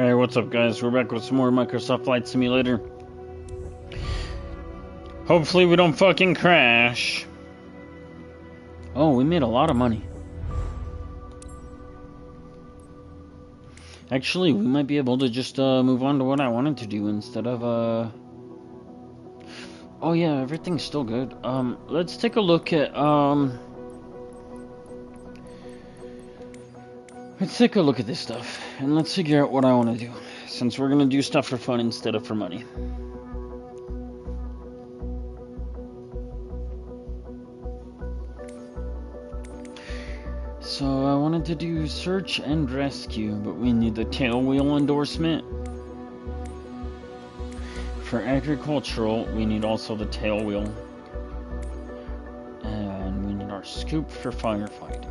Hey, what's up, guys? We're back with some more Microsoft Flight Simulator. Hopefully we don't fucking crash. Oh, we made a lot of money. Actually, we might be able to just move on to what I wanted to do instead of Oh yeah, everything's still good. Let's take a look at let's take a look at this stuff and let's figure out what I want to do, since we're gonna do stuff for fun instead of for money. So I wanted to do search and rescue, but we need the tail wheel endorsement. For agricultural, we need also the tail wheel. And we need our scoop for firefighting.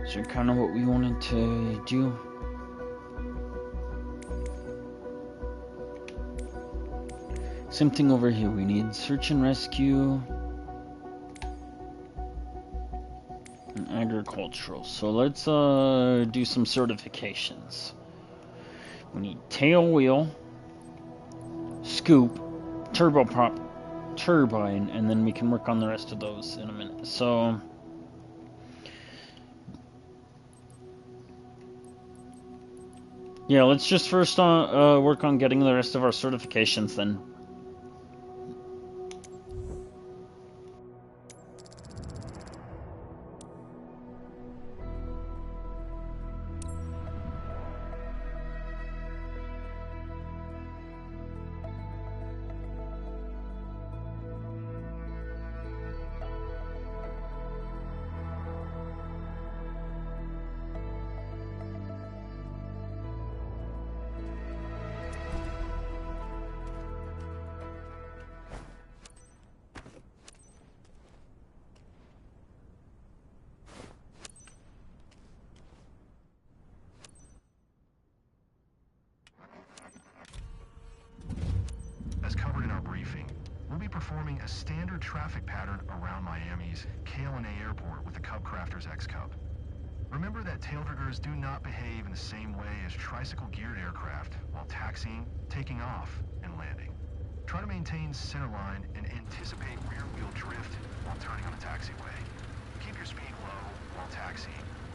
So kind of what we wanted to do. Same thing over here. We need search and rescue. And agricultural. So let's do some certifications. We need tail wheel, scoop, turboprop, turbine, and then we can work on the rest of those in a minute. So yeah, let's just first work on getting the rest of our certifications then. As covered in our briefing, we'll be performing a standard traffic pattern around Miami's KLNA Airport with the Cub Crafters X-Cub. Remember that tailriggers do not behave in the same way as tricycle-geared aircraft while taxiing, taking off, and landing. Try to maintain center line and anticipate rear-wheel drift while turning on the taxiway. Keep your speed low while taxiing,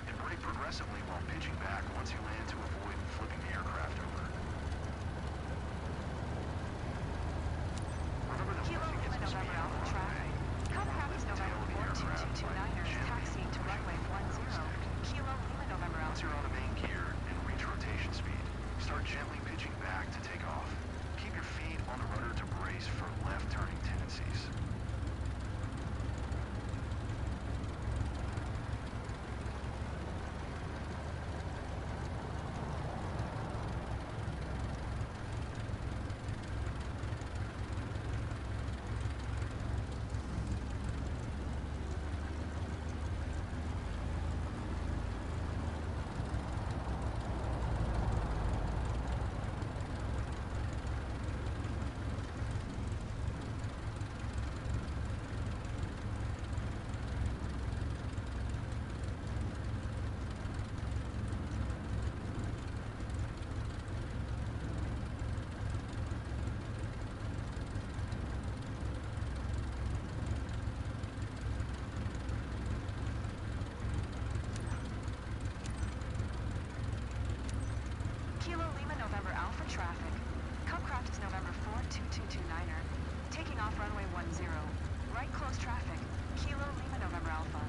and brake progressively while pitching back once you land to avoid flipping the aircraft over. Once you're on a main gear and reach rotation speed, start gently pitching back to take off. Keep your feet on the rudder to brace for left turning tendencies. Kilo Lima November Alpha traffic. Cubcraft is November 42229er. Taking off runway 10. Right close traffic. Kilo Lima November Alpha.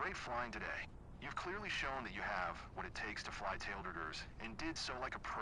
Great flying today. You've clearly shown that you have what it takes to fly tailriggers, and did so like a pro.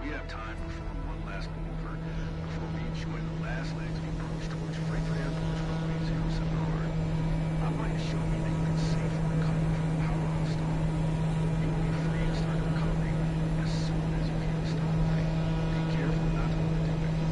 We have time to perform one last maneuver before we join the last legs of the approach towards Frankfurt Airport's runway 07 hard. I want you to show me that you can safely recover from the power off stall. You will be free to start recovering as soon as you hit the stall line. Be careful not to overdo it.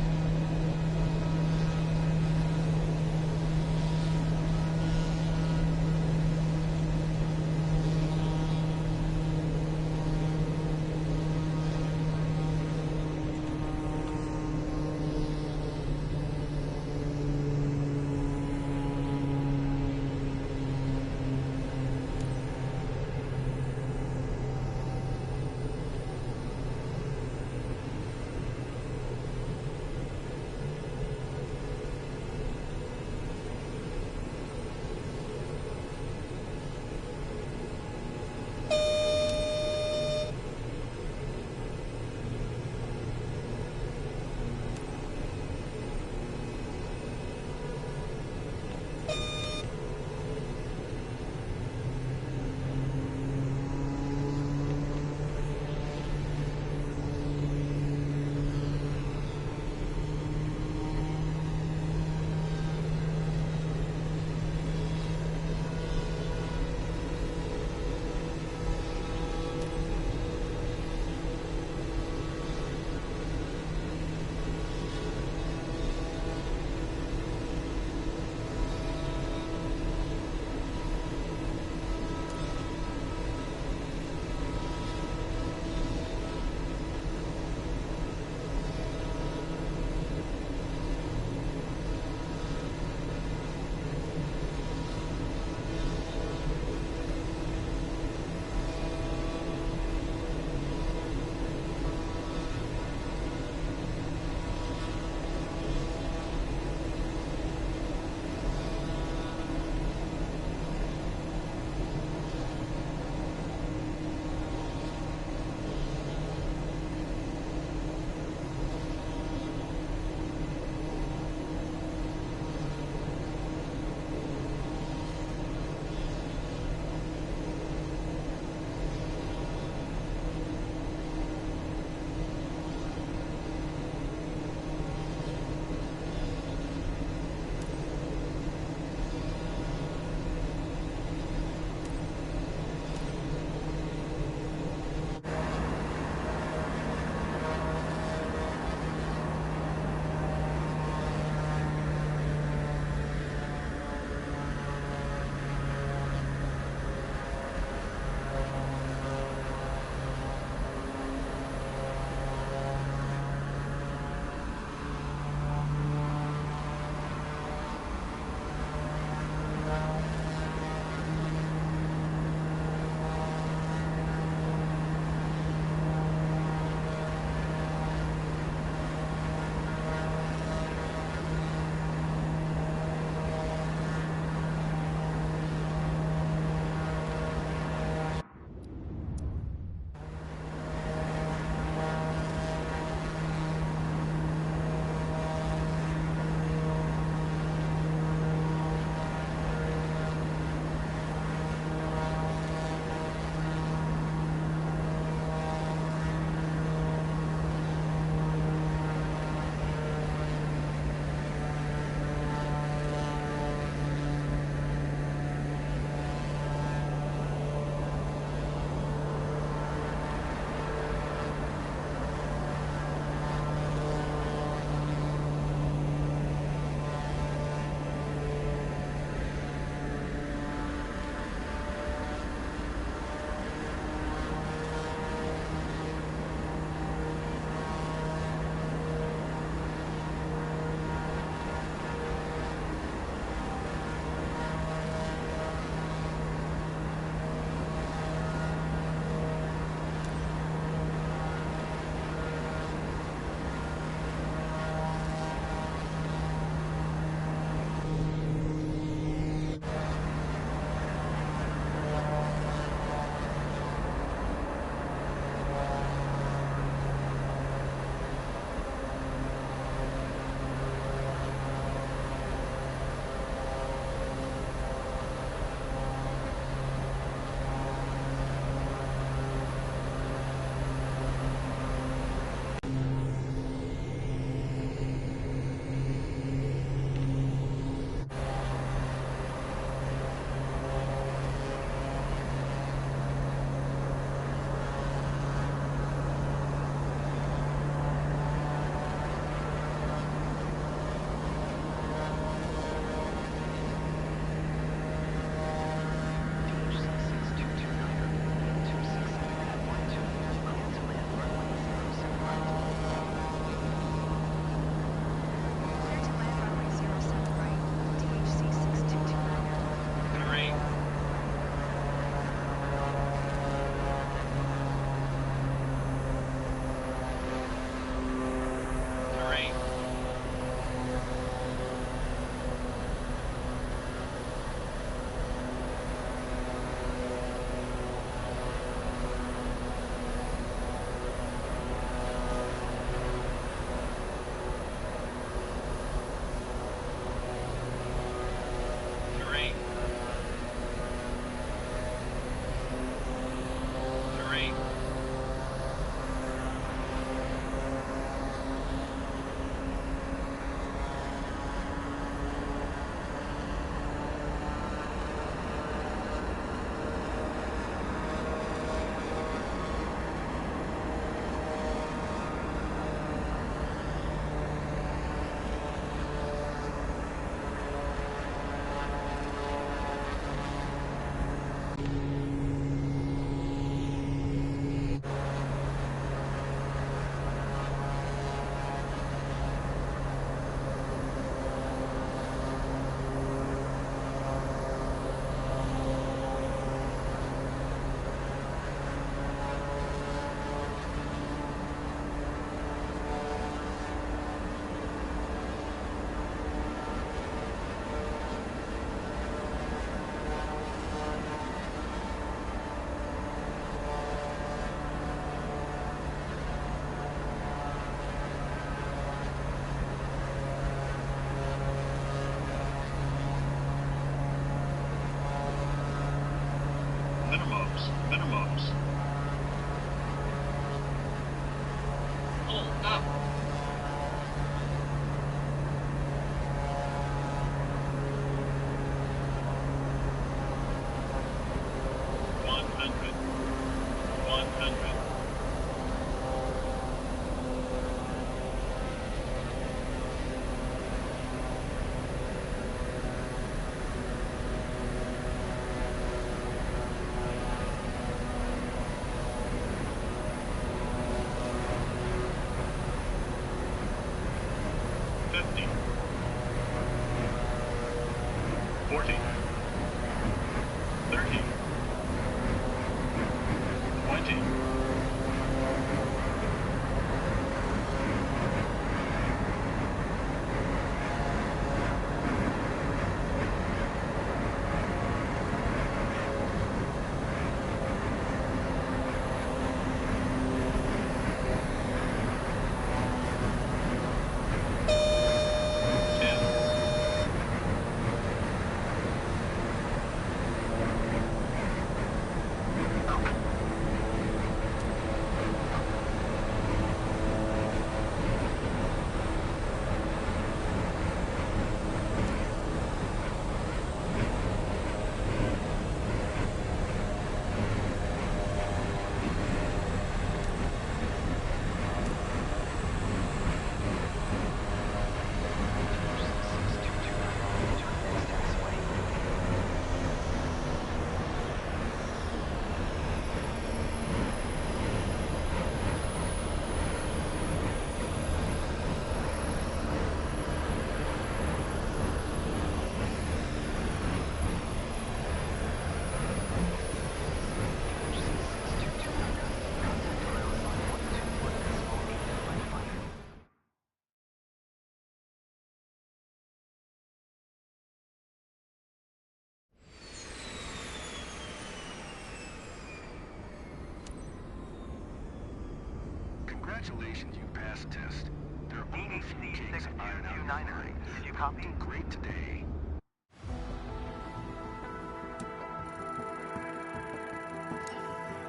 Congratulations, you passed test. There are only a few kinks ironed out in your mind. Did you copy? Did great today.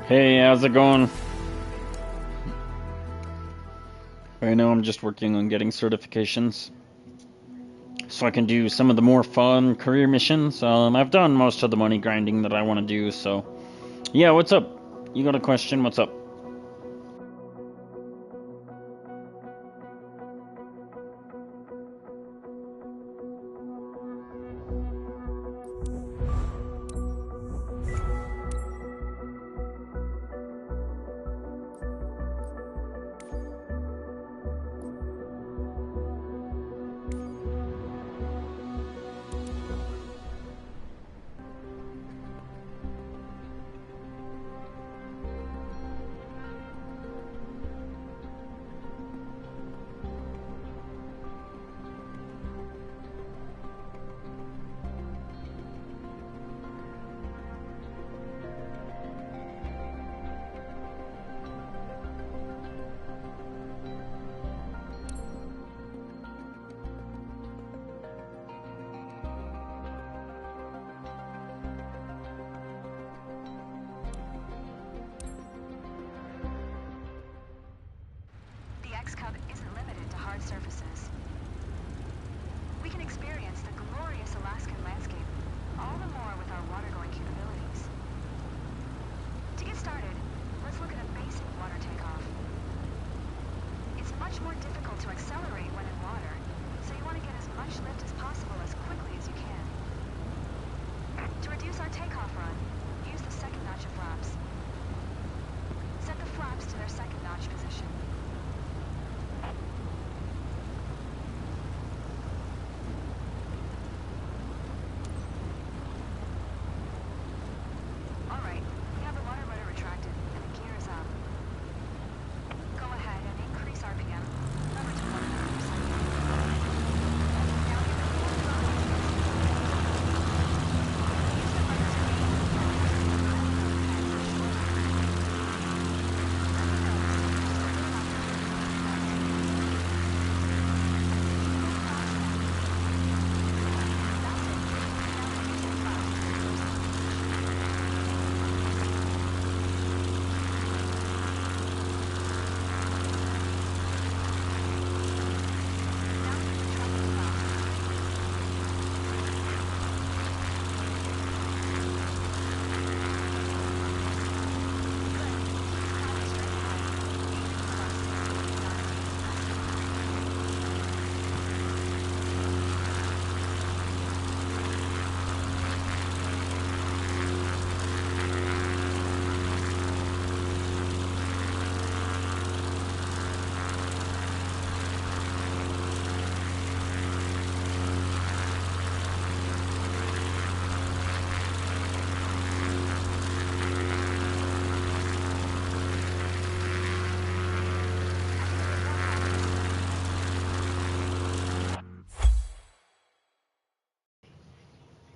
Hey, how's it going? Right now I'm just working on getting certifications so I can do some of the more fun career missions. I've done most of the money grinding that I want to do, so yeah, what's up? You got a question? What's up? The X-Cub isn't limited to hard surfaces. We can experience the glorious Alaskan landscape, all the more with our water-going capabilities. To get started, let's look at a basic water takeoff. It's much more difficult to accelerate when in water, so you want to get as much lift as possible as quickly as you can. To reduce our takeoff run, use the second notch of flaps. Set the flaps to their second notch position. Alright, we have the water rudder retracted.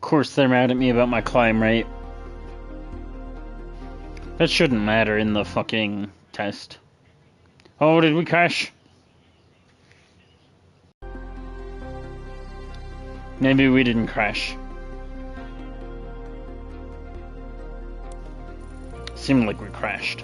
course they're mad at me about my climb rate. That shouldn't matter in the fucking test. Oh, did we crash? Maybe we didn't crash. Seemed like we crashed.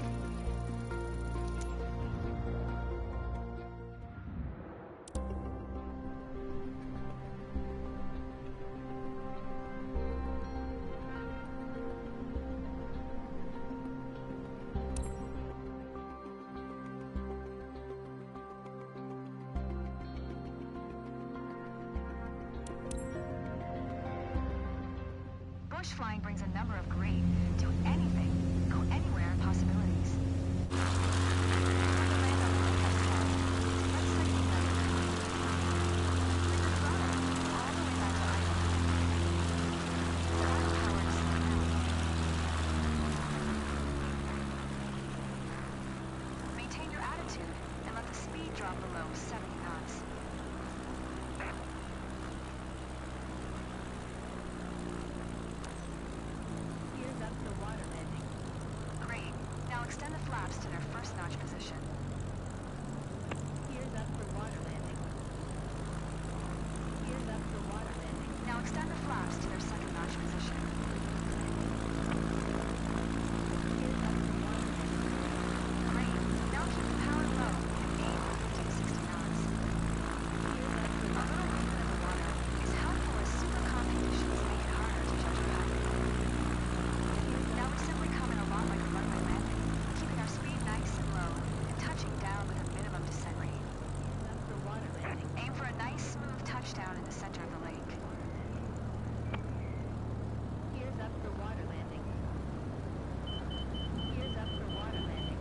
Bush flying brings a number of great, do anything, go anywhere possibilities. Maintain your attitude and let the speed drop below 70 knots. Great. Now extend the flaps to their first notch position. Gears up for water landing. Gears up for water landing. Now extend the flaps to their second notch position. Gears up for water landing. Great. Now keep the power low and aim for 50 to 60 knots. Gears up for A little movement of the water is helpful as super calm conditions make it harder to judge your path. Now we simply come in a lot like a runway landing, keeping our speed nice and low and touching down with a minimum descent rate. gears up for water landing. Aim for a nice smooth touchdown in the center of the lake. Gears up for water landing. Gears up for water landing.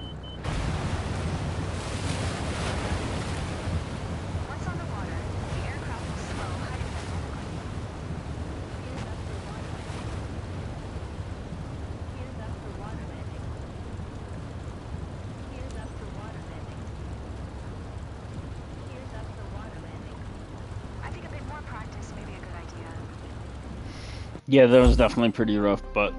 Once on the water, the aircraft will slow hydrodynamically. Gears up for water landing. Gears up for water landing. Gears up for water landing. Gears up for water landing. I think a bit more practice may be a good idea. Yeah, that was definitely pretty rough, but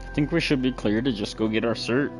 I think we should be clear to just go get our cert.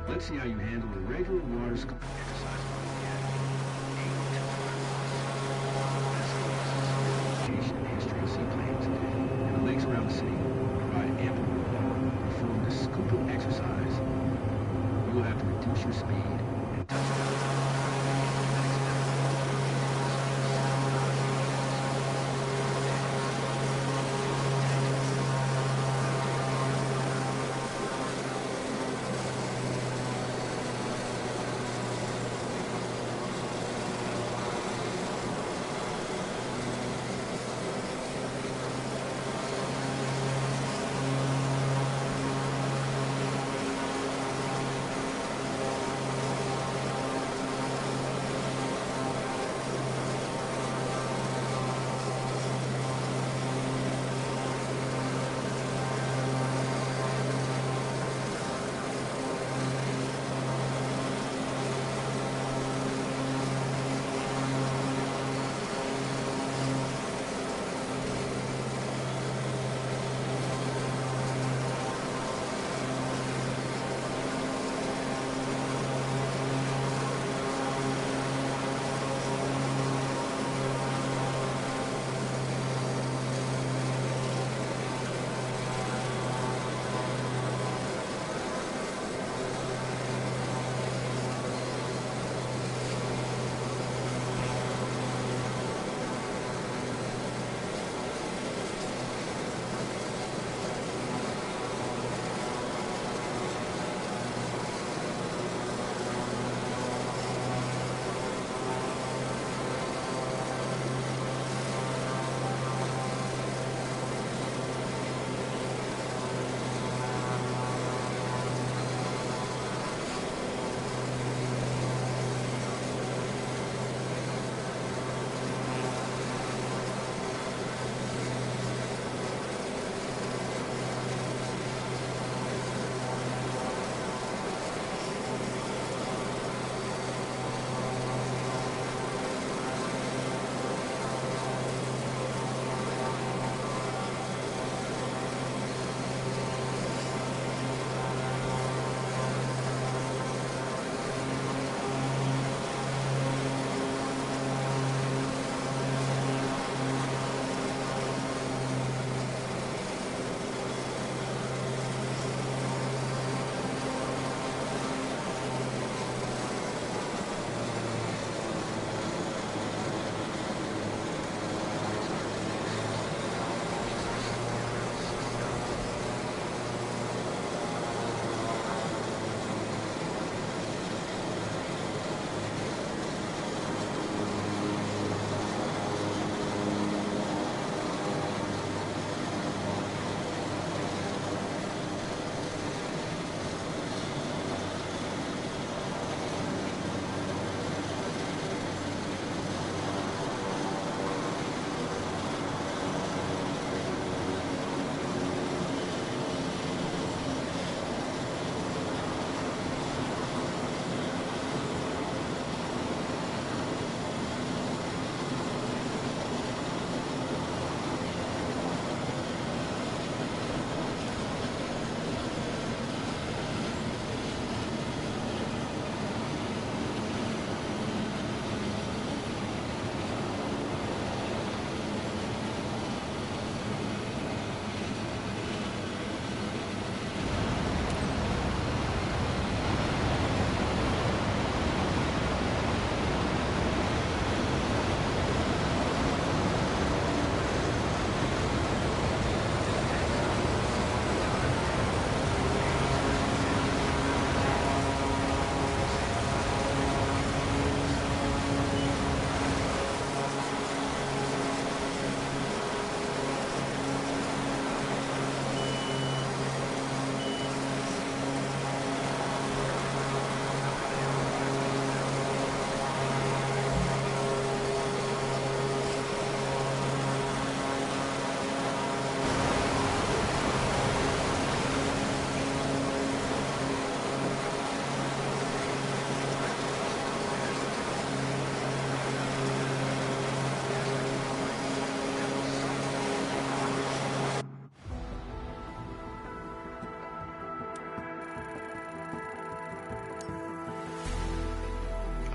Let's see how you handle a regular water scuba exercise on the history of seaplanes and the lakes around the city provide ample room to perform this scuba exercise. You will have to reduce your speed and touch down.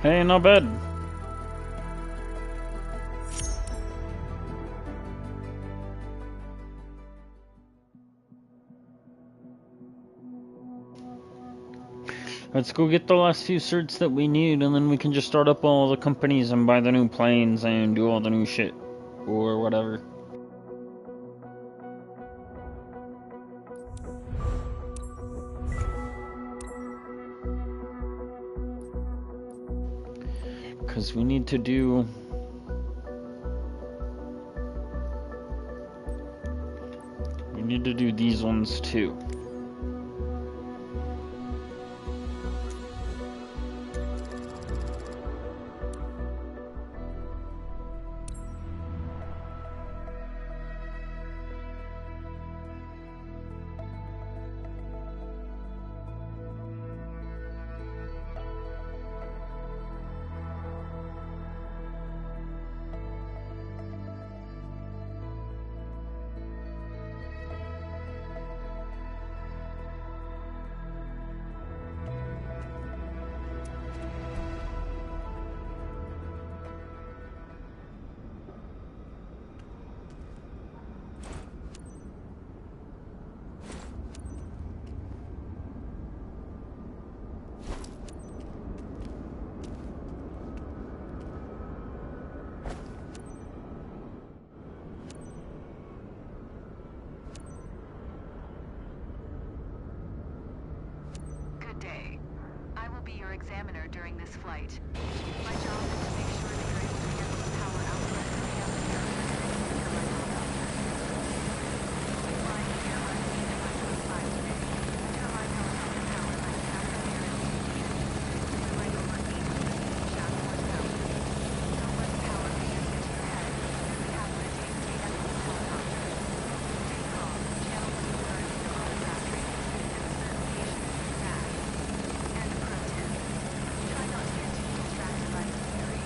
Hey, not bad. Let's go get the last few certs that we need, and then we can just start up all the companies and buy the new planes and do all the new shit. Or whatever. Because we need to do... We need to do these ones too. Good day. I will be your examiner during this flight. My job is to make sure that you're able to handle the power output of the atmosphere for my helicopter. You'll be flying the airline at 5 today. Turbine helicopter powered by the natural air and radiation. Delivering over 800 shaft horsepower. Don't let the power figures get to your head. We have what it takes to handle this helicopter. Stay calm. Channel what you learned in your autocraft training. And the certification is exact. And a pro tip. Try not to get too distracted by the theory.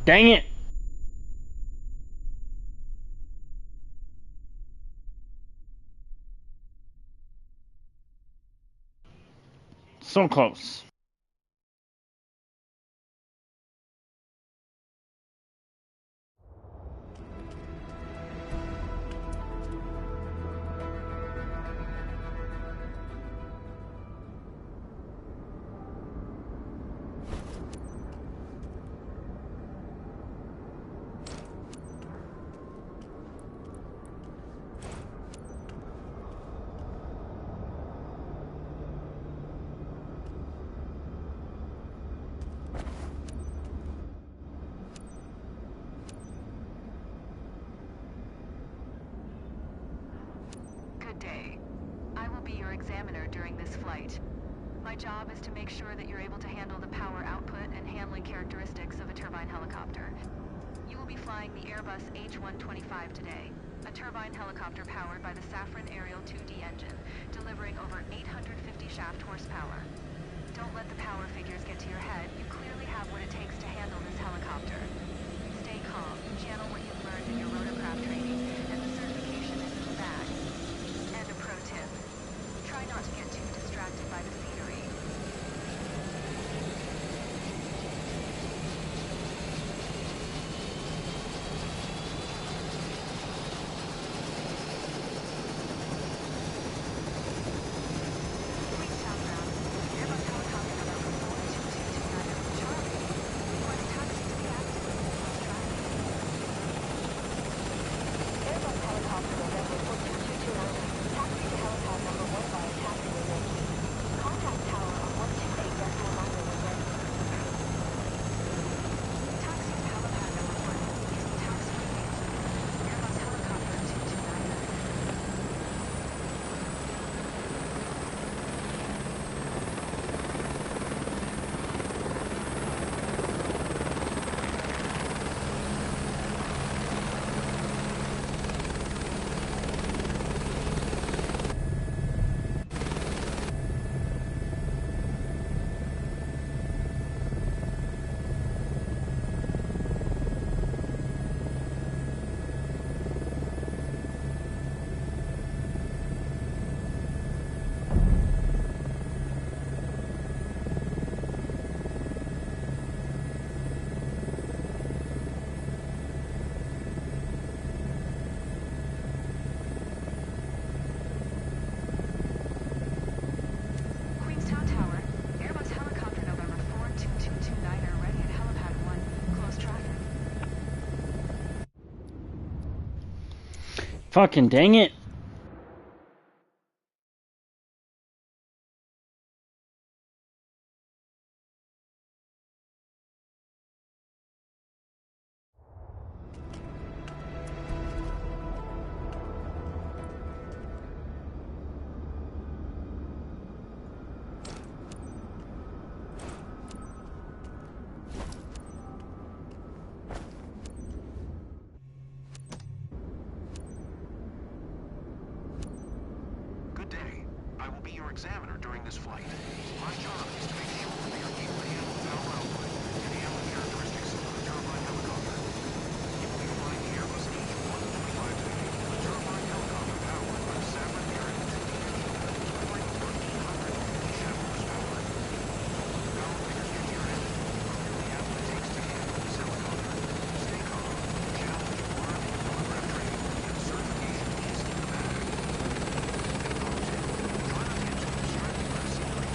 Dang it! So close. Good day. I will be your examiner during this flight. My job is to make sure that you're able to handle the power output and handling characteristics of a turbine helicopter. You will be flying the Airbus H-125 today, a turbine helicopter powered by the Safran Ariel 2D engine, delivering over 850 shaft horsepower. Don't let the power figures get to your head. You clearly have what it takes to handle this helicopter. Stay calm, channel what you've learned in your rotorcraft training, and the certification is in the bag. And a pro tip, try not to get too distracted by the scenery. Queenstown ground, Airbus helicopter number 42229 Charlie. Request taxi to be activated. Traffic. Airbus helicopter November 42229, taxi to helipad number 1 via taxiway ready. Contact tower on 128.9 when ready. Taxi to helipad number 1, using taxiway gate. Airbus helicopter 2299. Queenstown Tower, Airbus helicopter November 42229 ready at helipad 1. Close traffic. Fucking dang it. Good day. I will be your examiner during this flight. My job is to make sure that you're able to handle the power output and handling characteristics of a turbine helicopter. You will be flying the Airbus H-125 today, a turbine helicopter powered by the Safran Ariel 2D engine, delivering over 850 shaft horsepower. Don't let the power figures get to your head. You clearly have what it takes to handle this helicopter. Stay calm, challenge what you've learned in your rotorcraft training, and the certification is in the bag. And pro tip, try not to get too distracted by the scenery.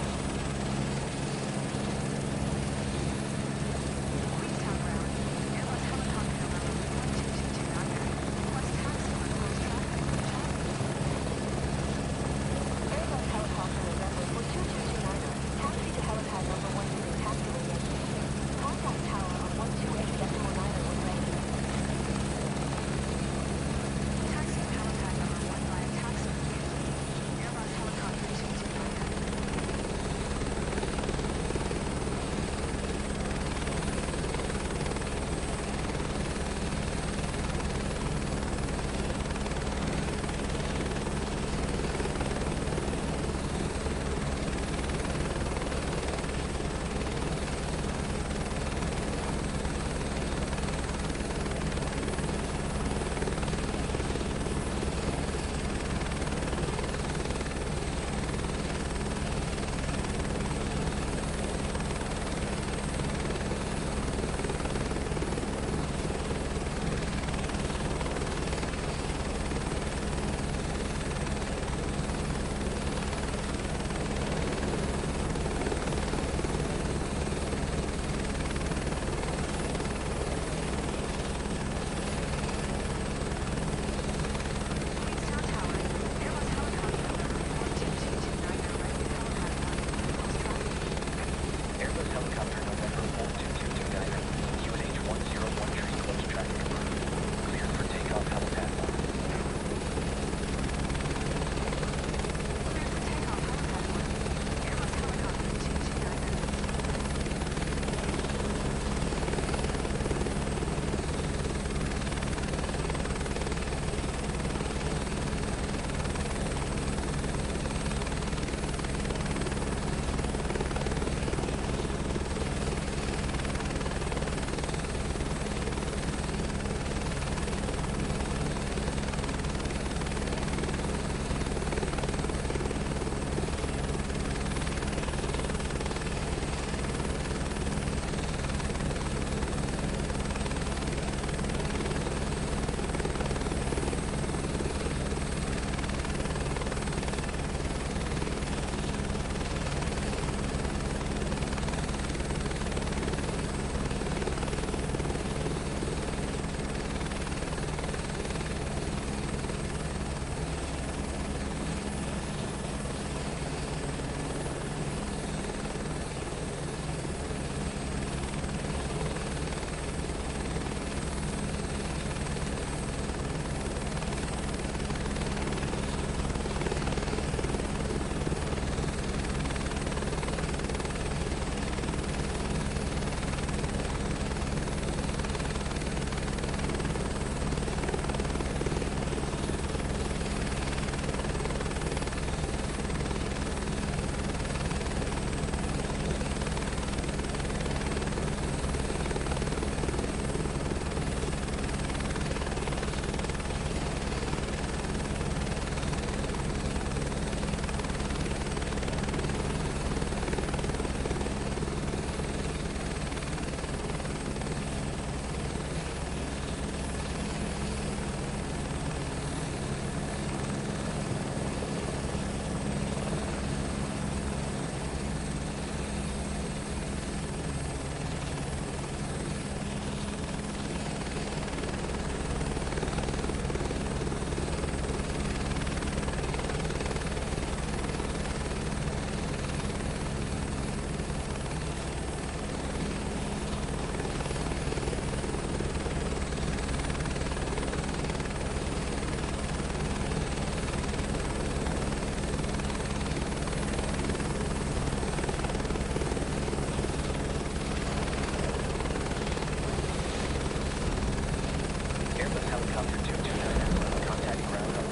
Helicopter 229. Contacting ground on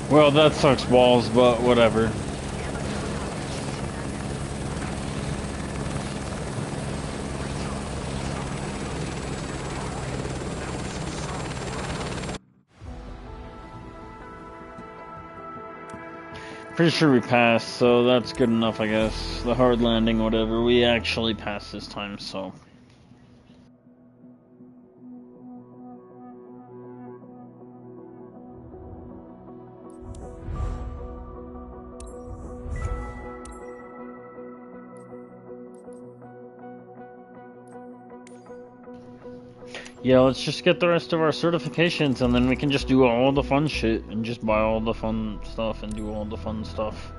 118.1. Well, that sucks balls, but whatever. Pretty sure we passed, so that's good enough, I guess. The hard landing, whatever. We actually passed this time, so. Yeah, let's just get the rest of our certifications, and then we can just do all the fun shit, and just buy all the fun stuff, and do all the fun stuff.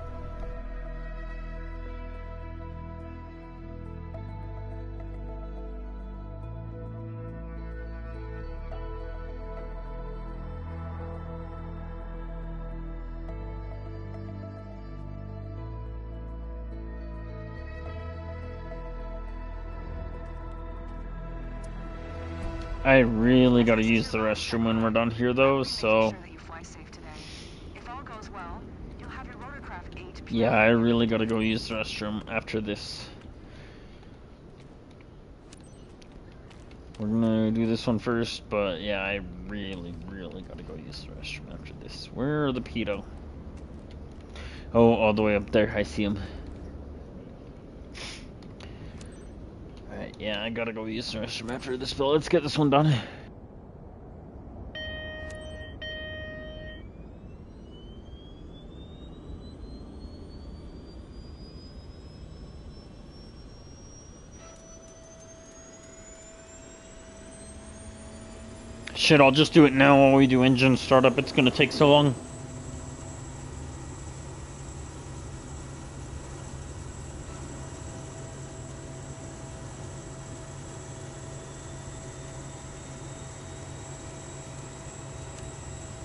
I really gotta use the restroom when we're done here, though, so. Yeah, I really gotta go use the restroom after this. We're gonna do this one first, but yeah, I really gotta go use the restroom after this. Where are the pedo? Oh, all the way up there, I see him. Alright, yeah, I gotta go use the restroom after this, but let's get this one done. Shit, I'll just do it now while we do engine startup. It's gonna take so long.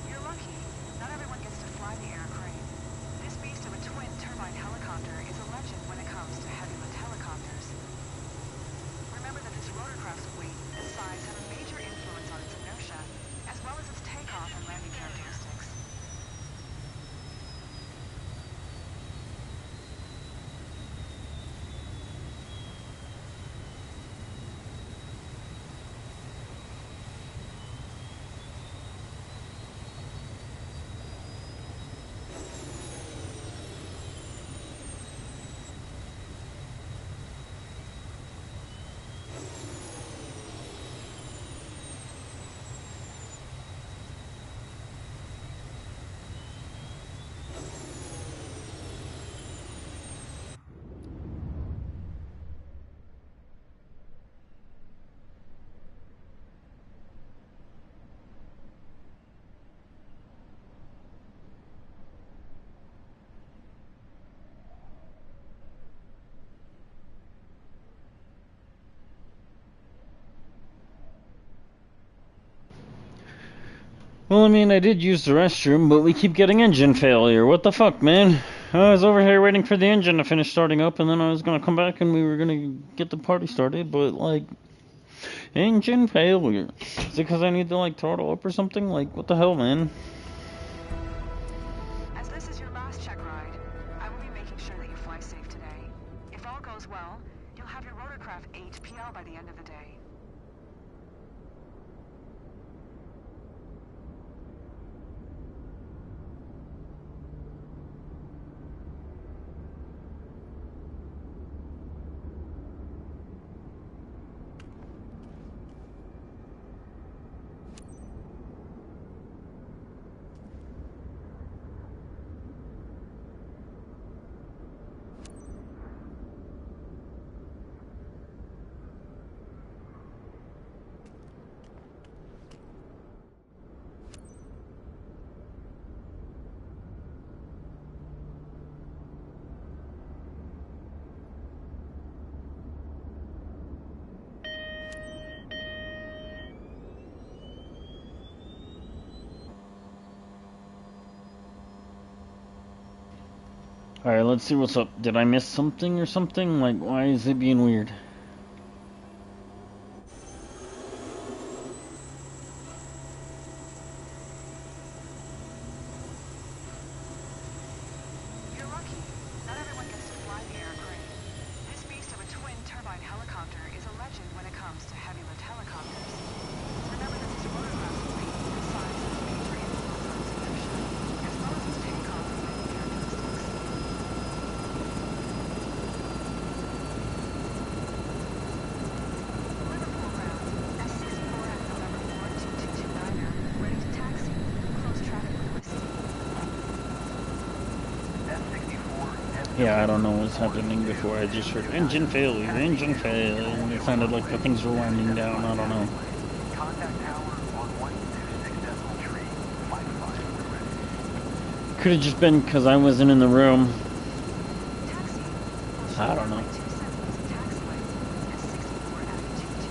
You're lucky. Not everyone gets to fly the air crane. This beast of a twin-turbine helicopter is a legend when it comes to heavy-lift helicopters. Remember that this rotorcraft's weight and size have a major influence on its inertia, as well as its takeoff and landing characteristics. Well, I mean, I did use the restroom, but we keep getting engine failure. What the fuck, man? I was over here waiting for the engine to finish starting up, and then I was gonna come back and we were gonna get the party started, but, like, engine failure. Is it because I need to, like, throttle up or something? Like, what the hell, man? As this is your last check ride, I will be making sure that you fly safe today. If all goes well, you'll have your rotorcraft 8 PL by the end of the day. Alright, let's see what's up. Did I miss something or something? Like, why is it being weird? Yeah, I don't know what's happening before. I just heard engine failure, engine failure, and it sounded like the things were winding down. I don't know. Contact tower on 126.3. Could have just been because I wasn't in the room. Taxi. I don't know. 27 is a taxiway at 64 Avenue 229er.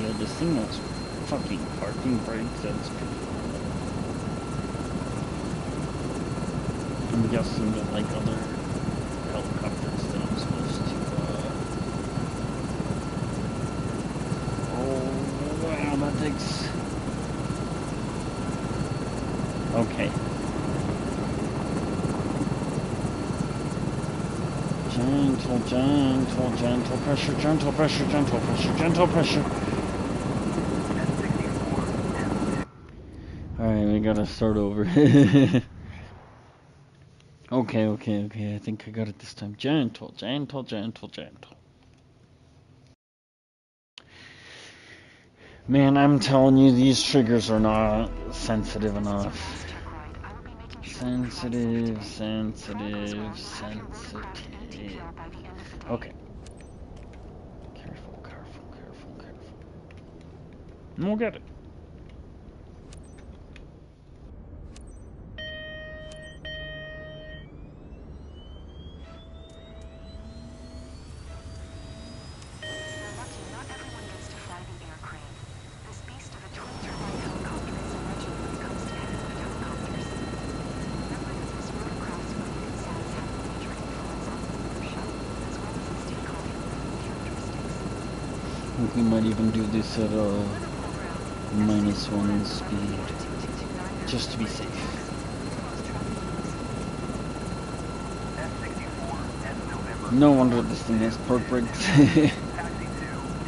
Yeah, this thing knows fucking parking brakes. That's pretty cool. I'm guessing that like other helicopters that I'm supposed to. Oh wow, that takes. Okay. Gentle pressure, gentle pressure, gentle pressure, gentle pressure. Alright, we gotta start over. Okay, I think I got it this time. Gentle. Man, I'm telling you, these triggers are not sensitive enough. Sensitive. Okay. Careful. And we'll get it. You're lucky not everyone gets to fly the air crane. This beast of a twin-turbine helicopter is a legend when it comes to heavyweight helicopters. Remember that this rotorcraft's related status had a major influence on the inertia, as well as its takeoff and landing characteristics. I think we might even do this at -1 speed, just to be safe. No wonder this thing has park brakes. Taxi 2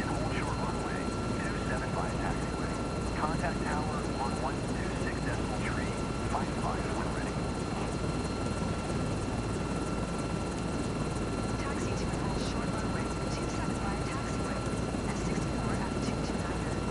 in hold short runway 275 taxiway. Contact tower on 126.355 when ready. Taxi to an all short runway 275 taxiway at 64 Avenue 229er.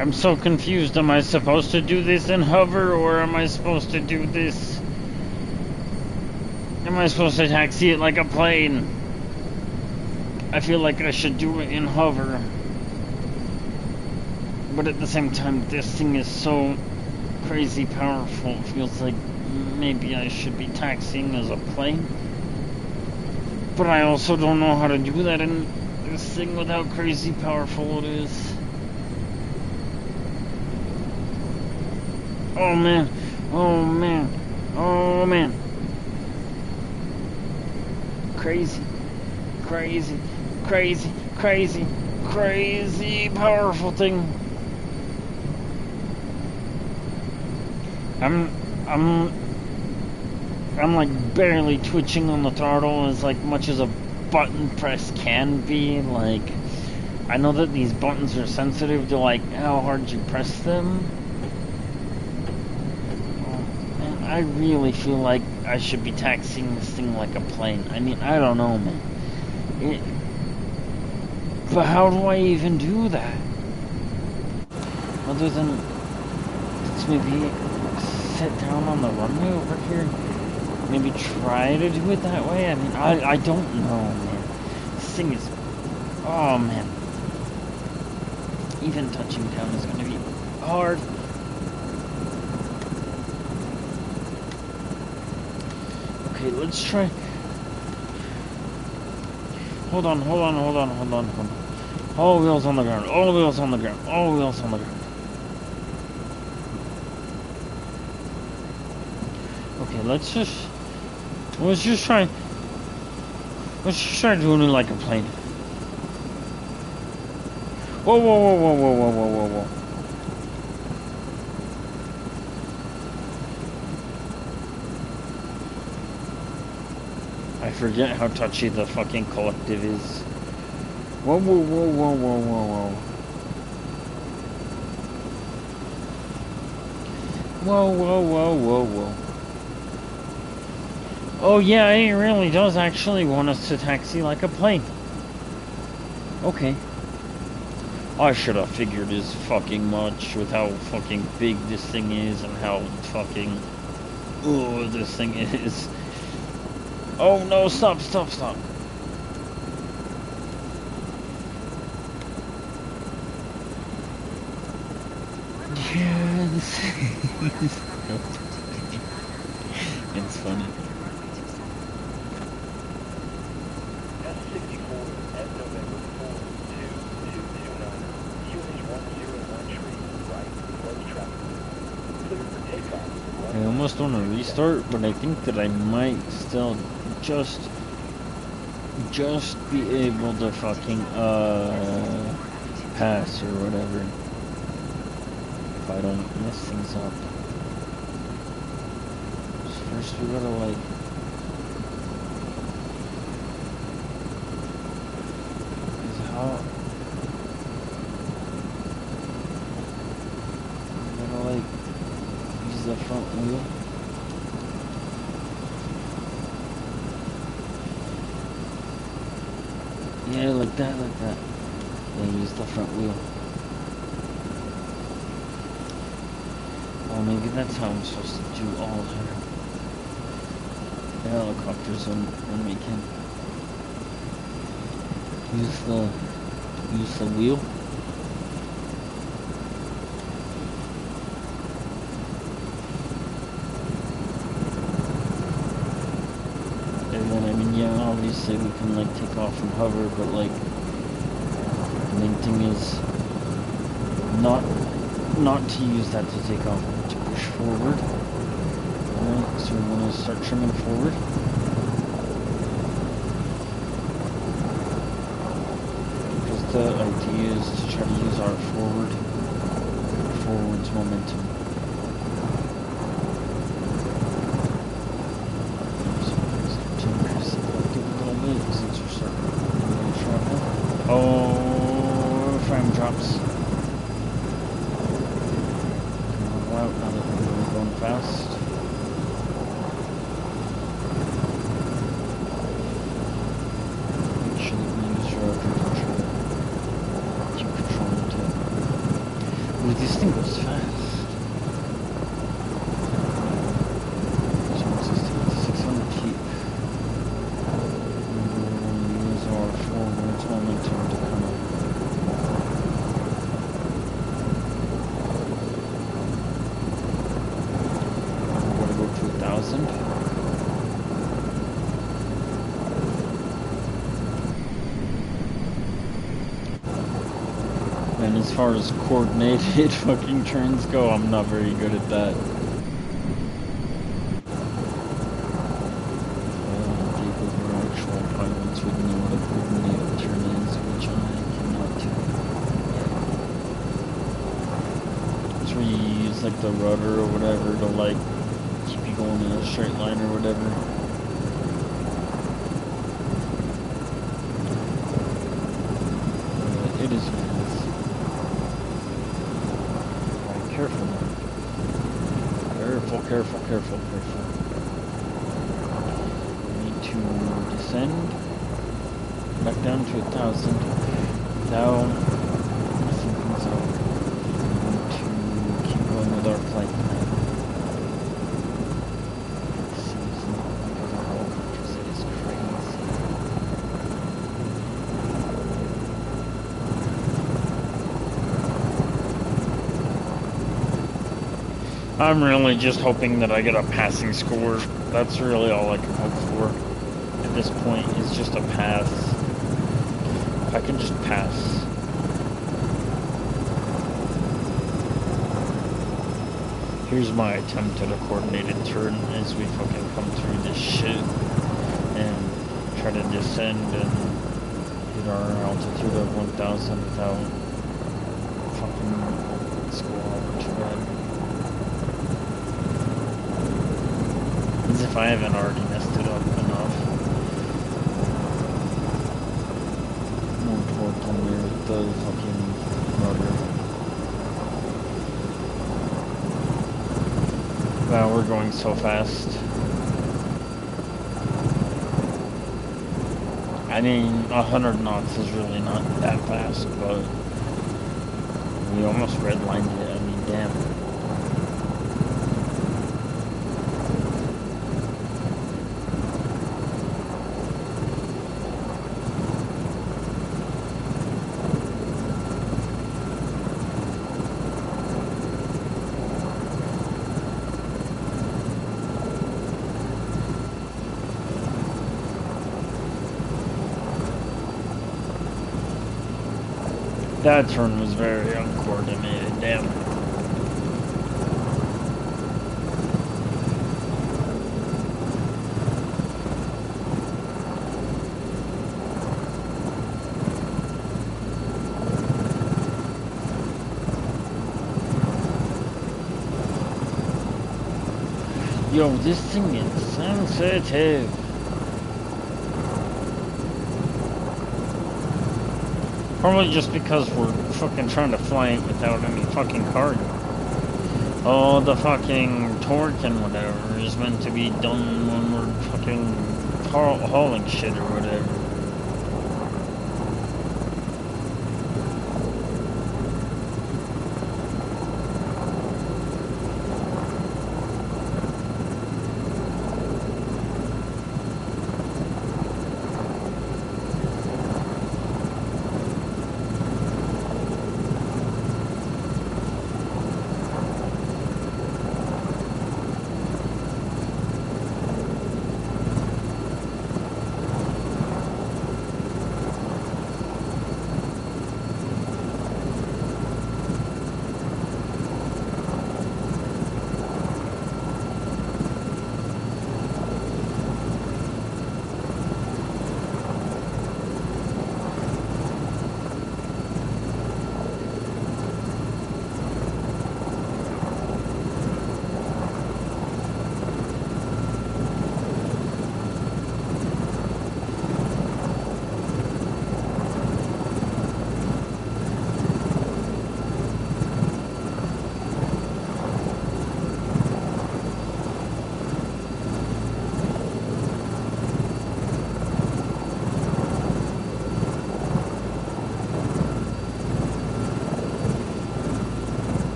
I'm so confused. Am I supposed to do this in hover, or am I supposed to do this? Am I supposed to taxi it like a plane? I feel like I should do it in hover. But at the same time, this thing is so crazy powerful. It feels like maybe I should be taxiing as a plane. But I also don't know how to do that in this thing with how crazy powerful it is. Oh man. Crazy powerful thing. I'm like barely twitching on the throttle as like much as a button press can be. Like, I know that these buttons are sensitive to like how hard you press them. I really feel like I should be taxiing this thing like a plane. I mean, I don't know, man. But how do I even do that? Other than just maybe sit down on the runway over here? Maybe try to do it that way? I mean, I don't know, man. This thing is... Oh, man. even touching down is gonna be hard. Okay, let's try. Hold on. All wheels on the ground. All wheels on the ground. All wheels on the ground. Okay, let's just try doing it like a plane. Whoa. I forget how touchy the fucking collective is. Whoa. Whoa. Oh yeah, it really does actually want us to taxi like a plane. Okay. I should have figured as fucking much with how fucking big this thing is and how fucking this thing is. Oh no, stop. Yes. It's funny. S64 at November 42229. QH 101 tree, right, close traffic. Clear for takeoff. I almost want to restart, but I think that I might still just be able to fucking pass or whatever if I don't mess things up. So first we gotta like is how we gotta like use the front wheel. Yeah, like that. Yeah, use the front wheel. Oh, maybe that's how I'm supposed to do all of the helicopters when we can use the wheel. And then, I mean, yeah, obviously we can like take off and hover, but like the main thing is not to use that to take off, but to push forward. Alright, so we want to start trimming forward. Because the idea is to try to use our forwards momentum. Oh, frame drops. Out now that we're really going fast. Make sure that we use your control. Keep controlling it. Ooh, this thing goes fast. So it's just 600 feet. Use our forwards momentum to kind of go to 1,000. And as far as coordinated fucking turns go, I'm not very good at that. People who are actual pilots would know what a coordinated turn is, which I cannot do. It's where you use like the rudder or whatever to like keep you going in a straight line or whatever. It is what it is. Alright, careful now. Careful. We need to descend back down to 1,000 without messing things up. We need to keep going with our flight plan. This is not like other helicopters, it is crazy. I'm really just hoping that I get a passing score. That's really all I can hope for at this point, is just a pass. If I can just pass. Here's my attempt at a coordinated turn as we fucking come through this shit and try to descend and hit our altitude of 1,000 without fucking score too bad. As if I haven't already messed it up enough. More torque on there with the fucking rudder. Wow, we're going so fast. I mean, 100 knots is really not that fast, but we almost redlined it. I mean, damn. That turn was very uncoordinated, damn. Yo, this thing is sensitive. Probably just because we're fucking trying to fly it without any fucking cargo. Oh, the fucking torque and whatever is meant to be done when we're fucking hauling shit or whatever.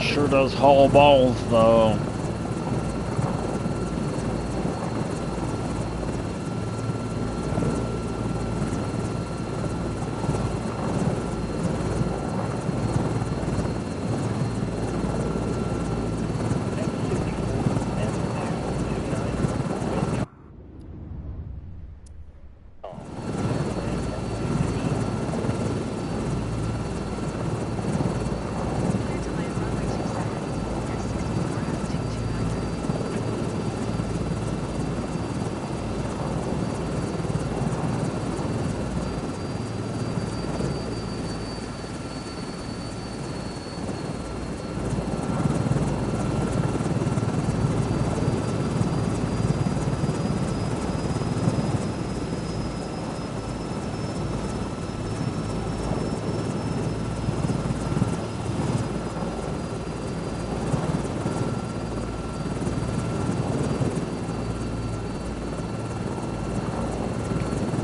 Sure does haul balls though.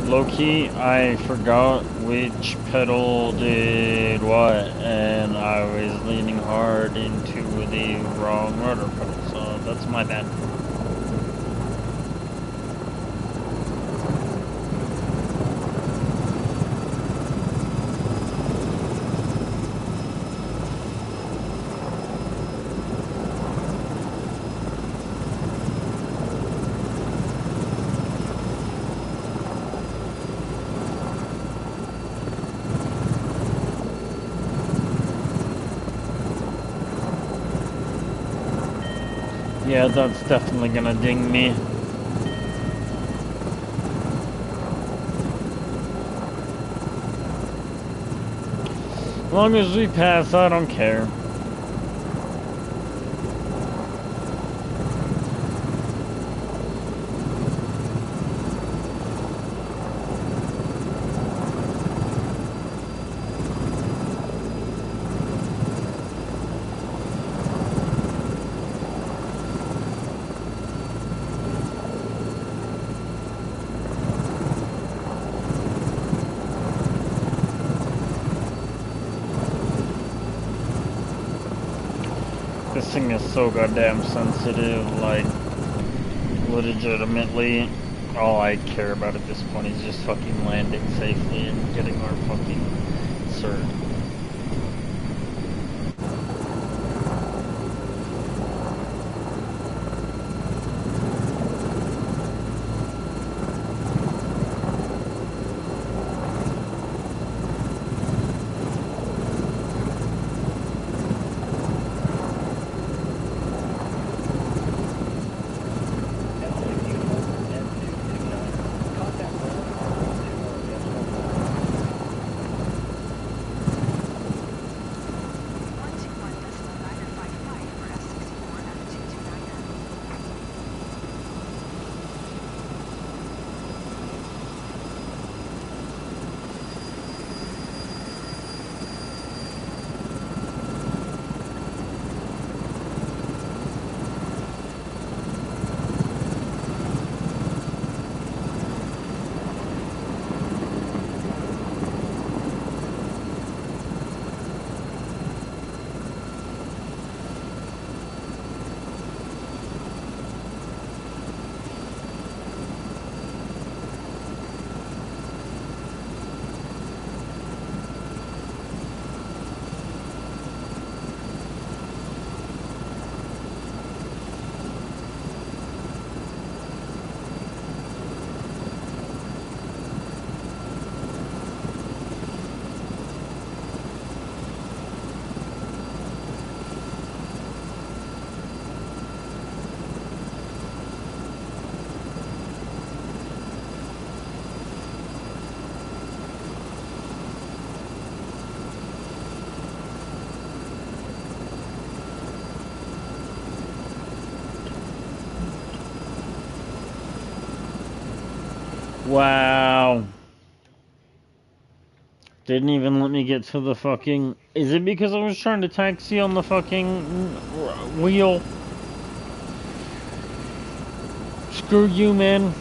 Low-key, I forgot which pedal did what, and I was leaning hard into the wrong rudder pedal, so that's my bad. Yeah, that's definitely gonna ding me. As long as we pass, I don't care. This thing is so goddamn sensitive, like, legitimately, all I care about at this point is just fucking landing safely and getting our fucking cert. Wow. Didn't even let me get to the fucking... Is it because I was trying to taxi on the fucking wheel? Screw you, man.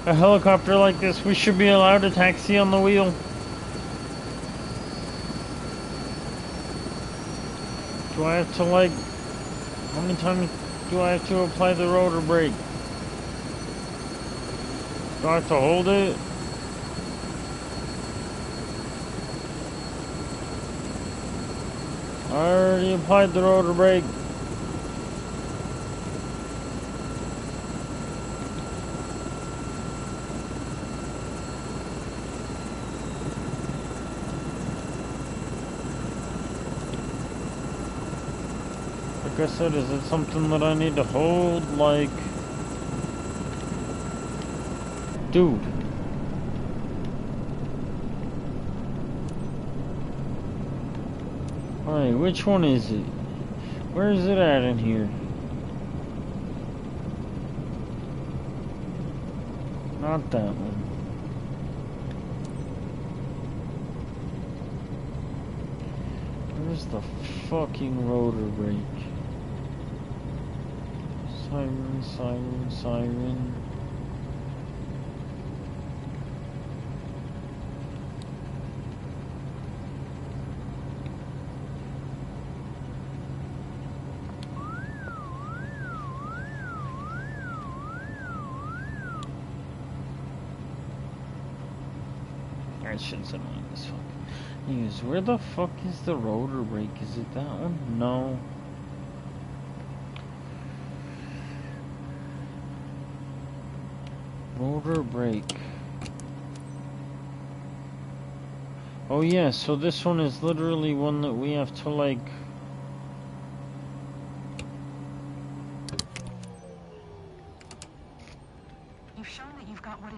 A helicopter like this, we should be allowed to taxi on the wheel. Do I have to, like... How many times do I have to apply the rotor brake? Do I have to hold it? I already applied the rotor brake. Like I said, is it something that I need to hold? Like... Dude. Alright, which one is it? Where is it at in here? Not that one. Where's the fucking rotor brake? Siren, siren, siren. That shit's annoying as fuck. Anyways, where the fuck is the rotor brake? Is it that one? No. Rotor brake. Oh yeah, so this one is literally one that we have to like...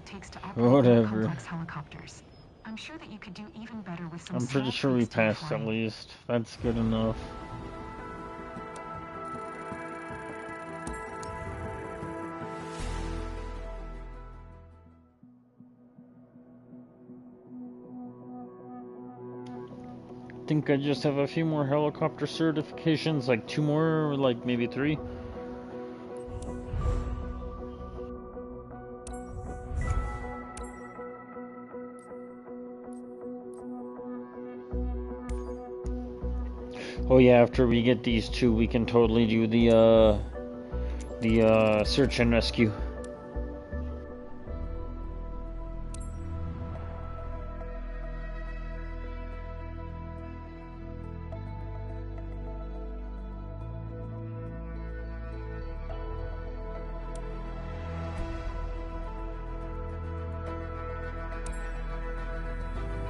it takes to operate Whatever. complex helicopters. I'm sure that you could do even better with some I'm pretty small sure we tweaks to your passed at flying. least. That's good enough. I think I just have a few more helicopter certifications, like 2 more, or like maybe 3. Oh yeah, after we get these 2, we can totally do the search and rescue.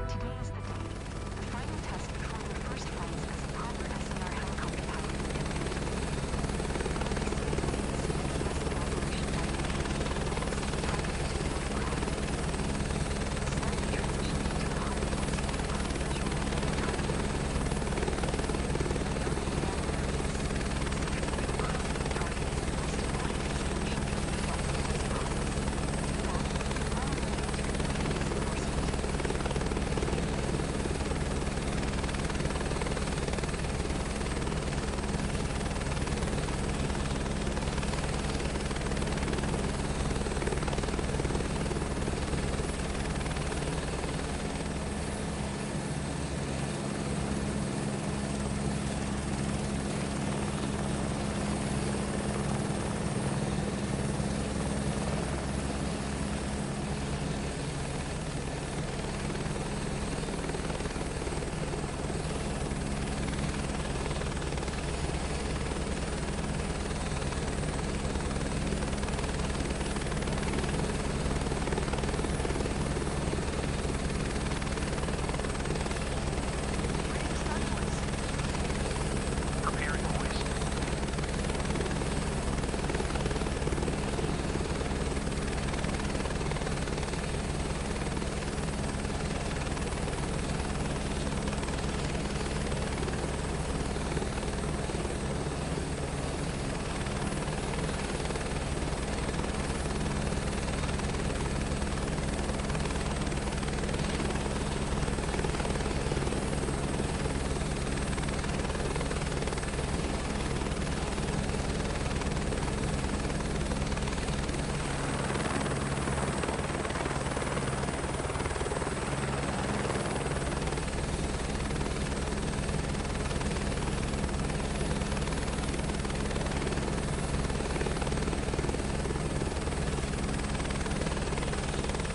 Today is the day. The final test before your first flights as a proper SNR helicopter pilot.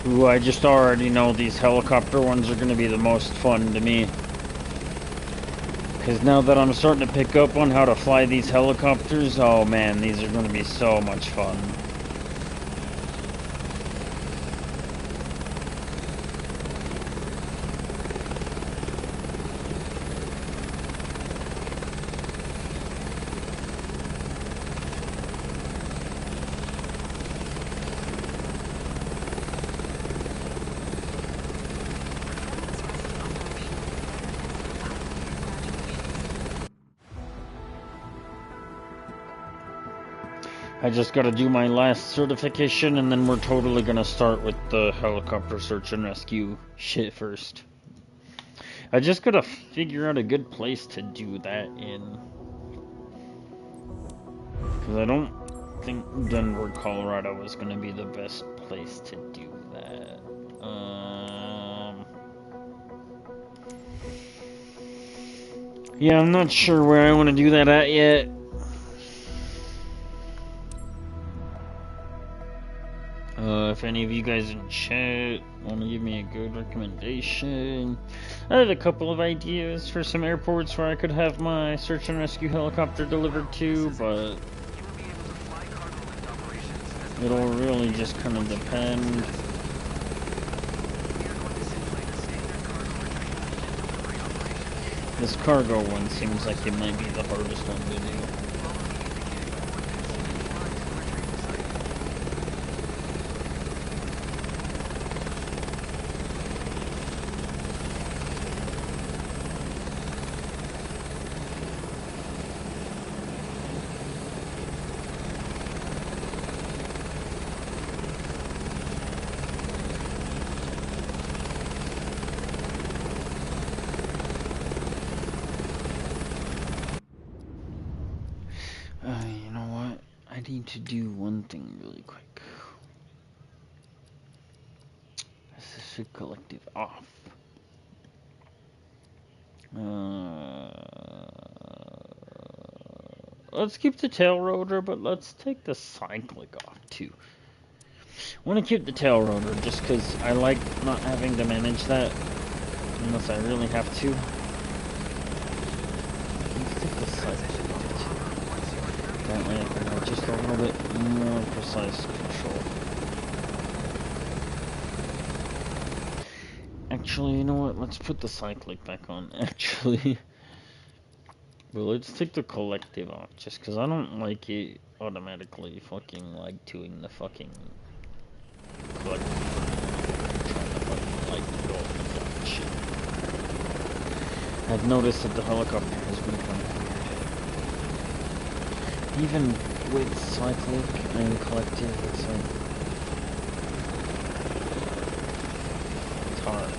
Ooh, I just already know these helicopter ones are going to be the most fun to me. Because now that I'm starting to pick up on how to fly these helicopters, oh man, these are going to be so much fun. I just gotta do my last certification and then we're totally gonna start with the helicopter search and rescue shit first. I just gotta figure out a good place to do that in. Because I don't think Denver, Colorado is gonna be the best place to do that. Yeah, I'm not sure where I want to do that at yet. If any of you guys in chat want to give me a good recommendation, I have a couple of ideas for some airports where I could have my search and rescue helicopter delivered to, but it'll really just kind of depend. This cargo one seems like it might be the hardest one to do. You know what? I need to do one thing really quick. This is collective off. Let's keep the tail rotor, but let's take the cyclic off too. I want to keep the tail rotor just because I like not having to manage that unless I really have to. Let's take the cyclic off too. That way I can have just a little bit more precise control. Actually, you know what? Let's put the cyclic back on, actually. But let's take the collective off, just because I don't like it automatically fucking like doing the fucking collective. Trying to fucking like go up and down shit. I've noticed that the helicopter has been kind of weird. Even with cyclic and collective, it's like... it's hard.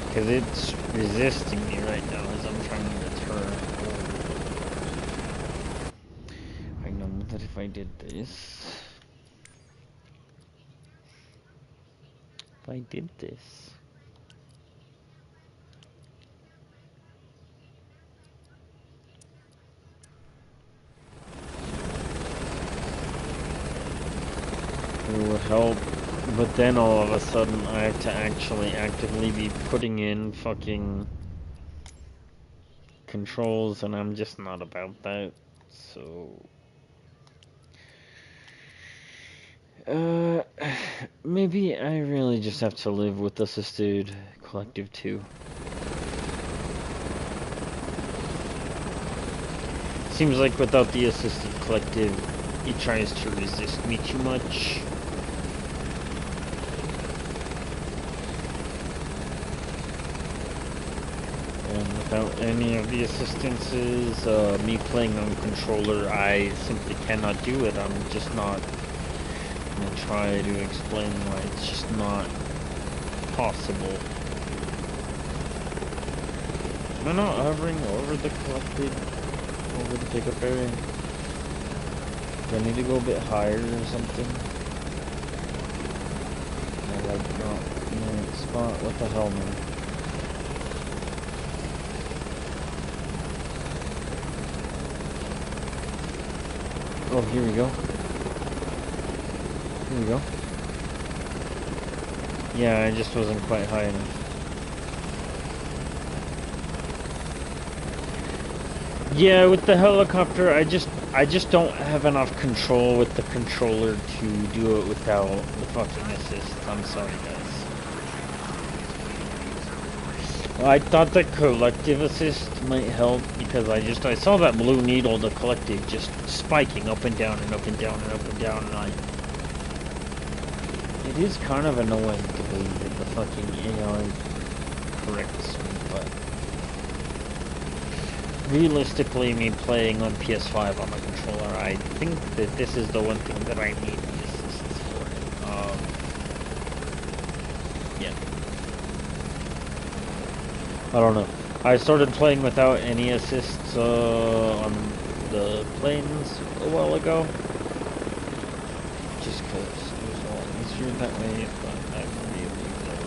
Because it's resisting me right now as I'm trying to turn. I know that if I did this... if I did this... it would help. But then all of a sudden I have to actually actively be putting in fucking controls, and I'm just not about that. So maybe I really just have to live with assisted collective 2. Seems like without the assisted collective it tries to resist me too much. And without any of the assistances, me playing on controller, I simply cannot do it. I'm just not gonna try to explain why it's just not possible. Am I not hovering over the collected, over the pickup area? Do I need to go a bit higher or something? I like not in the right spot. What the hell, man? Oh, here we go. Here we go. Yeah, I just wasn't quite high enough. Yeah, with the helicopter, I just don't have enough control with the controller to do it without the fucking assist. I'm sorry, guys. Well, I thought the collective assist might help because I saw that blue needle, the collective, just spiking up and down and up and down and up and down, and it is kind of annoying to believe that the fucking AI corrects me, but realistically, me playing on PS5 on the controller, I think that this is the one thing that I need the assists for. Yeah. I don't know. I started playing without any assists on the planes a while ago. Just because it was a lot easier that way, but I really know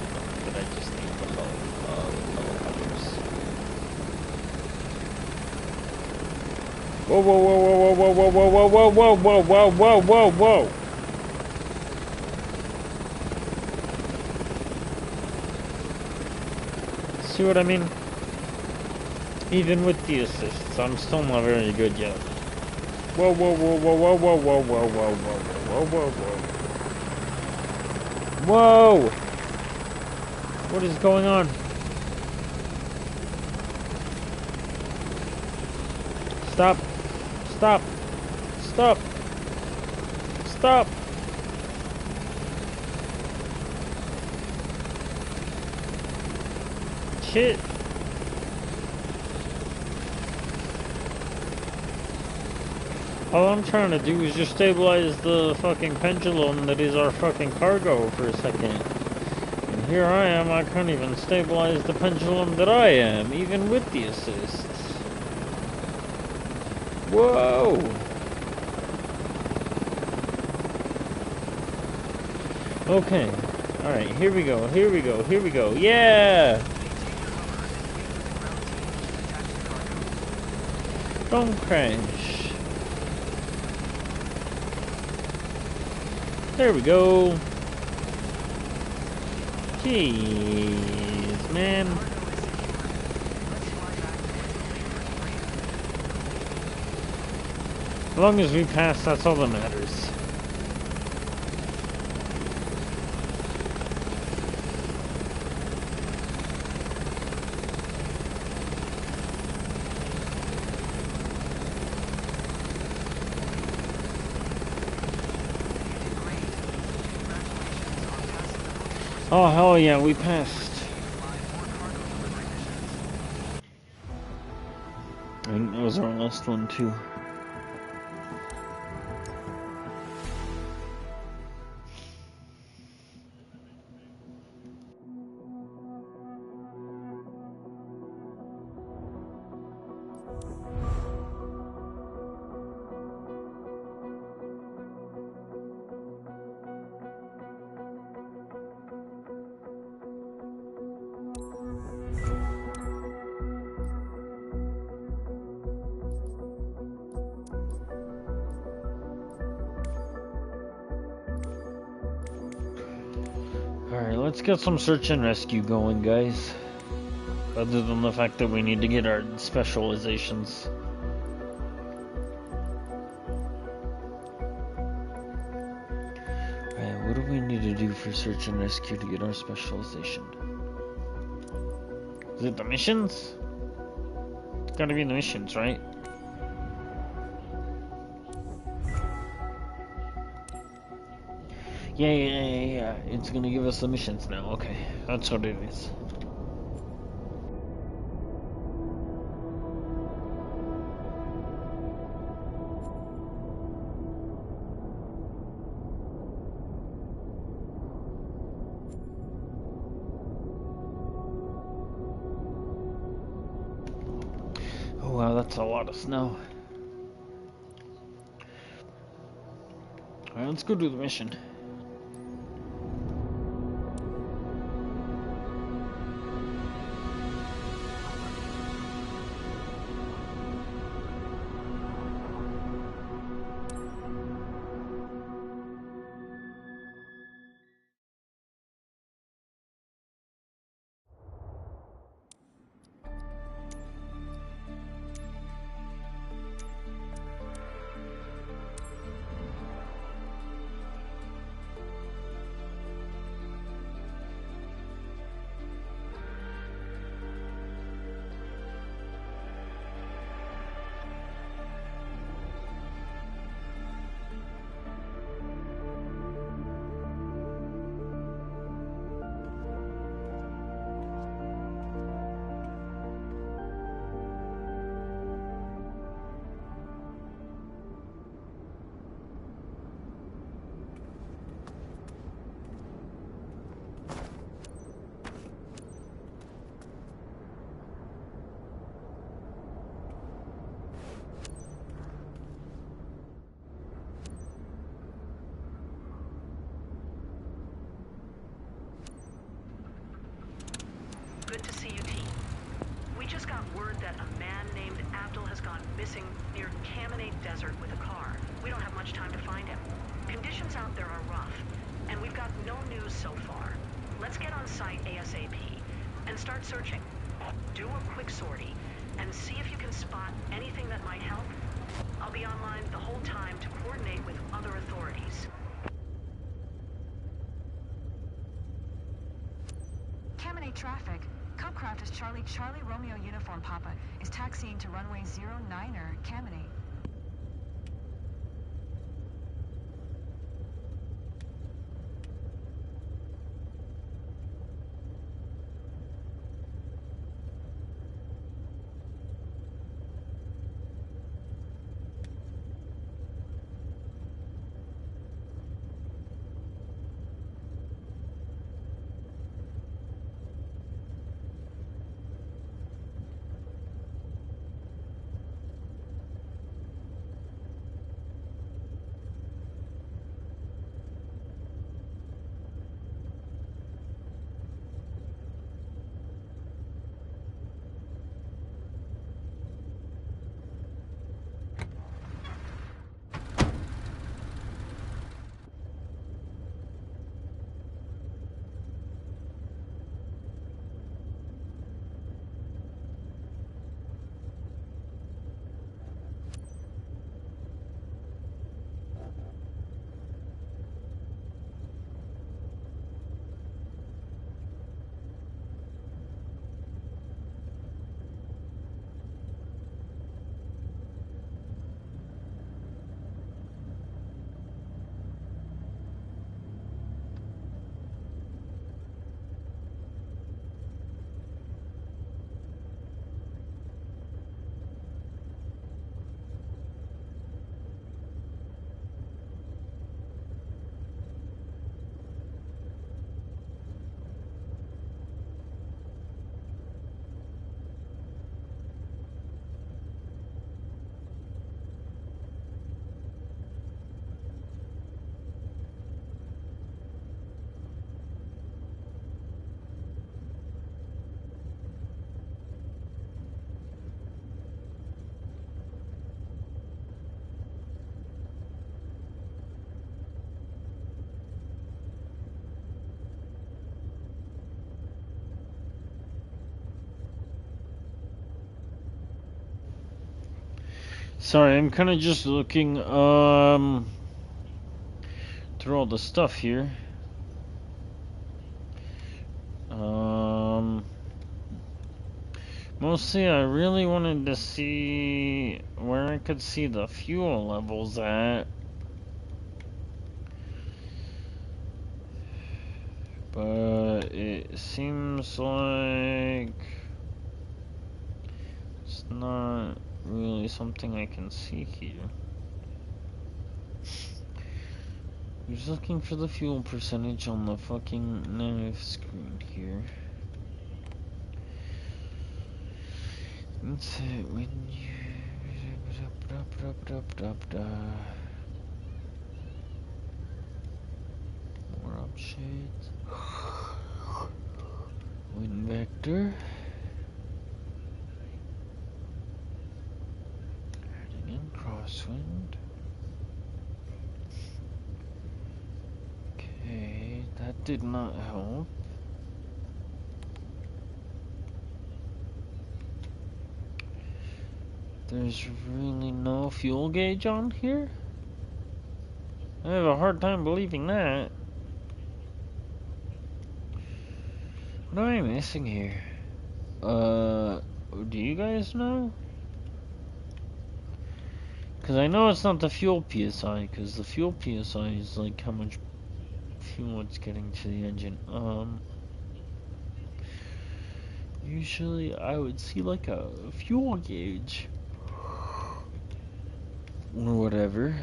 that I just need the help of helicopters. Whoa, whoa, whoa, whoa, whoa, whoa, whoa, whoa, whoa, whoa, whoa, whoa, whoa, whoa, whoa! See what I mean? Even with the assists, I'm still not very good yet. Whoa, whoa, whoa, whoa, whoa, whoa, whoa, whoa, whoa, whoa, whoa, whoa, whoa. Whoa! What is going on? Stop! Stop! Stop! Stop! Shit! All I'm trying to do is just stabilize the fucking pendulum that is our fucking cargo for a second. And here I am, I can't even stabilize the pendulum that I am, even with the assists. Whoa! Okay. Alright, here we go, here we go, here we go. Yeah! Don't crash. There we go. Jeez, man. As long as we pass, that's all that matters. Oh, hell yeah, we passed. And that was our last one, too. Alright, let's get some search and rescue going, guys. Other than the fact that we need to get our specializations. Alright, what do we need to do for search and rescue to get our specialization? Is it the missions? It's gotta be the missions, right? Yeah. It's gonna give us the missions now. Okay, that's what it is. Oh wow, that's a lot of snow. Alright, let's go do the mission. Good to see you, team. We just got word that a man named Abdul has gone missing near Kamenate Desert with a car. We don't have much time to find him. Conditions out there are rough, and we've got no news so far. Let's get on site ASAP and start searching. Do a quick sortie and see if you can spot anything that might help. I'll be online the whole time to coordinate with other authorities. Kamenate traffic. Cubcraft is Charlie Romeo Uniform Papa is taxiing to runway 09er Kamenate. Sorry, I'm kind of just looking through all the stuff here. Mostly I really wanted to see where I could see the fuel levels at. But it seems like it's not really something I can see here. Who's looking for the fuel percentage on the fucking nav screen here? That's it when you more up shades. Wind vector. Heading in crosswind. Okay, that did not help. There's really no fuel gauge on here? I have a hard time believing that. What am I missing here? Do you guys know? Because I know it's not the fuel PSI, because the fuel PSI is like how much fuel it's getting to the engine. Usually I would see like a fuel gauge. Or whatever.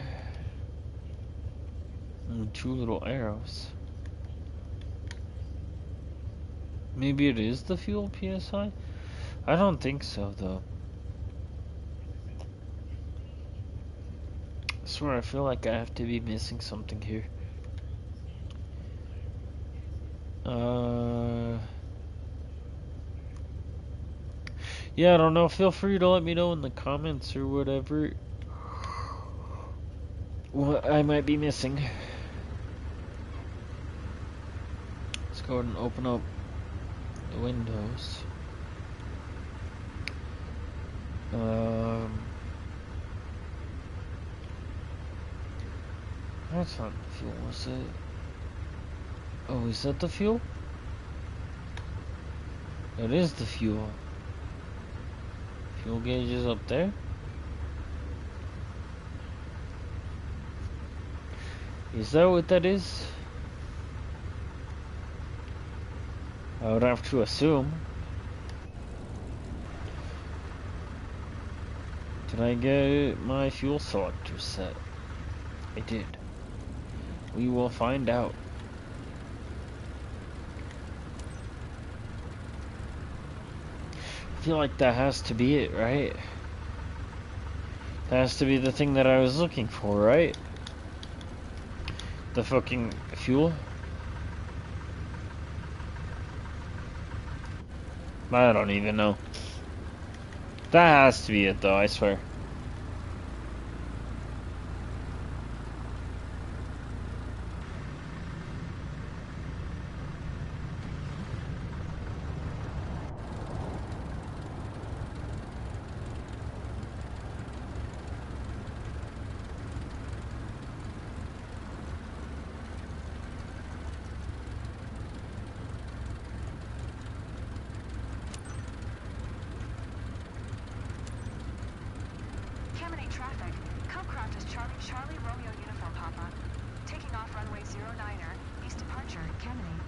And 2 little arrows. Maybe it is the fuel PSI? I don't think so, though. I swear, I feel like I have to be missing something here. Yeah, I don't know. Feel free to let me know in the comments or whatever what I might be missing. Let's go ahead and open up the windows. That's not the fuel, is it? Oh, is that the fuel? That is the fuel. Fuel gauge is up there. Is that what that is? I would have to assume. Did I get my fuel selector set? I did. We will find out. I feel like that has to be it, right? That has to be the thing that I was looking for, right? The fucking fuel? I don't even know. That has to be it, though, I swear. Traffic. Cubcraft is Charlie Romeo uniform, Papa. Taking off runway 09er, east departure, Kemeny.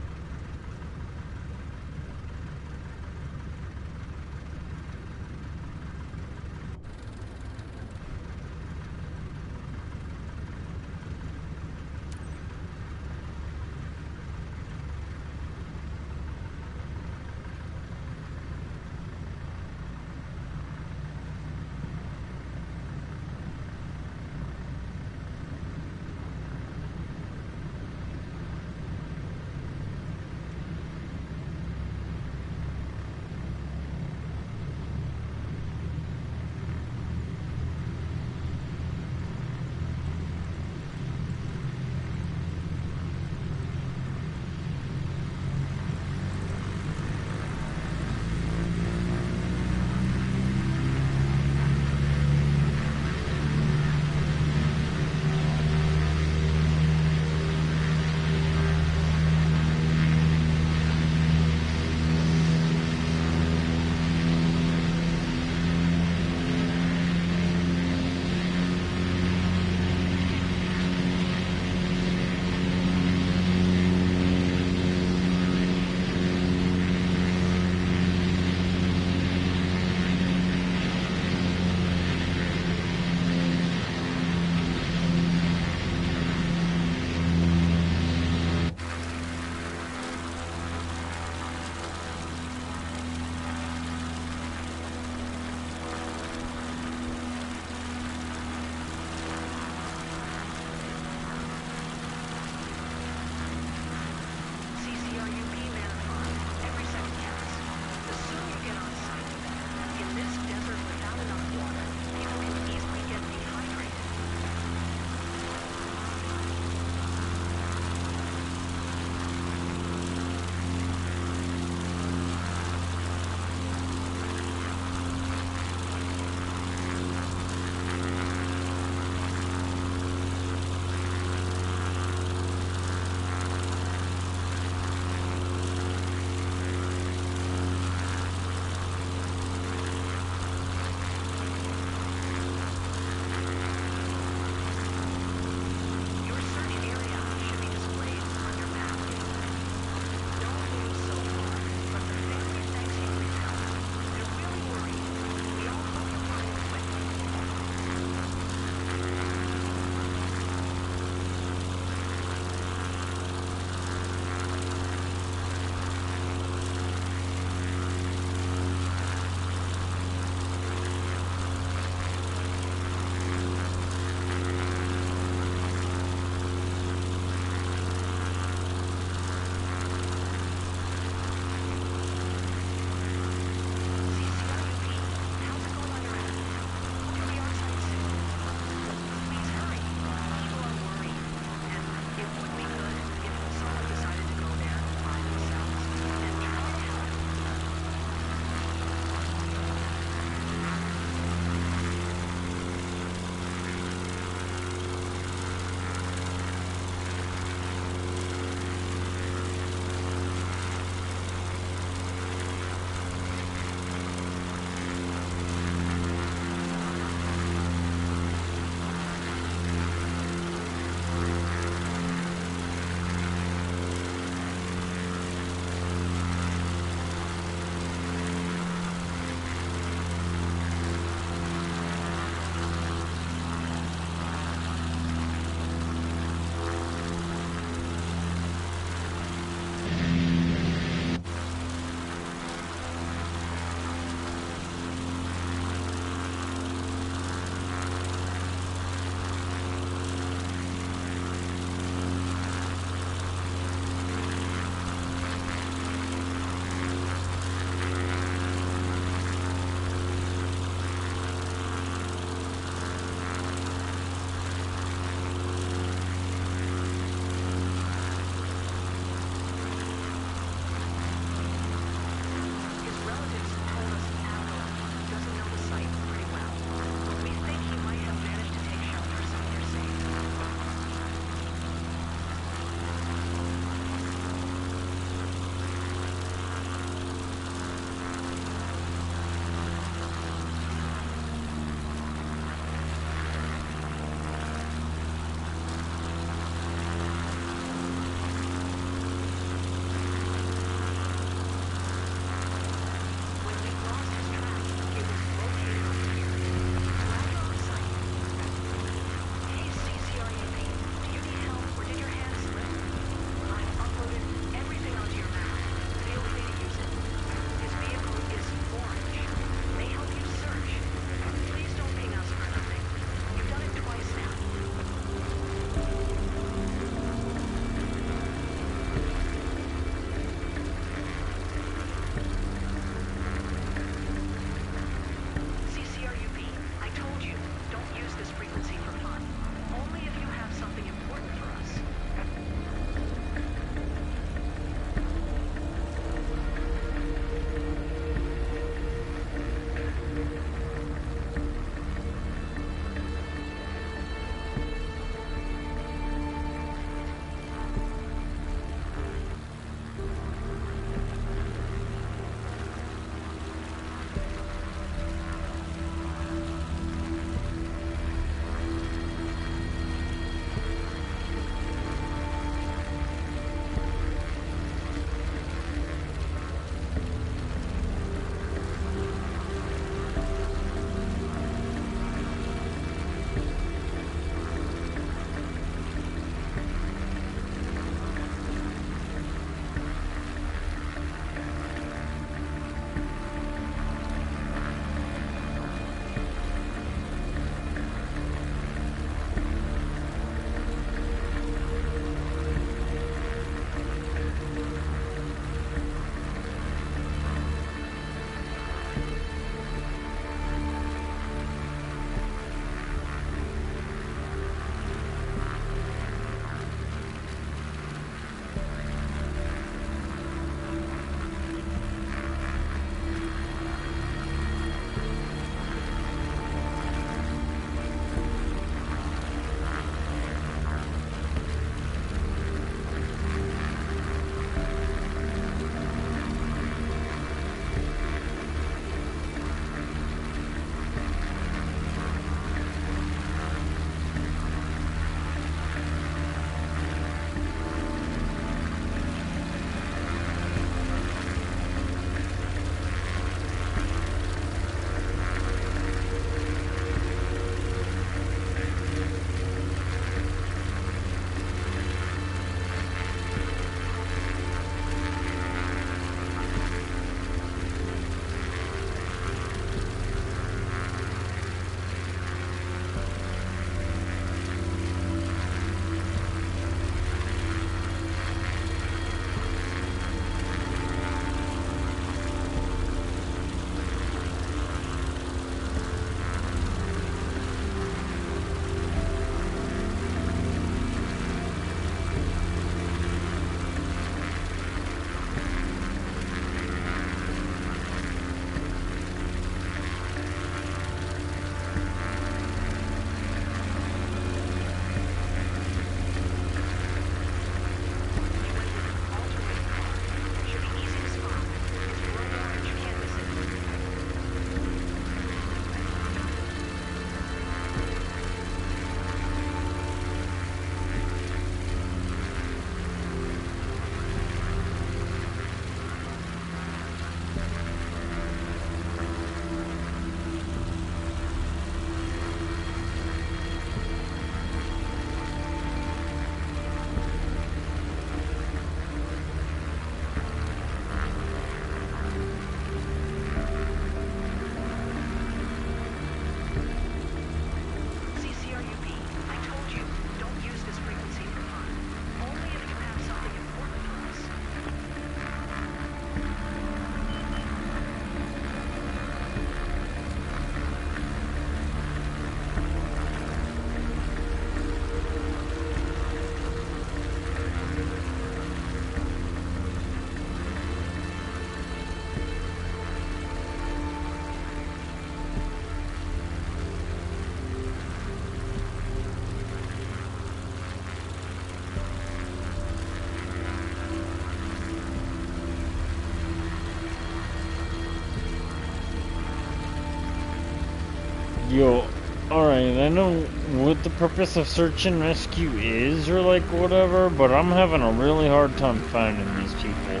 Yo, alright, I know what the purpose of search and rescue is, or like whatever, but I'm having a really hard time finding these people.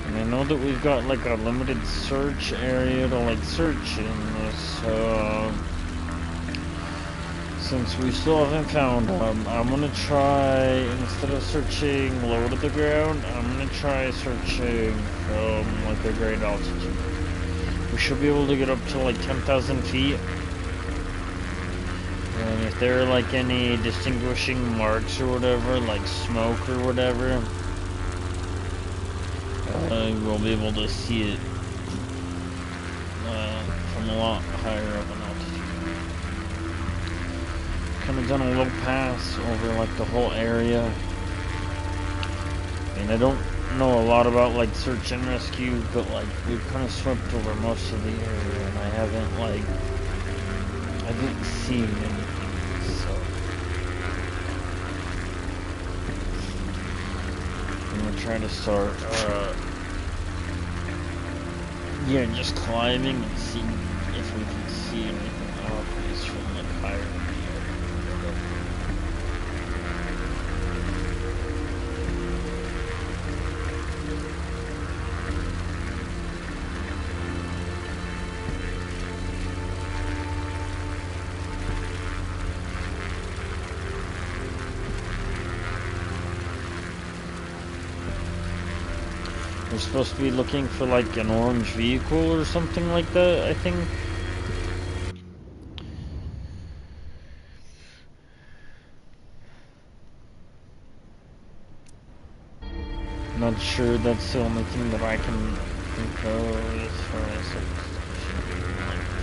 And I know that we've got like a limited search area to like search in this, since we still haven't found them, I'm gonna try, instead of searching low to the ground, I'm gonna try searching from like a great altitude. We should be able to get up to like 10,000 feet. And if there are like any distinguishing marks or whatever, like smoke or whatever, we'll be able to see it from a lot higher of an altitude. Kind of done a little pass over like the whole area. And I don't know a lot about like search and rescue, but like we've kind of swept over most of the area, and I haven't like, I didn't see anything, so I'm gonna try to start yeah, just climbing and seeing if we can see anything obvious from like higher in the air. We're supposed to be looking for like an orange vehicle or something like that, I think. Not sure, that's the only thing that I can think of as far as like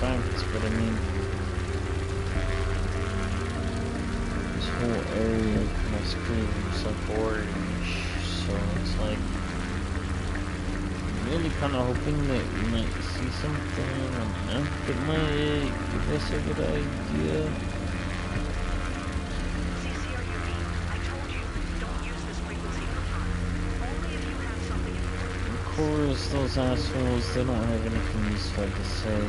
facts, but I mean, this whole area kind of screams like orange, so it's like, really kind of hoping that we might see something on the map that might give us a good idea. CCRUB, I told you, don't use this frequency for fun. Only if you have something important. Of course, those assholes, they don't have anything useful to say.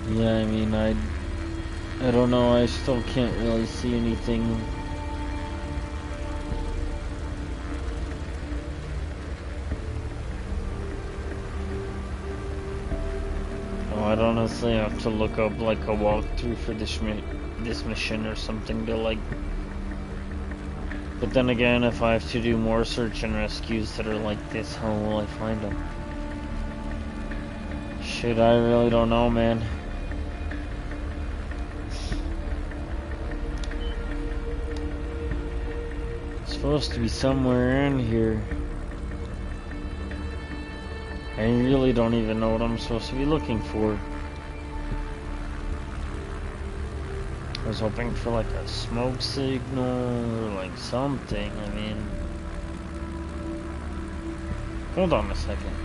Yeah, I mean, I don't know, I still can't really see anything. Oh, I'd honestly have to look up like a walkthrough for this mission or something to like. But then again, if I have to do more search and rescues that are like this, how will I find them? Shit, I really don't know, man. It's supposed to be somewhere in here. I really don't even know what I'm supposed to be looking for. I was hoping for like a smoke signal or like something, I mean. Hold on a second.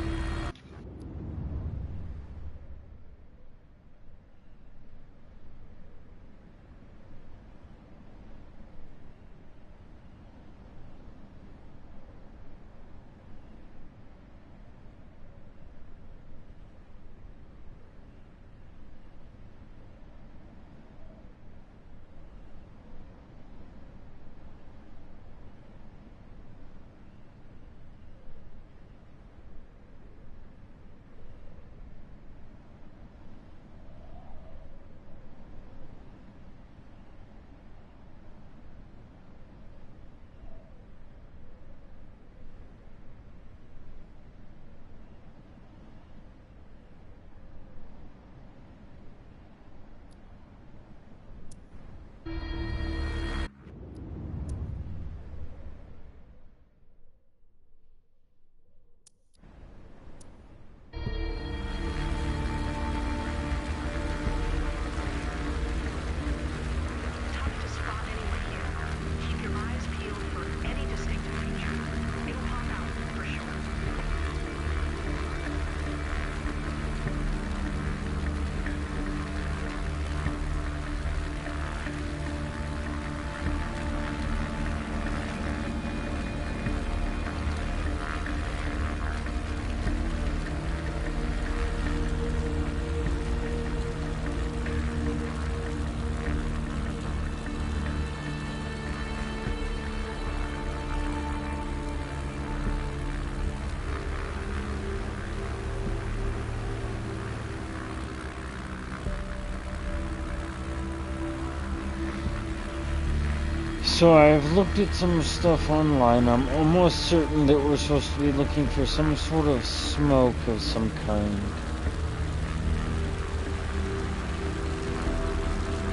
So I've looked at some stuff online. I'm almost certain that we're supposed to be looking for some sort of smoke of some kind.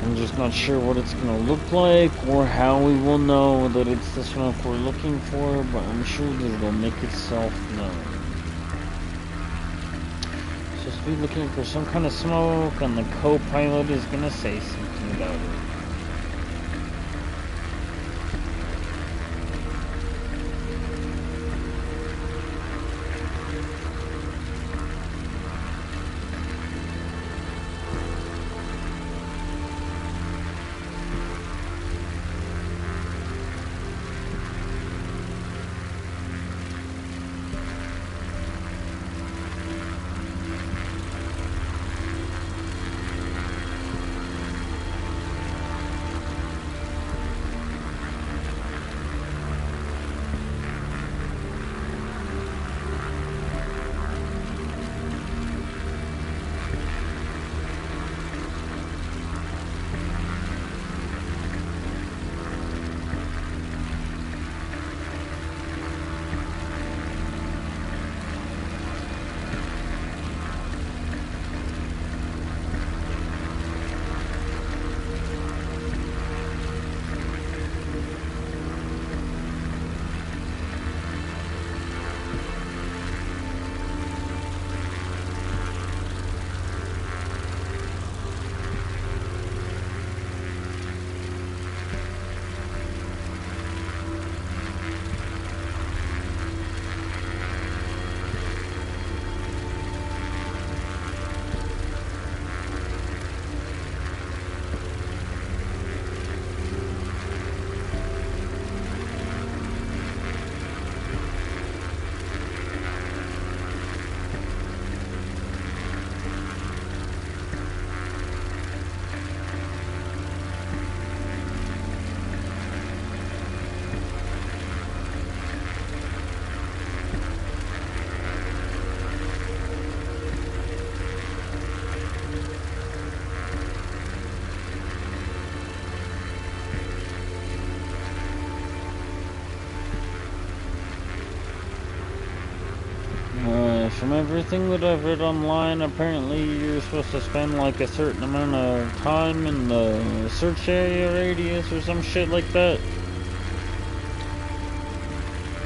I'm just not sure what it's gonna look like or how we will know that it's the smoke we're looking for, but I'm sure that it'll make itself known. Supposed to be looking for some kind of smoke, and the co-pilot is gonna say something about it. From everything that I've read online, apparently you're supposed to spend like a certain amount of time in the search area radius or some shit like that.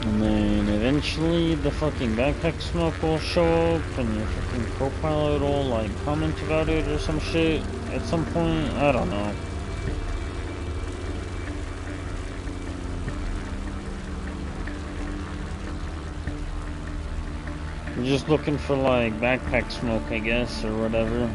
And then eventually the fucking backpack smoke will show up and your fucking co-pilot will like comment about it or some shit at some point. I don't know. We're just looking for like backpack smoke, I guess, or whatever.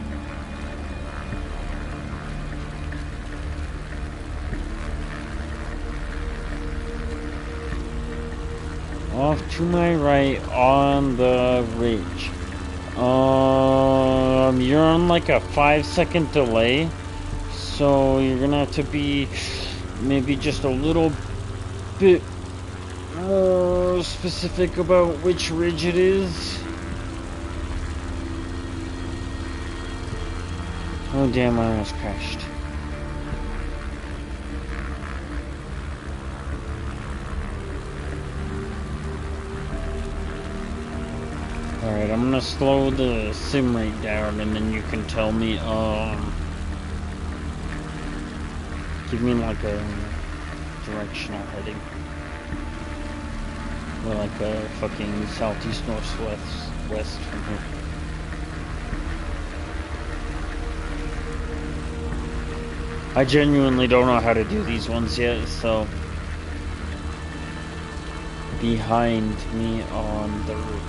Off to my right on the ridge. You're on like a 5-second delay, so you're gonna have to be maybe just a little bit more specific about which ridge it is. Oh damn, I almost crashed. Alright, I'm gonna slow the sim rate down and then you can tell me, give me like a directional heading. Or like a fucking southeast northwest west from here. I genuinely don't know how to do these ones yet, so behind me on the ridge.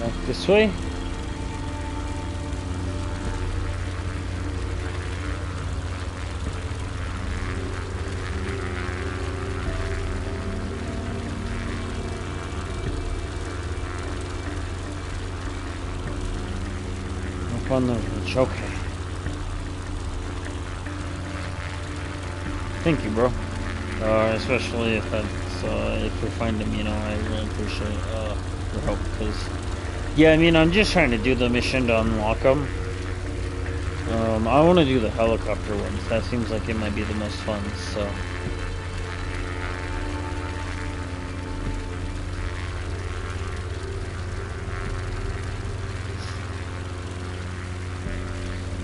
Back this way. Up on the ridge, okay. Thank you, bro. Especially if that's, if we find him, you know, I really appreciate, your help, because, yeah, I mean, I'm just trying to do the mission to unlock him. I want to do the helicopter ones. That seems like it might be the most fun, so.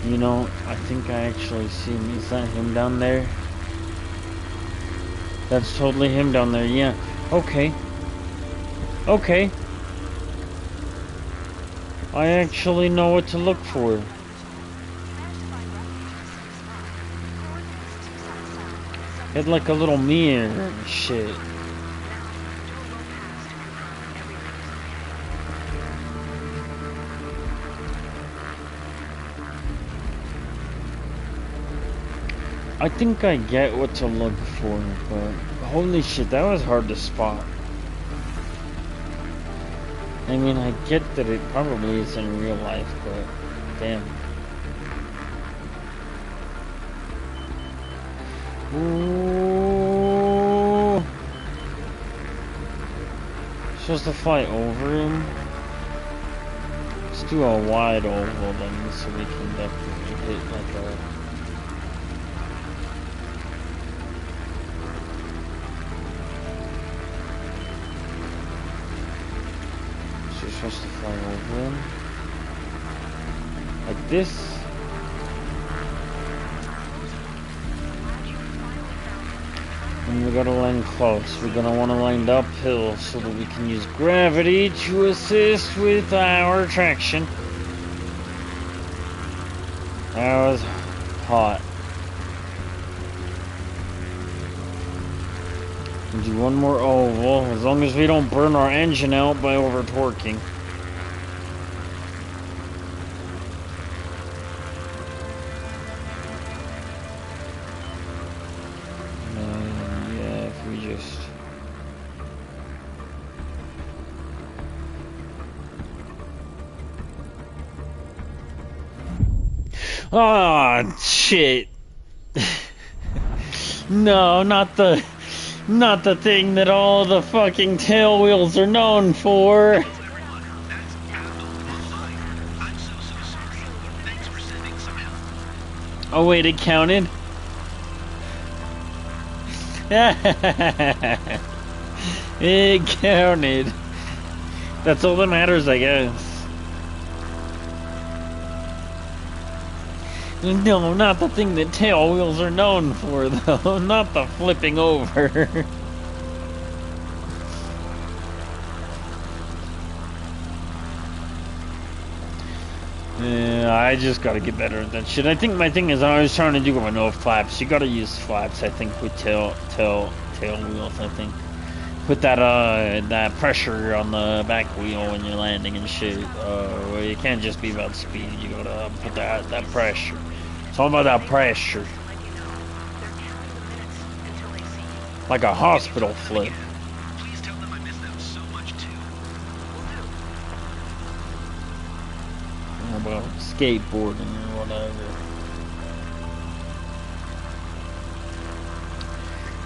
You know, I think I actually see him. Is that him down there? That's totally him down there, yeah. Okay. Okay. I actually know what to look for. Had like a little mirror and shit. I think I get what to look for, but holy shit, that was hard to spot. I mean, I get that it probably is in real life, but damn. Ooh. Supposed to fly over him? Let's do a wide oval then, so we can definitely hit like a... So you're supposed to fly over him? Like this? And we gotta land close. We're gonna wanna land uphill so that we can use gravity to assist with our traction. That was hot. We'll do one more oval, as long as we don't burn our engine out by over torquing. Oh shit. No, not the thing that all the fucking tail wheels are known for. Oh wait, it counted? It counted. That's all that matters, I guess. No, not the thing that tail wheels are known for, though. Not the flipping over. Yeah, I just gotta get better at that shit. I think my thing is I was trying to do with no flaps. You gotta use flaps, I think, with tail wheels, I think. Put that that pressure on the back wheel when you're landing and shit. Well, you can't just be about speed. You gotta put that pressure. It's all about that pressure. Like a hospital flip. Please tell them I miss them so much too. How about skateboarding or whatever.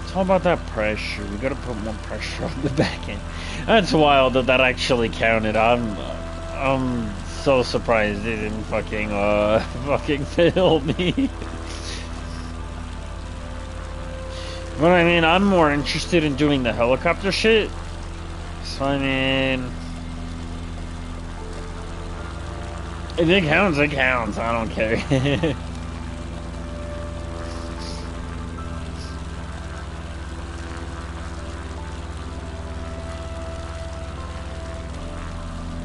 It's all about that pressure. We gotta put more pressure on the back end. That's wild that actually counted. I'm so surprised they didn't fucking fail me. But I mean, I'm more interested in doing the helicopter shit. So I mean, if it counts, it counts. I don't care.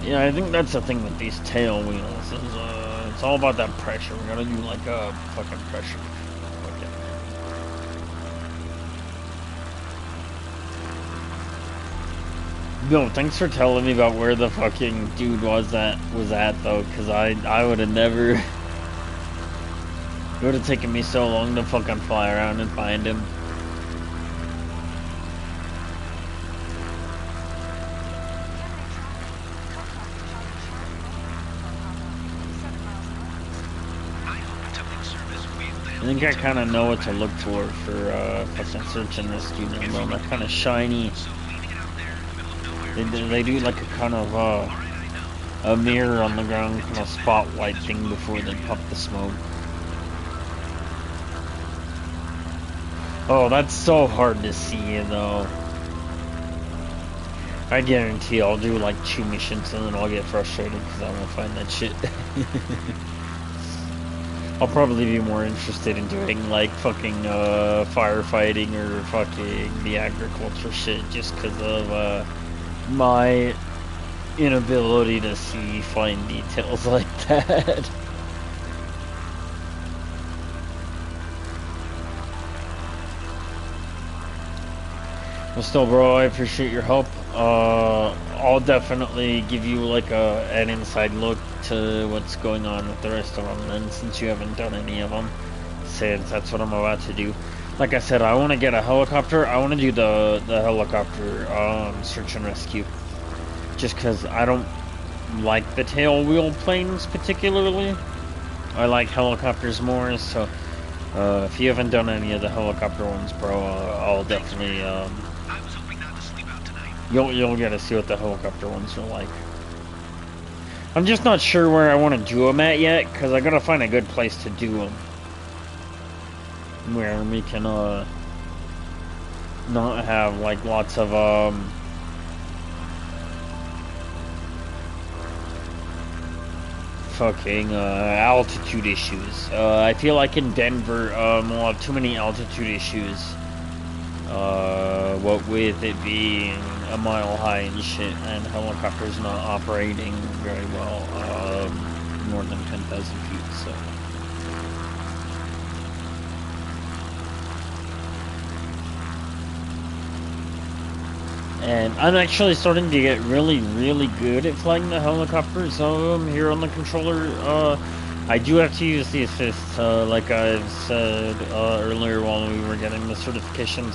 Yeah, I think that's the thing with these tail wheels is it's all about that pressure. We gotta do like a fucking pressure. Yo, thanks for telling me about where the fucking dude was at though, cause I would have never. It would have taken me so long to fucking fly around and find him. I think think I kind of know what to look for fucking search and rescue now. Though they're kind of shiny. They do like a kind of a mirror on the ground kind of spotlight thing before they pop the smoke. Oh, that's so hard to see though. I guarantee I'll do like 2 missions and then I'll get frustrated because I won't find that shit. I'll probably be more interested in doing like fucking firefighting or fucking the agriculture shit just because of my inability to see fine details like that. Well, still, bro, I appreciate your help. I'll definitely give you like an inside look to what's going on with the rest of them, and since you haven't done any of them, since that's what I'm about to do. Like I said, I want to get a helicopter. I want to do the helicopter search and rescue, just because I don't like the tail wheel planes particularly. I like helicopters more. So if you haven't done any of the helicopter ones, bro, I'll definitely you'll get to see what the helicopter ones are like. I'm just not sure where I want to do them at yet, because I gotta find a good place to do them where we can not have like lots of fucking altitude issues. I feel like in Denver we'll have too many altitude issues. What with it being a mile high and shit, and helicopters not operating very well more than 10,000 feet, so. And I'm actually starting to get really, really good at flying the helicopters here on the controller. I do have to use the assist, like I've said earlier while we were getting the certifications.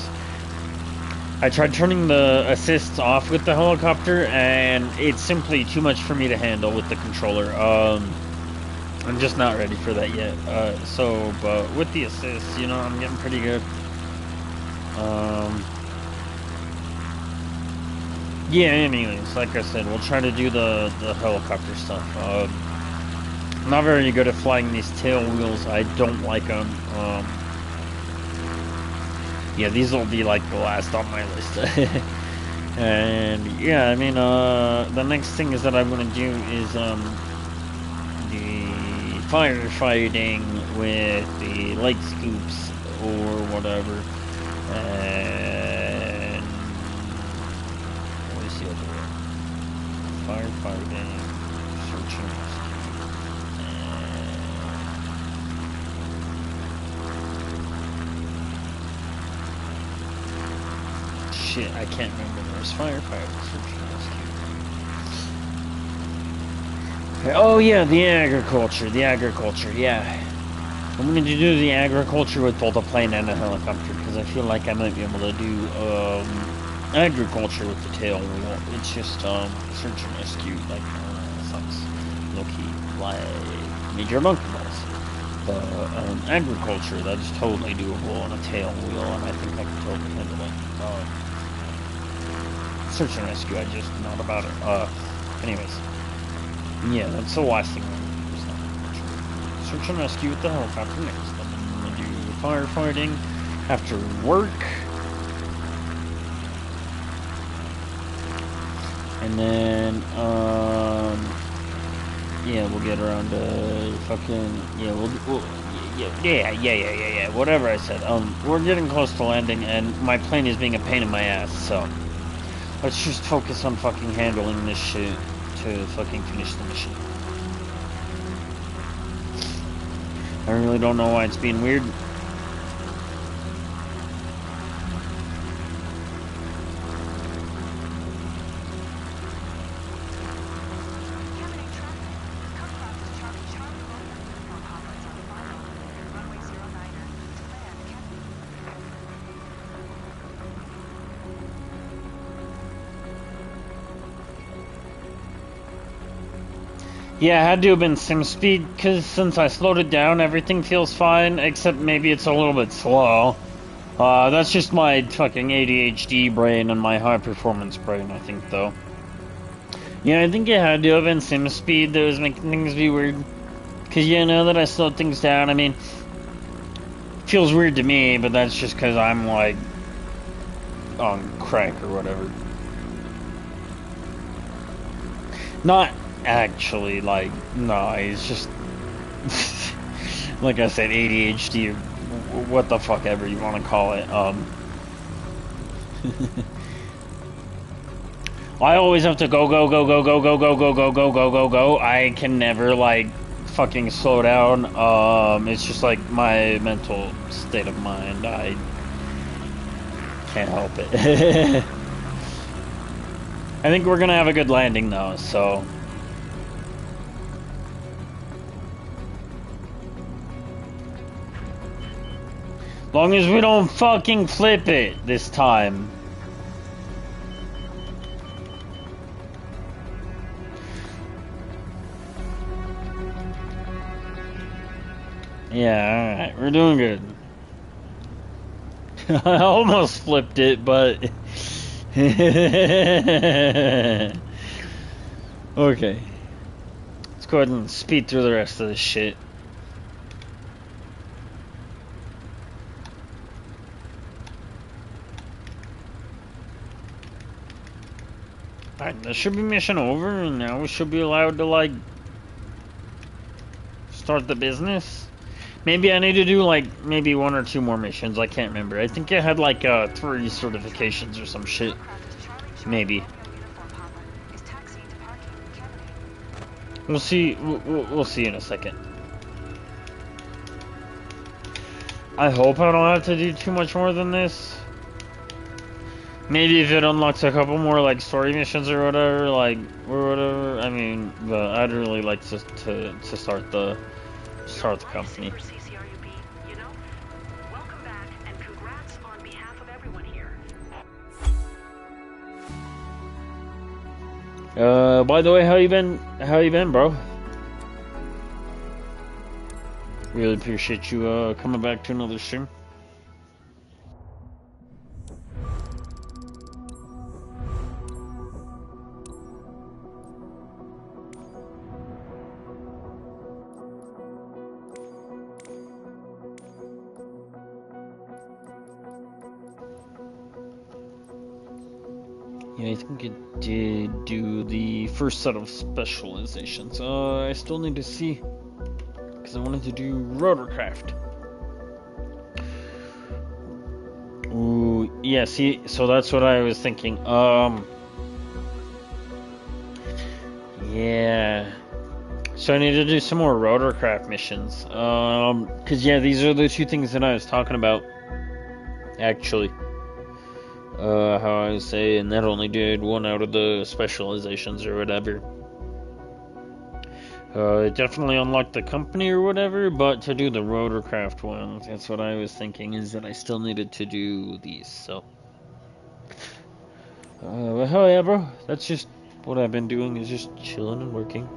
I tried turning the assists off with the helicopter, and it's simply too much for me to handle with the controller. I'm just not ready for that yet. But with the assists, you know, I'm getting pretty good. Yeah, anyways, like I said, we'll try to do the helicopter stuff. I'm not very good at flying these tail wheels. I don't like them. Yeah, these will be like the last on my list. And yeah, I mean, the next thing is that I'm gonna do is the firefighting with the light scoops or whatever. And what is the other one? Firefighting, search and rescue. Shit, I can't remember. There's firefighting, search and rescue. Oh yeah, the agriculture, yeah. I'm gonna do the agriculture with both a plane and a helicopter, because I feel like I might be able to do agriculture with the tail wheel. It's just search and rescue, like sucks low-key like major monkey balls. But agriculture, that's totally doable on a tail wheel, and I think I can totally handle it. Search and rescue, I just not about it. Anyways, yeah, that's the last thing I'm gonna do. Search and rescue with the helicopter next. I'm gonna do firefighting after work, and then yeah, we'll get around to fucking yeah. Whatever I said. We're getting close to landing, and my plane is being a pain in my ass. So let's just focus on fucking handling this shit to fucking finish the mission. I really don't know why it's being weird. Yeah, it had to have been sim speed, because since I slowed it down, everything feels fine, except maybe it's a little bit slow. That's just my fucking ADHD brain and my high performance brain, I think, though. Yeah, I think it had to have been sim speed that was making things be weird. Because, yeah, now that I slowed things down, I mean, it feels weird to me, but that's just because I'm, like, on crack or whatever. Not actually, like, no, it's just, like I said, ADHD, or what the fuck ever you want to call it. I always have to go, go, go, go, go, go, go, go, go, go, go, go, go. I can never, like, fucking slow down. It's just, like, my mental state of mind. I can't help it. I think we're gonna have a good landing, though, so... Long as we don't fucking flip it this time. Yeah, alright, we're doing good. I almost flipped it, but... Okay. Let's go ahead and speed through the rest of this shit. Alright, that should be mission over, and now we should be allowed to, like... start the business? Maybe I need to do, like, maybe 1 or 2 more missions, I can't remember. I think I had, like, 3 certifications or some shit. Maybe. We'll see, we'll see in a second. I hope I don't have to do too much more than this. Maybe if it unlocks a couple more, like, story missions or whatever, like, or whatever, I mean, but I'd really like to start the company. You know, welcome back and congrats on behalf of everyone here. By the way, how you been? How you been, bro? Really appreciate you coming back to another stream. Yeah, I think it did do the first set of specializations. I still need to see, because I wanted to do rotorcraft. Ooh, yeah, see, so that's what I was thinking. Yeah. So I need to do some more rotorcraft missions. Because, yeah, these are the 2 things that I was talking about, actually. How I was saying that only did 1 out of the specializations or whatever. It definitely unlocked the company or whatever, but to do the rotorcraft ones, that's what I was thinking, is that I still needed to do these, so. But hell yeah, bro. That's just what I've been doing, is just chilling and working.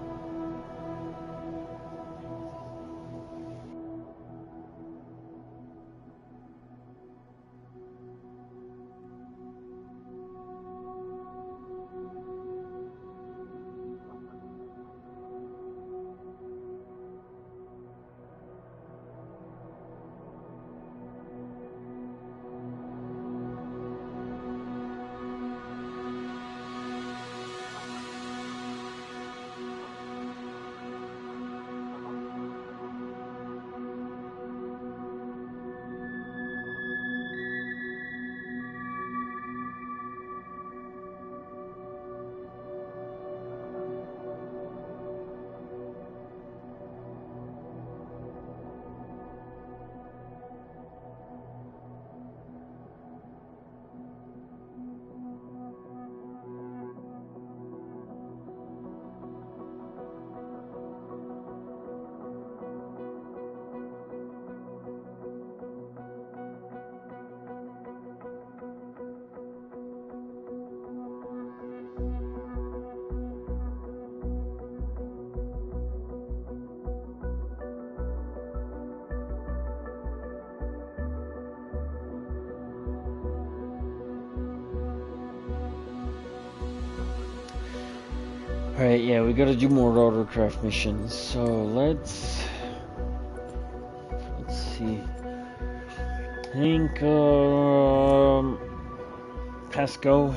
Alright, yeah, we gotta do more rotorcraft missions. So let's see. I think Pasco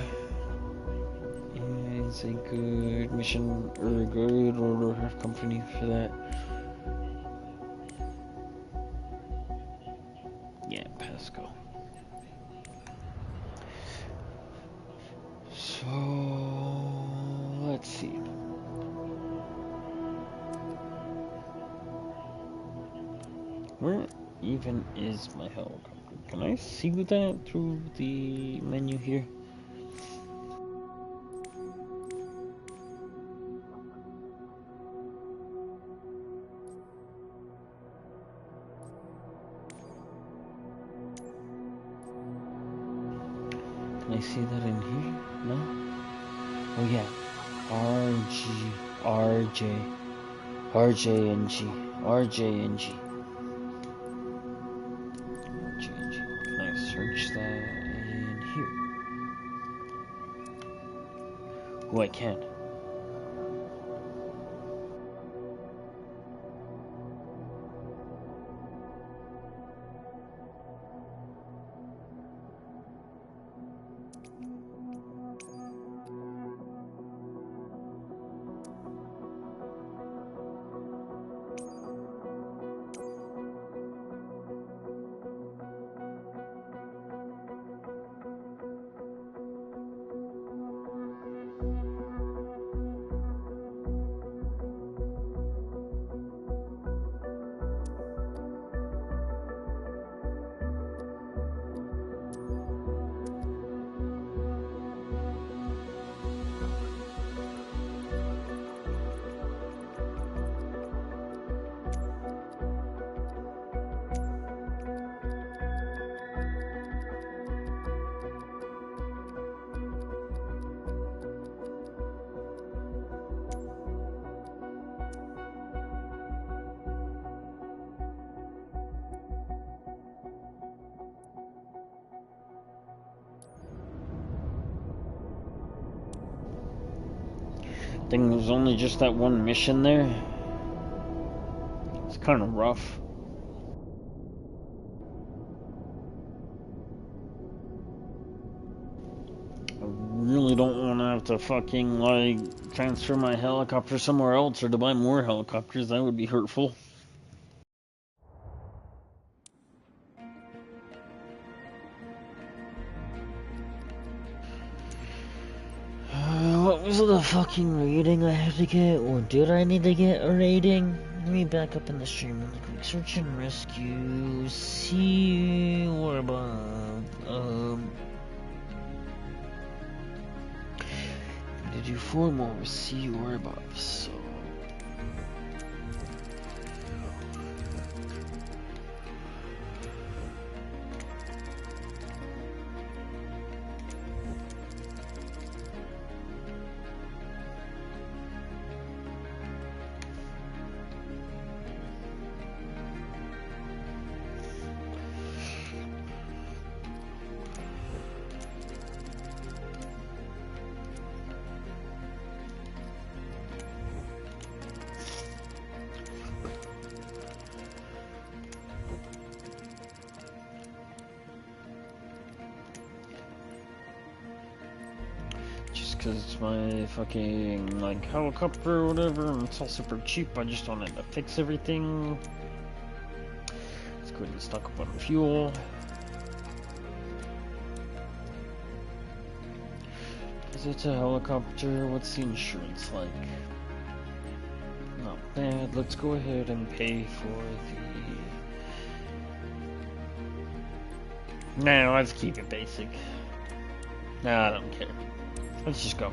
is a good mission or a good rotorcraft company for that. Yeah, Pasco. So let's see. Where even is my helicopter? Can I see that through the menu here? Can I see that in here? No? Oh yeah. RG, RJ, RJNG, RJNG, RJNG. Can I search that in here? Oh, I can. I think there's only just that one mission there. It's kind of rough. I really don't want to have to fucking, like, transfer my helicopter somewhere else or to buy more helicopters. That would be hurtful. What was the fucking rating I had to get? Or did I need to get a rating? Let me back up in the stream really quick. Search and rescue. See or above. To do 4 more with C or above. So. Because it's my fucking, like, helicopter or whatever, and it's all super cheap. I just wanted to fix everything. Let's go ahead and stock up on fuel. Because it's a helicopter. What's the insurance like? Not bad. Let's go ahead and pay for the... No, let's keep it basic. Nah, I don't care. Let's just go.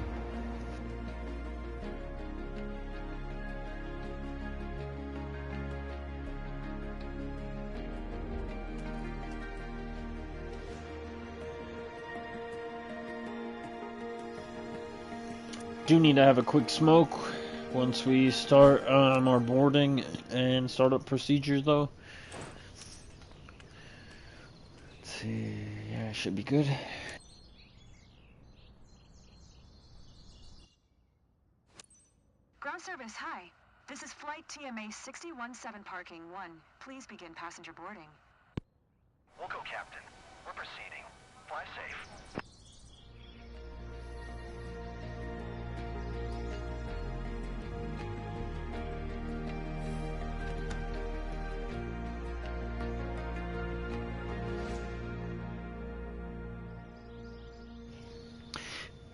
Do need to have a quick smoke once we start our boarding and startup procedures, though. Let's see. Yeah, it should be good. Ground service, hi. This is flight TMA 617 parking 1. Please begin passenger boarding. We'll go, Captain. We're proceeding. Fly safe.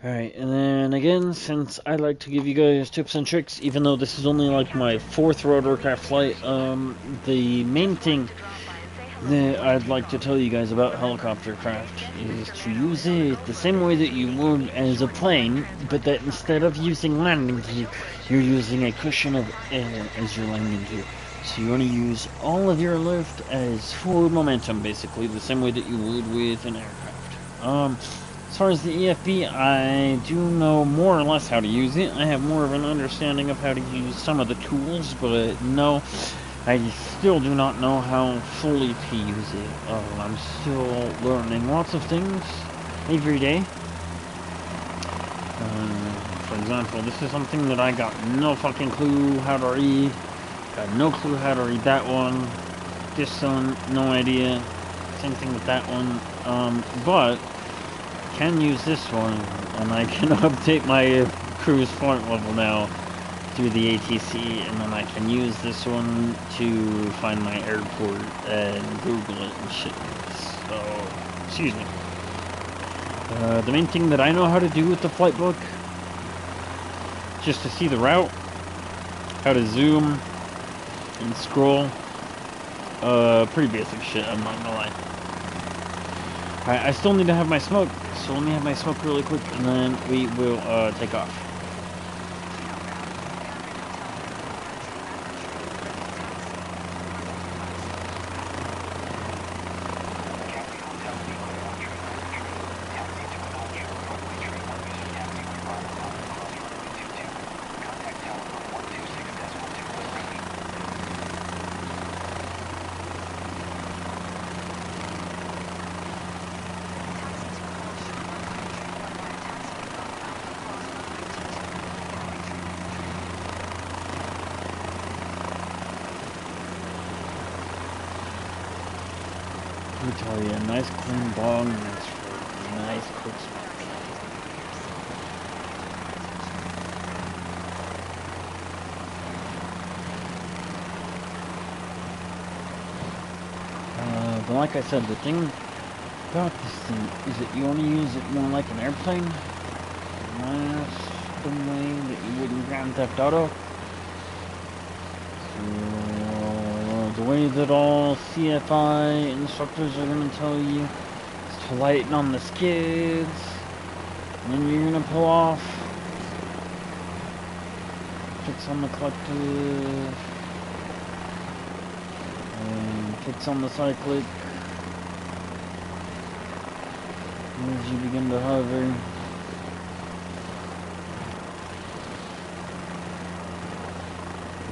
Alright, and then again, since I like to give you guys tips and tricks, even though this is only like my 4th rotorcraft flight, the main thing that I'd like to tell you guys about helicopter craft is to use it the same way that you would as a plane, but that instead of using landing gear, you're using a cushion of air as your landing gear. So you want to use all of your lift as forward momentum, basically, the same way that you would with an aircraft. As far as the EFB, I do know more or less how to use it. I have more of an understanding of how to use some of the tools, but no, I still do not know how fully to use it. I'm still learning lots of things every day. For example, this is something that I got no fucking clue how to read. Got no clue how to read that one. This one, no idea. Same thing with that one. But can use this one, and I can update my cruise point level now through the ATC, and then I can use this one to find my airport and Google it and shit. So, excuse me. The main thing that I know how to do with the flight book, just to see the route, how to zoom and scroll. Pretty basic shit, I'm not gonna lie. I still need to have my smoke, so let me have my smoke really quick, and then we will take off. Let me tell you, a nice clean bong makes for a nice quick smoke. But like I said, the thing about this thing is that you want to use it more like an airplane, minus the way that you would in Grand Theft Auto. The way that all CFI instructors are going to tell you is to lighten on the skids, and then you're going to pull off, fix on the collective, and fix on the cyclic as you begin to hover.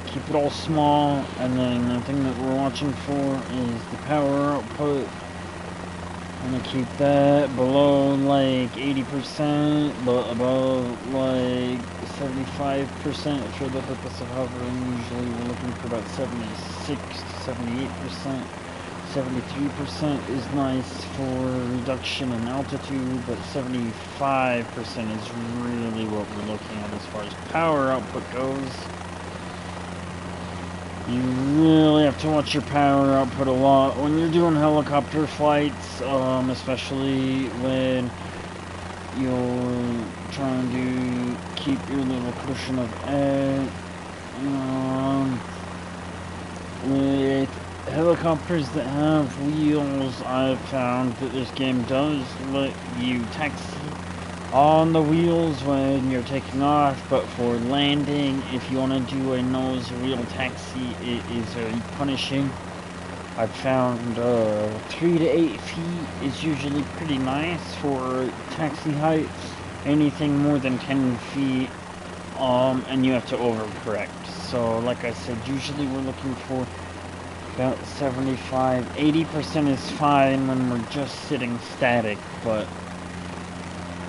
Keep it all small, and then the thing that we're watching for is the power output. I'm gonna keep that below like 80%, but above like 75% for the purpose of hovering. Usually we're looking for about 76 to 78%. 73% is nice for reduction in altitude, but 75% is really what we're looking at as far as power output goes. You really have to watch your power output a lot when you're doing helicopter flights, especially when you're trying to keep your little cushion of air. With helicopters that have wheels, I've found that this game does let you taxi on the wheels when you're taking off, but for landing, if you want to do a nose wheel taxi, it is very punishing. I've found 3 to 8 feet is usually pretty nice for taxi height. Anything more than 10 feet, and you have to overcorrect. So like I said, usually we're looking for about 75, 80% is fine when we're just sitting static, but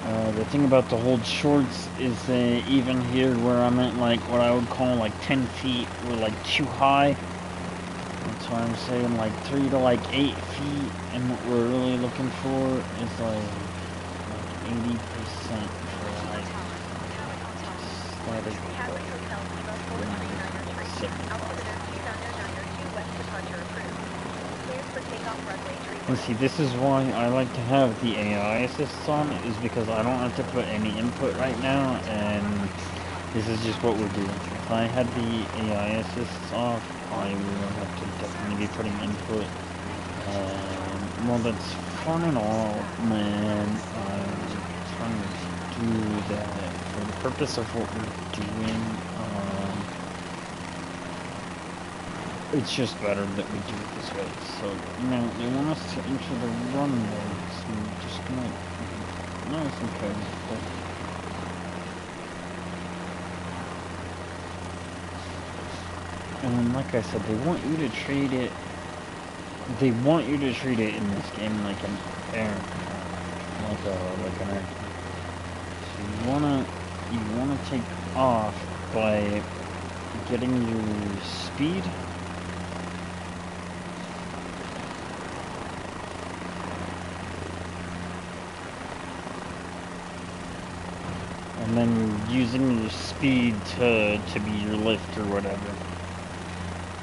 The thing about the hold shorts is even here where I'm at like what I would call like 10 feet, we're like too high. That's why I'm saying like 3 to like 8 feet, and what we're really looking for is like 80% for like static. Hadley Hotel, Lima 4393, 75. altimeter 2992 west departure approved. Cleared for takeoff runway 31. And see, this is why I like to have the AI assists on, is because I don't have to put any input right now, and this is just what we're doing. If I had the AI assists off, I would have to definitely be putting input. Well, that's fun and all, man. I'm trying to do that for the purpose of what we're doing. It's just better that we do it this way. So now they want us to enter the runway, so I'm just gonna nice and careful. And then, like I said, they want you to treat it. They want you to treat it in this game like an aircraft, like an aircraft. So you wanna take off by getting your speed. And then using your speed to be your lift or whatever.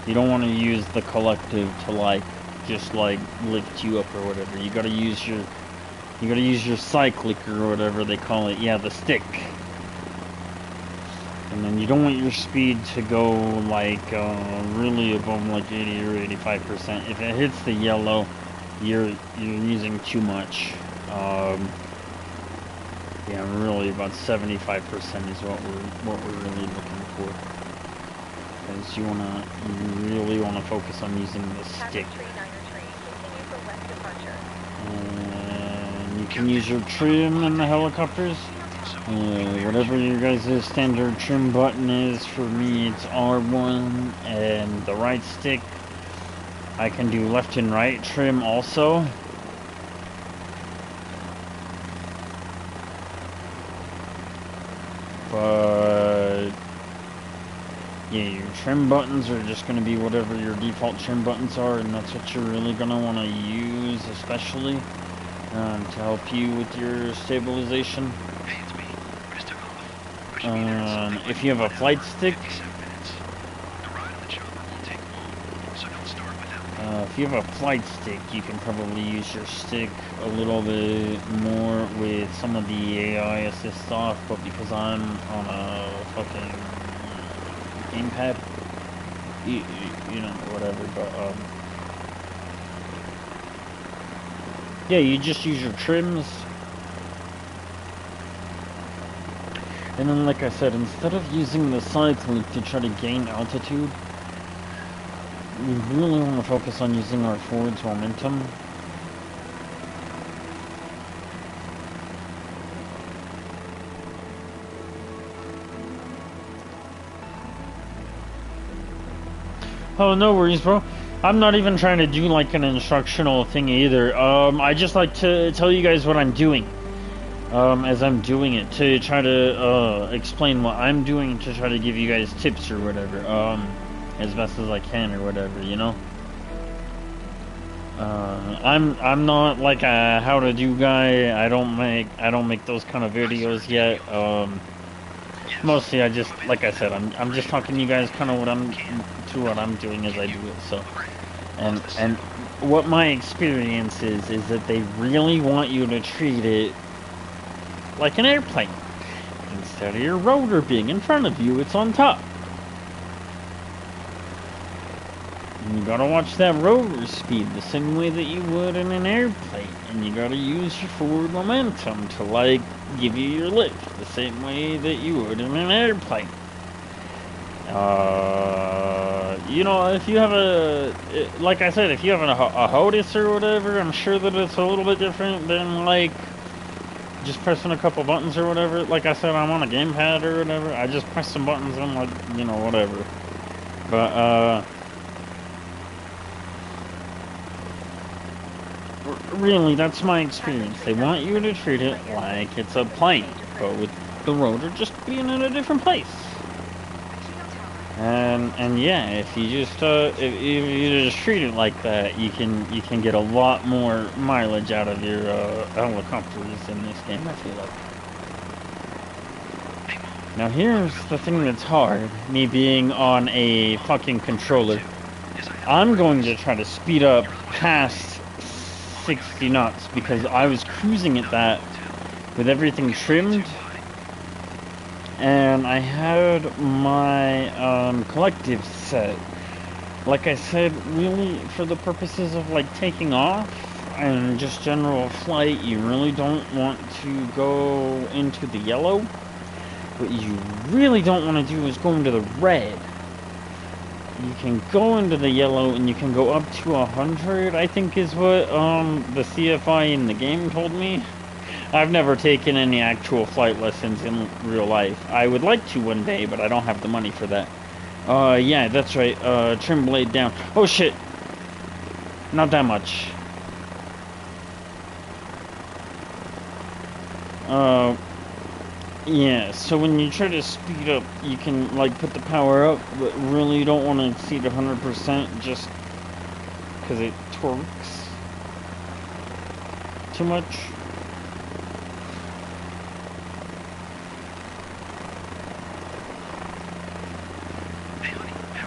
You don't want to use the collective to like just like lift you up or whatever. You gotta use your cyclic or whatever they call it. Yeah, the stick. And then you don't want your speed to go like really above like 80 or 85%. If it hits the yellow, you're using too much. Yeah, really about 75% is what we're really looking for. Because you really wanna focus on using the stick. And you can use your trim in the helicopters. Whatever your guys' standard trim button is, for me it's R1, and the right stick I can do left and right trim also. But yeah, your trim buttons are just going to be whatever your default trim buttons are, and that's what you're really going to want to use, especially to help you with your stabilization. Hey, it's me. We just took off. We should be there in something If you have a flight stick, 57 minutes. The ride on the chopper won't take long, so don't start without me. if you have a flight stick, you can probably use your stick a little bit more with some of the AI assist off, but because I'm on a fucking gamepad, you know, whatever, but yeah, you just use your trims. And then, like I said, instead of using the cyclic to try to gain altitude, we really want to focus on using our forward's momentum. Oh, no worries, bro. I'm not even trying to do like an instructional thing either. I just like to tell you guys what I'm doing. As I'm doing it, to try to explain what I'm doing, to try to give you guys tips or whatever, as best as I can or whatever, you know. I'm not like a how to do guy. I don't make those kind of videos yet. Mostly I just, like I said, I'm just talking to you guys kind of what I'm doing as I do it. So, and what my experience is that they really want you to treat it like an airplane. Instead of your rotor being in front of you, it's on top. And you gotta watch that rotor speed the same way that you would in an airplane. And you gotta use your forward momentum to like give you your lift the same way that you would in an airplane. You know, if you have like I said, if you have a HOTUS or whatever, I'm sure that it's a little bit different than like just pressing a couple buttons or whatever. Like I said, I'm on a gamepad or whatever. I just press some buttons and like, you know, whatever. But really, that's my experience. They want you to treat it like it's a plane, but with the rotor just being in a different place. And yeah, if you just if you just treat it like that, you can get a lot more mileage out of your helicopters in this game, I feel like. Now here's the thing that's hard, me being on a fucking controller. I'm going to try to speed up past 60 knots because I was cruising at that with everything trimmed, and I had my collective set. Like I said, really for the purposes of like taking off and just general flight, you really don't want to go into the yellow. What you really don't want to do is go into the red. You can go into the yellow and you can go up to 100, I think is what the CFI in the game told me. I've never taken any actual flight lessons in real life. I would like to one day, but I don't have the money for that. Yeah, that's right. Trim blade down. Oh shit! Not that much. Yeah, so when you try to speed up, you can, like, put the power up, but really you don't want to exceed 100% just because it torques too much.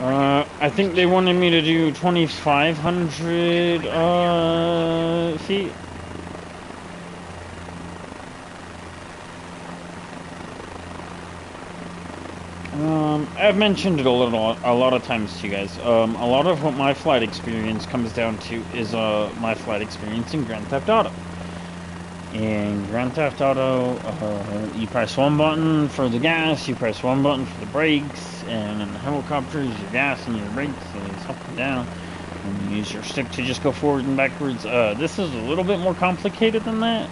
I think they wanted me to do 2,500 feet. I've mentioned it a lot of times to you guys. A lot of what my flight experience comes down to is my flight experience in Grand Theft Auto. In Grand Theft Auto, you press one button for the gas, you press one button for the brakes, and in the helicopters, your gas and your brakes is up and down. And you use your stick to just go forward and backwards. This is a little bit more complicated than that.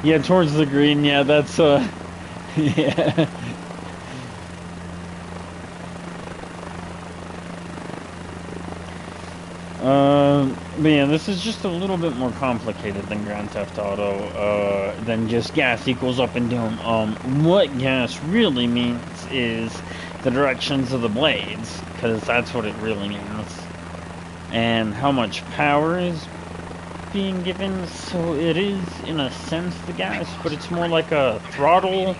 Yeah, towards the green, yeah, that's, yeah. But yeah, this is just a little bit more complicated than Grand Theft Auto, than just gas equals up and down. What gas really means is the directions of the blades, because that's what it really means. And how much power is being given, so it is, in a sense, the gas, but it's more like a throttle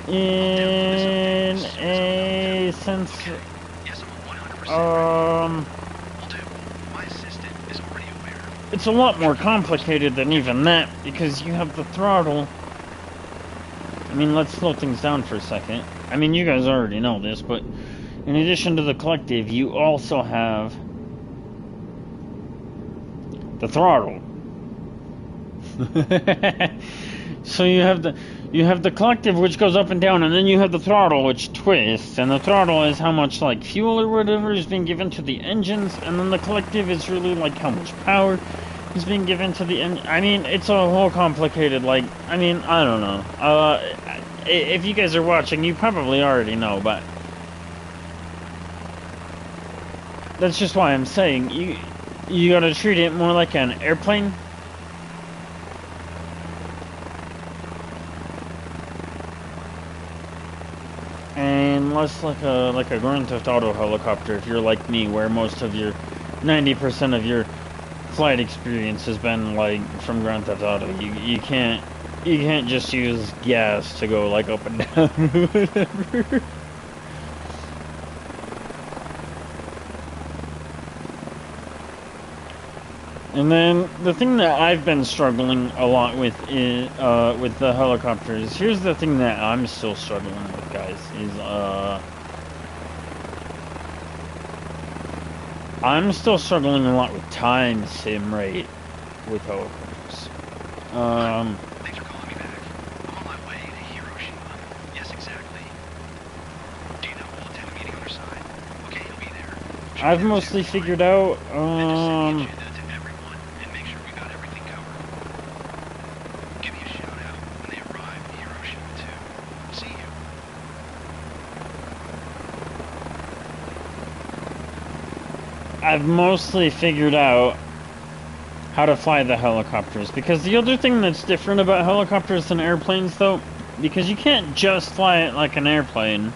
in a sense. It's a lot more complicated than even that, because you have the throttle. I mean, let's slow things down for a second. I mean, you guys already know this, but in addition to the collective, you also have the throttle. So you have the collective, which goes up and down, and then you have the throttle, which twists, and the throttle is how much like fuel or whatever is being given to the engines, and then the collective is really like how much power is being given to the engine. I mean, it's a whole complicated, like, I mean, I don't know. If you guys are watching, you probably already know, but that's just why I'm saying you gotta treat it more like an airplane. And less like a Grand Theft Auto helicopter, if you're like me, where most of your 90% of your flight experience has been like from Grand Theft Auto. You can't just use gas to go like up and down or whatever. And then the thing that I've been struggling a lot with is with the helicopters. Here's the thing that I'm still struggling with, guys, is I'm still struggling a lot with time sim rate with helicopters. Thanks for calling me back. I'm on my way to Hiroshima. Yes, exactly. Do you know we'll attend a meeting on our side? Okay, he'll be there. I've mostly figured out I've mostly figured out how to fly the helicopters. Because the other thing that's different about helicopters than airplanes, though, because you can't just fly it like an airplane.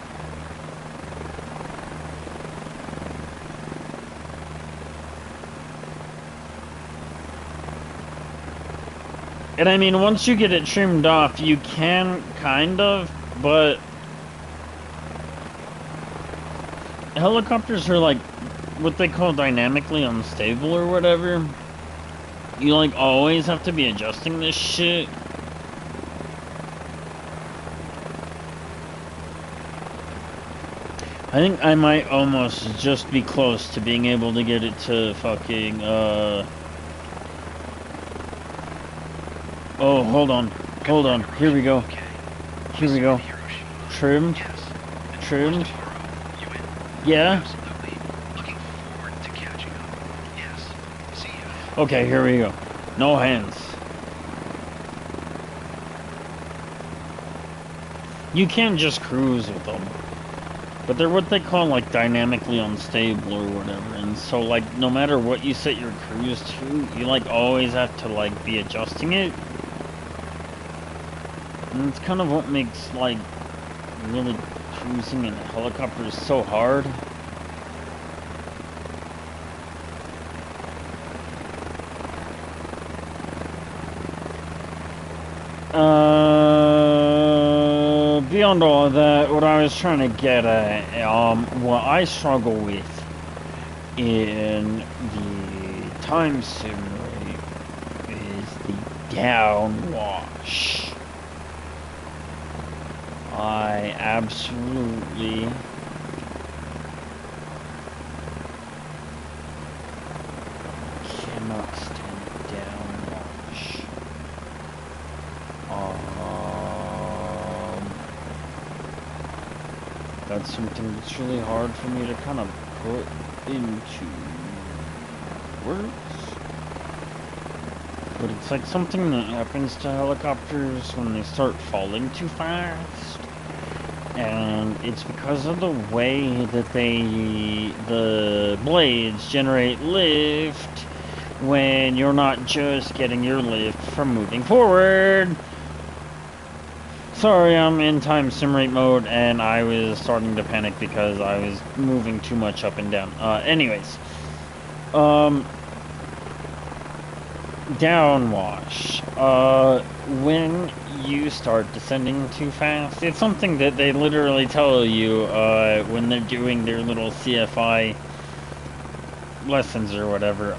And I mean, once you get it trimmed off, you can kind of, but helicopters are like what they call dynamically unstable or whatever. You like always have to be adjusting this shit. I think I might almost just be close to being able to get it to fucking, oh, hold on. Hold on. Here we go. Here we go. Trimmed. Trimmed. Yeah? Okay, here we go. No hands. You can just cruise with them. But they're what they call like dynamically unstable or whatever. And so like no matter what you set your cruise to, you like always have to like be adjusting it. And it's kind of what makes like really cruising in a helicopter so hard. Beyond all of that, what I was trying to get at, what I struggle with in the time sim rate is the downwash. I absolutely cannot stand downwash. That's something that's really hard for me to kind of put into words. But it's like something that happens to helicopters when they start falling too fast. And it's because of the way that the blades generate lift when you're not just getting your lift from moving forward. Sorry, I'm in time sim rate mode, and I was starting to panic because I was moving too much up and down. Anyways. Downwash. When you start descending too fast, it's something that they literally tell you, when they're doing their little CFI lessons or whatever.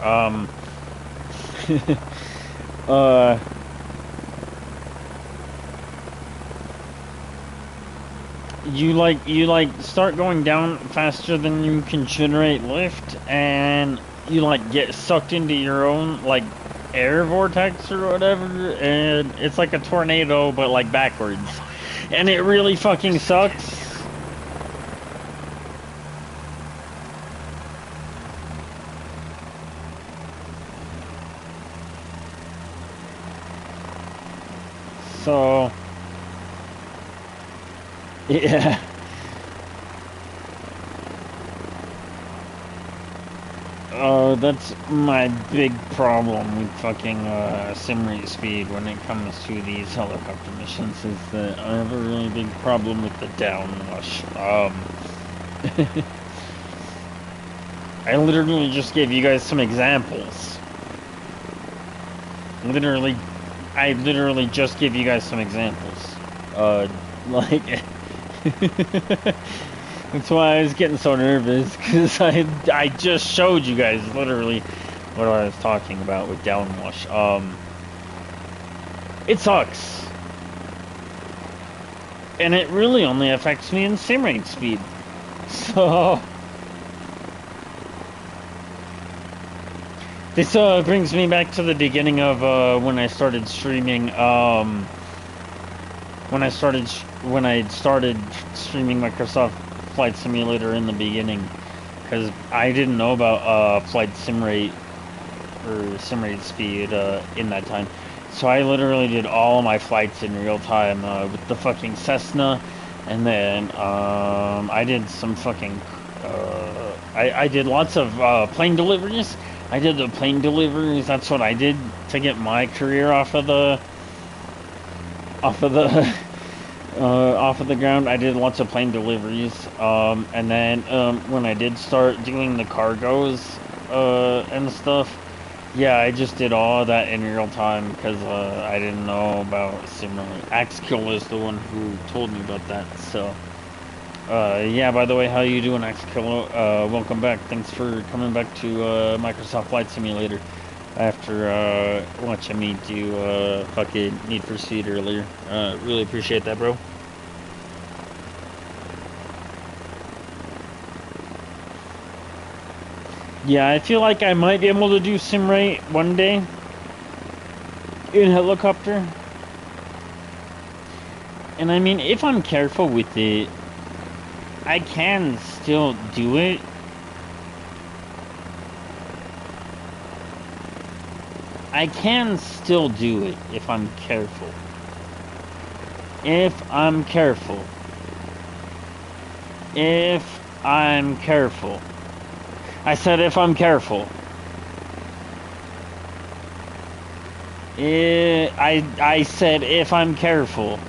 You start going down faster than you can generate lift, and you like get sucked into your own like air vortex or whatever, and it's like a tornado but like backwards, and it really fucking sucks. So yeah. That's my big problem with fucking sim rate speed when it comes to these helicopter missions, is that I have a really big problem with the downwash. I literally just gave you guys some examples. I literally just gave you guys some examples. Like that's why I was getting so nervous, because I just showed you guys literally what I was talking about with downwash. It sucks. And it really only affects me in sim rate speed. So this brings me back to the beginning of when I started streaming. When I started streaming Microsoft Flight Simulator in the beginning, because I didn't know about flight sim rate or sim rate speed in that time. So I literally did all my flights in real time with the fucking Cessna, and then I did some fucking I did lots of plane deliveries. I did the plane deliveries. That's what I did to get my career off of the off of the off of the ground. I did lots of plane deliveries, and then when I did start doing the cargos and stuff, yeah, I just did all of that in real time because I didn't know about Simrite. Axkill is the one who told me about that. So, yeah. By the way, how you doing, Axkill? Welcome back. Thanks for coming back to Microsoft Flight Simulator after watching me do fucking Need for Speed earlier. Really appreciate that, bro. Yeah, I feel like I might be able to do Simrite one day in helicopter. And I mean, if I'm careful with it, I can still do it. I can still do it if I'm careful. If I'm careful. If I'm careful. I said if I'm careful. I said if I'm careful.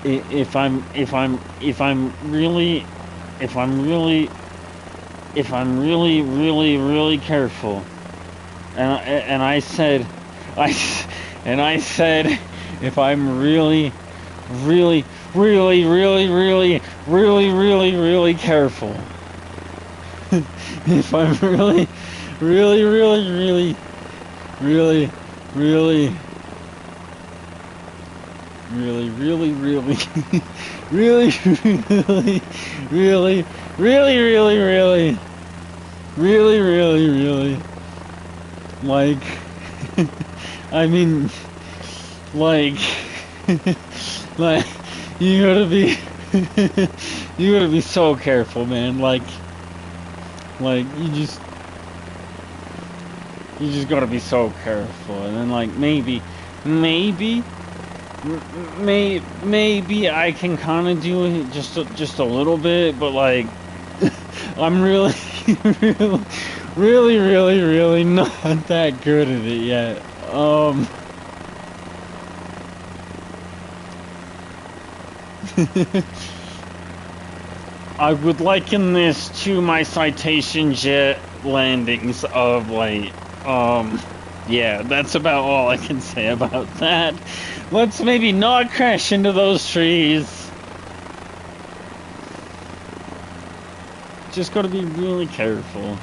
If I'm really really careful. And I said if I'm really careful. If I'm really like I mean like like you gotta be you gotta be so careful, man. Like you just gotta be so careful. And then like maybe I can kind of do it just a little bit, but like I'm really really not that good at it yet. I would liken this to my Citation jet landings of late. Yeah, that's about all I can say about that. Let's maybe not crash into those trees. Just gotta be really careful.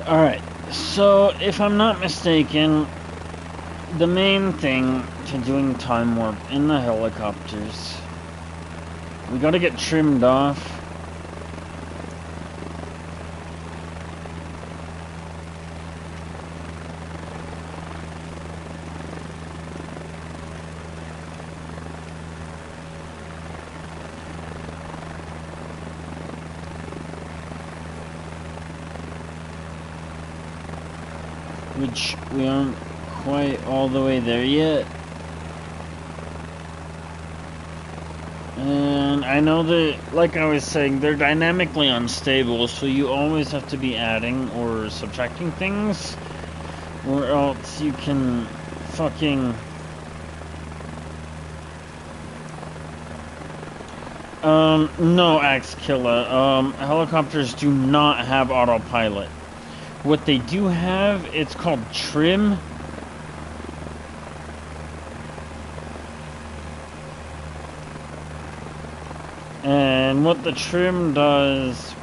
Alright, so if I'm not mistaken, the main thing to doing time warp in the helicopters, we gotta get trimmed off. Which we aren't quite all the way there yet. And I know that, like I was saying, they're dynamically unstable, so you always have to be adding or subtracting things, or else you can fucking... no, Axe Killer. Helicopters do not have autopilot. What they do have, it's called trim. And what the trim does,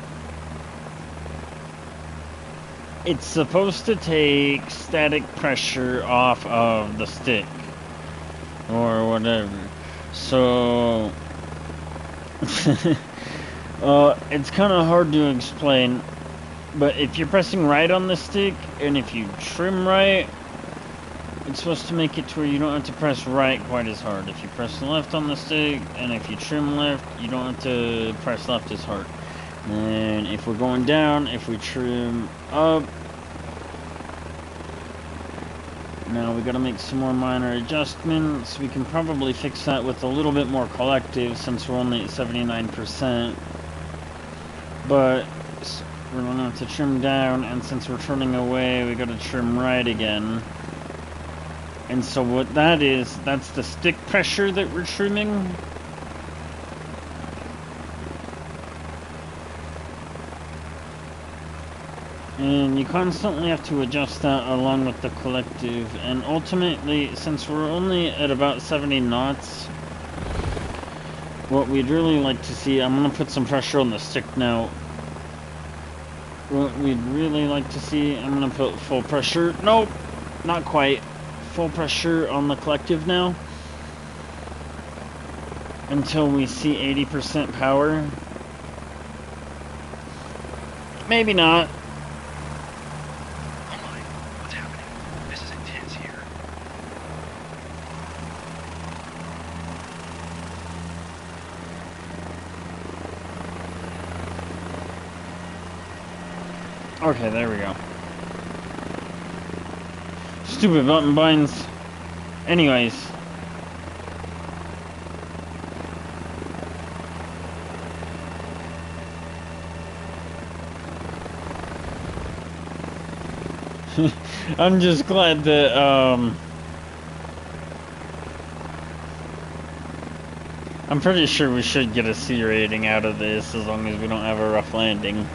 it's supposed to take static pressure off of the stick or whatever. So it's kind of hard to explain, but if you're pressing right on the stick and if you trim right, it's supposed to make it to where you don't have to press right quite as hard. If you press left on the stick, and if you trim left, you don't have to press left as hard. And if we're going down, if we trim up, now we gotta make some more minor adjustments. We can probably fix that with a little bit more collective since we're only at 79%. But we're gonna have to trim down, and since we're turning away, we gotta trim right again. And so what that is, that's the stick pressure that we're trimming. And you constantly have to adjust that along with the collective. And ultimately, since we're only at about 70 knots, what we'd really like to see, I'm going to put some pressure on the stick now. What we'd really like to see, I'm going to put full pressure. Nope, not quite. Full pressure on the collective now until we see 80% power. Maybe not. Oh my, what's happening? This is intense here. Okay, there we go. Stupid button binds. Anyways. I'm just glad that, I'm pretty sure we should get a C rating out of this as long as we don't have a rough landing.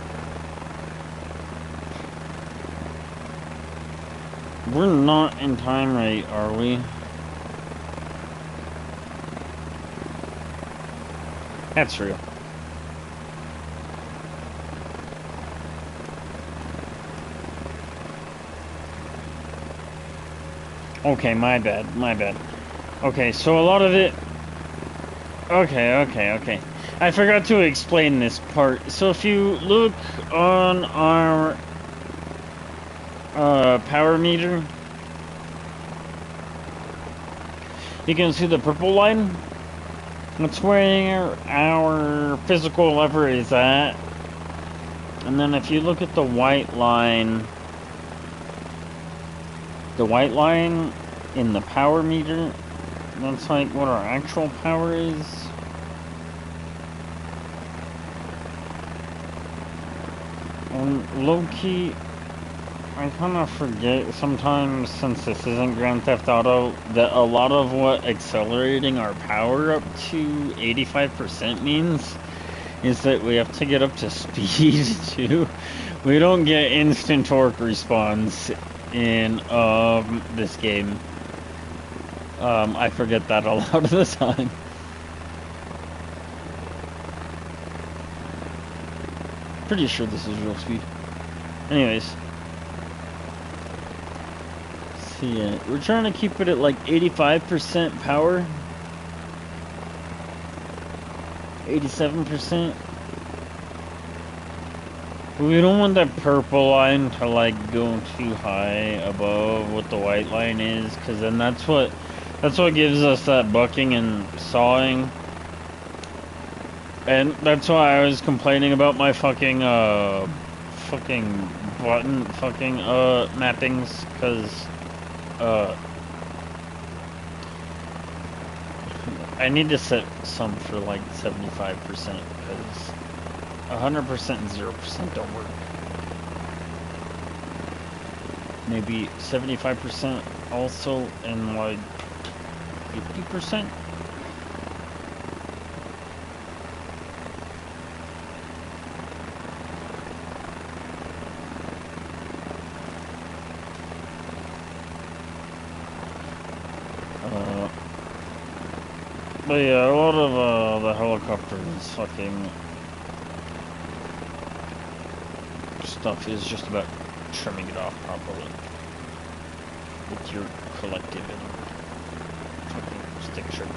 We're not in time rate, are we? That's real. Okay, my bad, my bad. Okay, so a lot of it... Okay. I forgot to explain this part. So if you look on our power meter, you can see the purple line. That's where our physical lever is at. And then if you look at the white line in the power meter, that's like what our actual power is. And low-key, I kind of forget sometimes, since this isn't Grand Theft Auto, that a lot of what accelerating our power up to 85% means is that we have to get up to speed too. We don't get instant torque response in this game. I forget that a lot of the time. Pretty sure this is real speed. Anyways, So yeah, we're trying to keep it at like 85% power. 87%. We don't want that purple line to like go too high above what the white line is, because then that's what gives us that bucking and sawing. And that's why I was complaining about my fucking button mappings, because I need to set some for like 75%, because 100% and 0% don't work. Maybe 75% also, and like 50%. But yeah, a lot of the helicopter's fucking stuff is just about trimming it off properly with your collective and fucking stick shirt.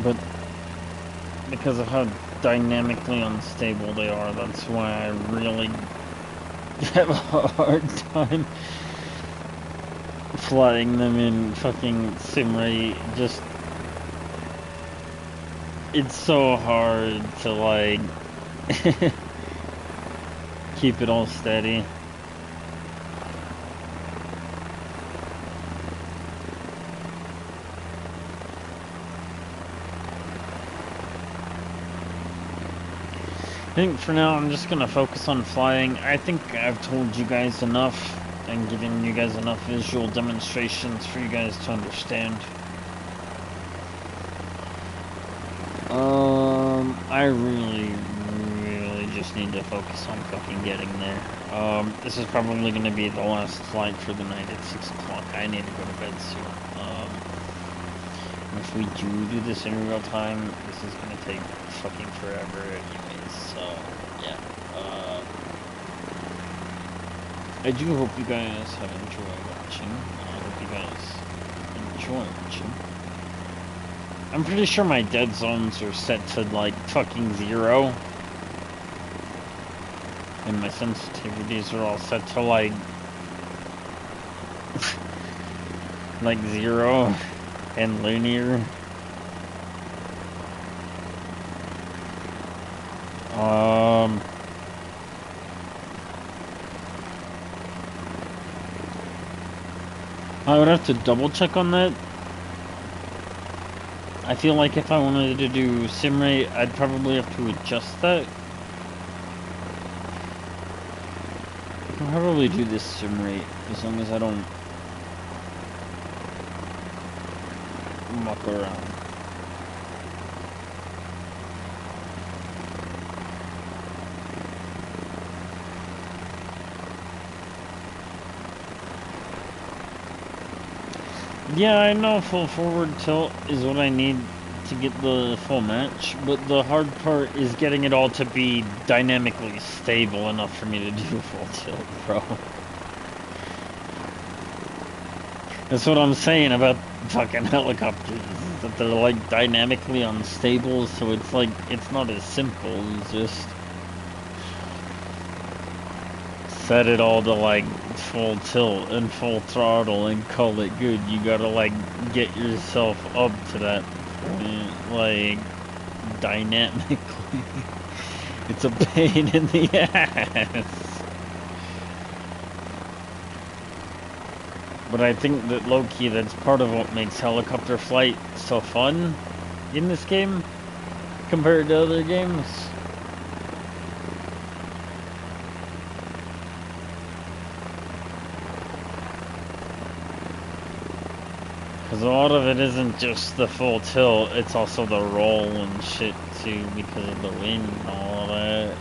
But because of how dynamically unstable they are, that's why I really have a hard time flying them in fucking sim rate. Just, it's so hard to like keep it all steady. I think for now I'm just gonna focus on flying. I think I've told you guys enough and given you guys enough visual demonstrations for you guys to understand. I really just need to focus on fucking getting there. This is probably gonna be the last flight for the night at 6 o'clock. I need to go to bed soon. If we do this in real time, this is gonna take fucking forever anyways, so yeah. I do hope you guys have enjoyed watching. I hope you guys enjoy watching. I'm pretty sure my dead zones are set to like fucking 0. And my sensitivities are all set to like 0 and linear. I would have to double check on that. I feel like if I wanted to do sim rate, I'd probably have to adjust that. I can probably do this sim rate as long as I don't muck around. Yeah, I know full forward tilt is what I need to get the full match, but the hard part is getting it all to be dynamically stable enough for me to do full tilt, bro. That's what I'm saying about fucking helicopters, that they're like dynamically unstable, so it's like, it's not as simple as just set it all to like full tilt and full throttle and call it good. You gotta like get yourself up to that point, like dynamically. It's a pain in the ass. But I think that low-key, that's part of what makes helicopter flight so fun in this game compared to other games. Because a lot of it isn't just the full tilt, it's also the roll and shit too because of the wind and all that.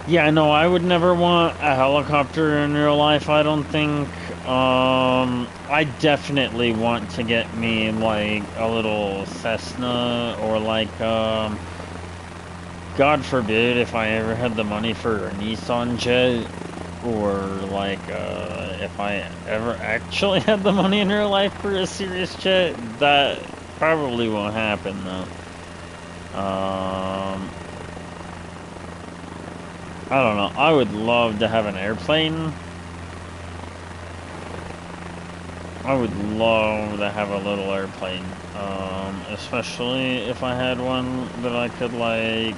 Yeah, no, I would never want a helicopter in real life, I don't think. I definitely want to get me, like, a little Cessna, or like, God forbid if I ever had the money for a Nissan jet, or like, if I ever actually had the money in real life for a serious jet, that probably won't happen, though. I don't know. I would love to have an airplane. I would love to have a little airplane. Especially if I had one that I could, like,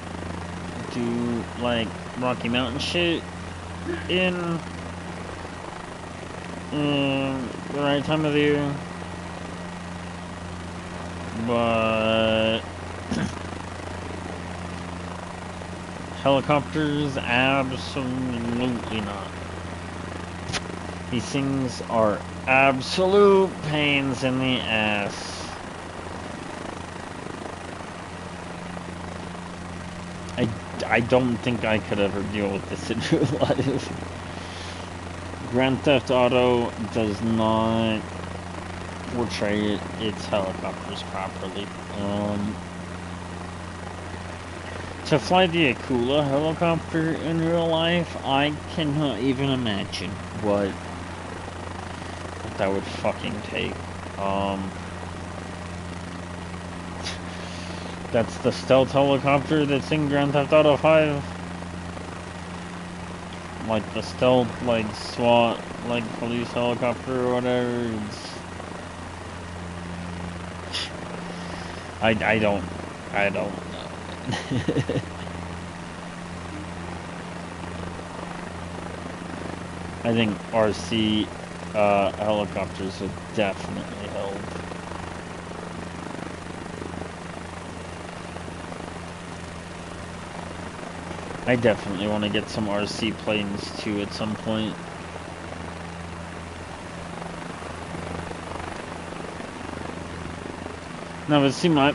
do, like, Rocky Mountain shit in the right time of the year. But helicopters, absolutely not. These things are absolute pains in the ass. I don't think I could ever deal with this in real life. Grand Theft Auto does not portray its helicopters properly. To fly the Akula helicopter in real life, I cannot even imagine what that would fucking take. That's the stealth helicopter that's in Grand Theft Auto 5. Like the stealth, like SWAT, like police helicopter or whatever. I don't know. I think RC helicopters would definitely help. I definitely want to get some RC planes too at some point. No, but see, my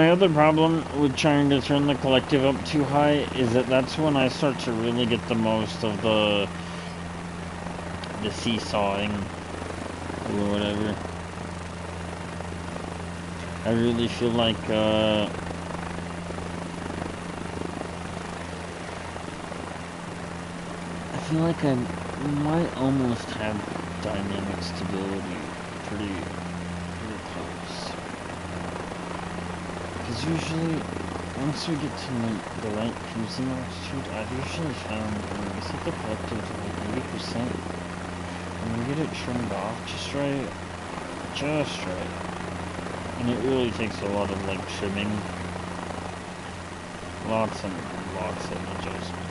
other problem with trying to turn the collective up too high is that that's when I start to really get the most of the seesawing or whatever. I really feel like I feel like I might almost have dynamic stability pretty close. Because usually, once we get to like the right cruising altitude, I've usually found when we set the collective to like 80%, and we get it trimmed off just right, and it really takes a lot of like trimming, lots and lots of adjustments.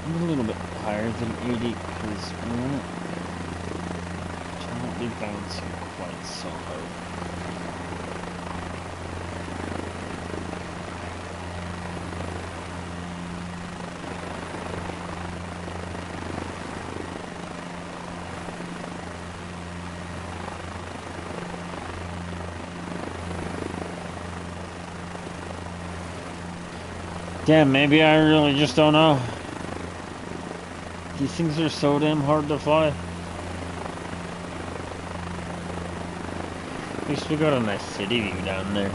I'm a little bit higher than 80 because we won't be bouncing quite so hard. Damn, maybe I really just don't know. These things are so damn hard to fly. At least we got a nice city view down there.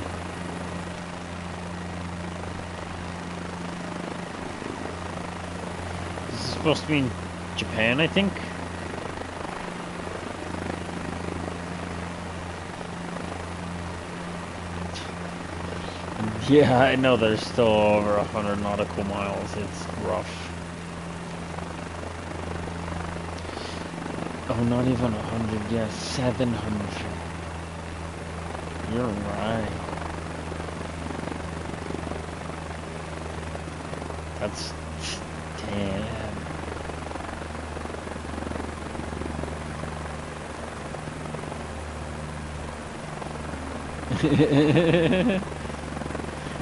This is supposed to be in Japan, I think. Yeah, I know there's still over 100 nautical miles. It's rough. Oh, not even 100, yeah, 700. You're right. That's... damn.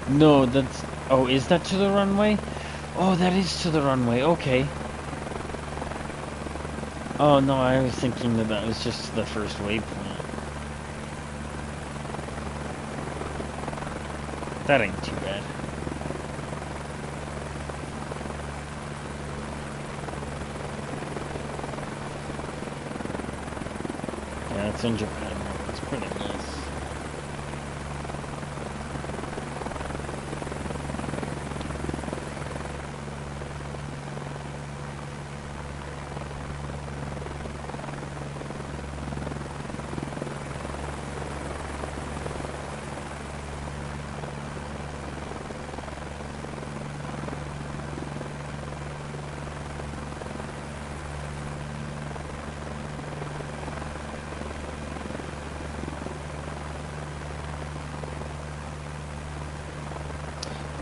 No, that's... Oh, is that to the runway? Oh, that is to the runway. Okay. Oh, no, I was thinking that that was just the first waypoint. That ain't too bad. Yeah, it's in Japan. It's pretty nice.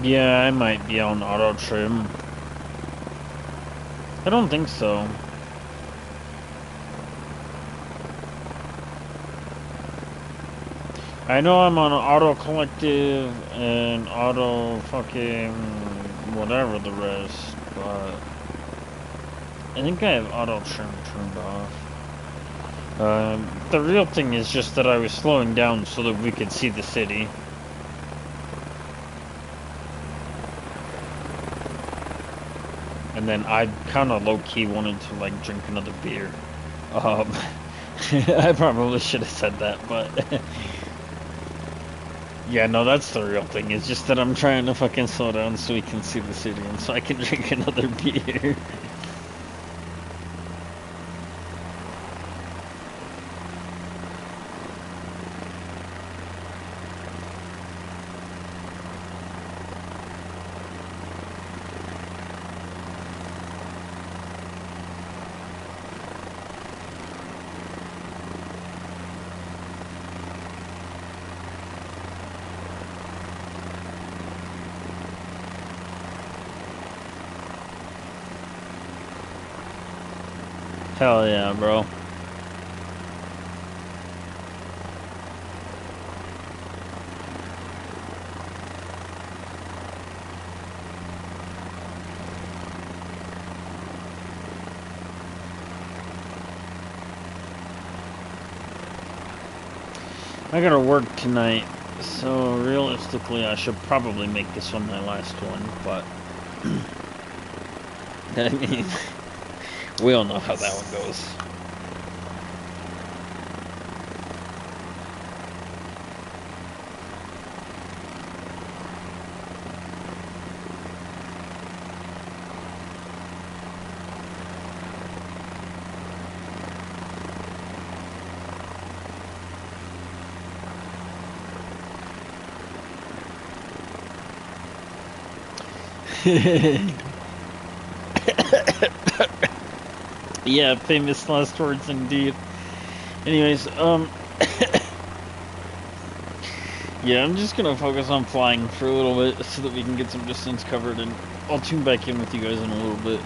Yeah, I might be on auto trim. I don't think so. I know I'm on auto collective and auto fucking whatever the rest, but I think I have auto trim turned off. The real thing is just that I was slowing down so that we could see the city. And then I kind of low-key wanted to like drink another beer. I probably should have said that, but yeah, no, that's the real thing. It's just that I'm trying to fucking slow down so we can see the city and so I can drink another beer. Hell yeah, bro. I gotta work tonight, so realistically I should probably make this one my last one, but I mean, we all know how that one goes. Yeah, famous last words indeed. Anyways, yeah, I'm just gonna focus on flying for a little bit so that we can get some distance covered, and I'll tune back in with you guys in a little bit.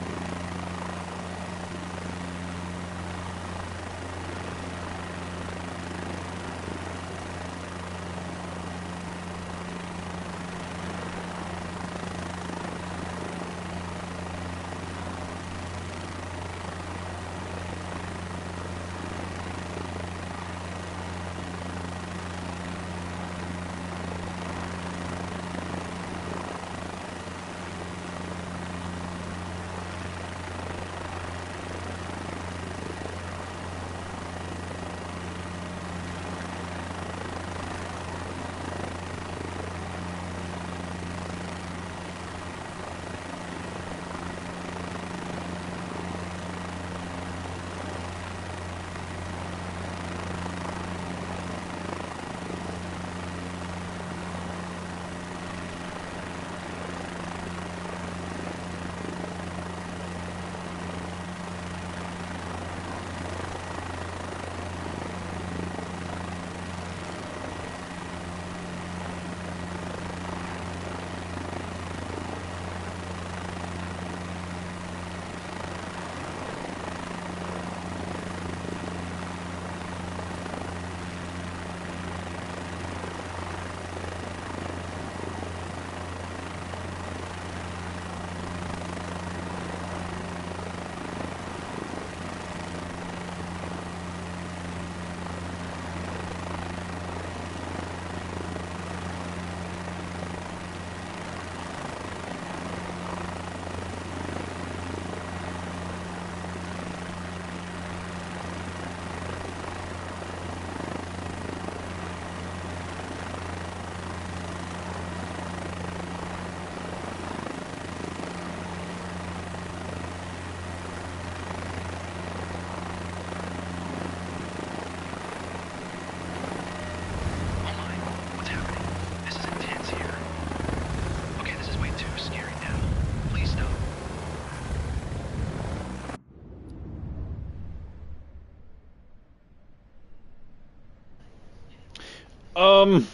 Um,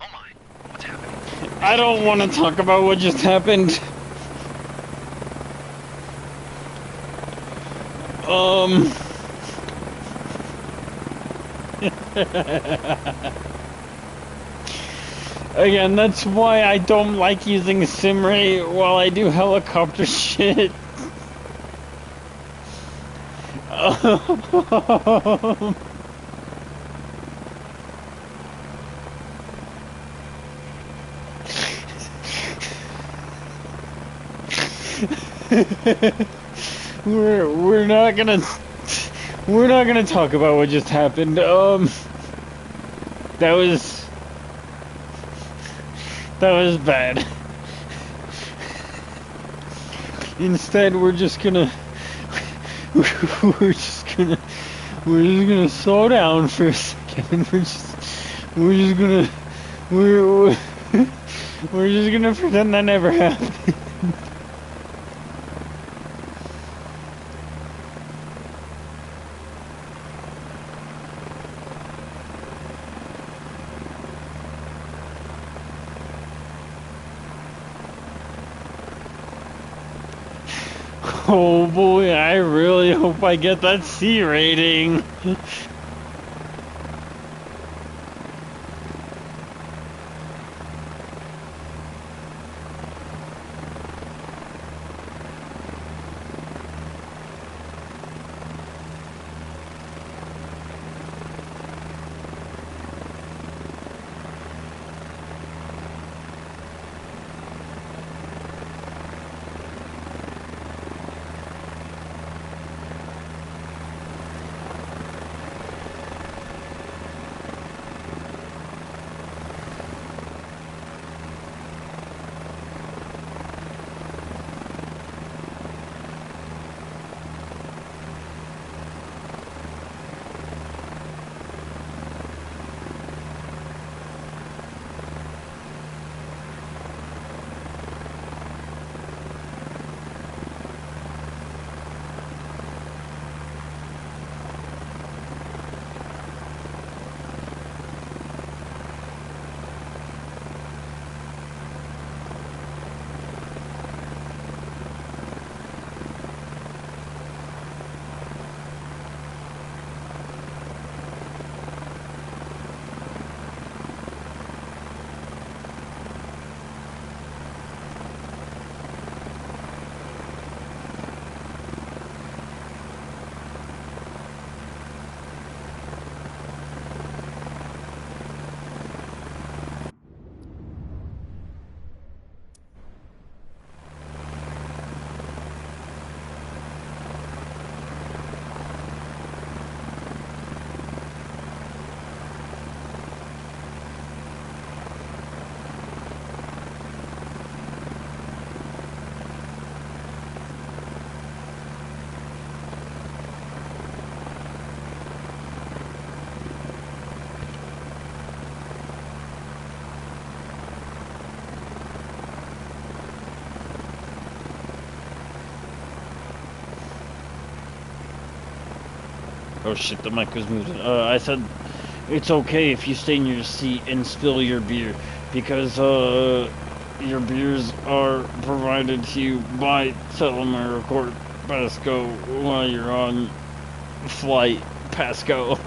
Oh my, what's happening? I don't want to talk about what just happened. Um, again, that's why I don't like using Simray while I do helicopter shit. Um, we're not gonna talk about what just happened. That was bad. Instead, we're just gonna slow down for a second. We're just gonna we're we're just gonna pretend that never happened. Oh boy, I really hope I get that C rating. Oh shit, the mic was moving. I said it's okay if you stay in your seat and spill your beer because your beers are provided to you by Telomere Court Pasco while you're on flight Pasco.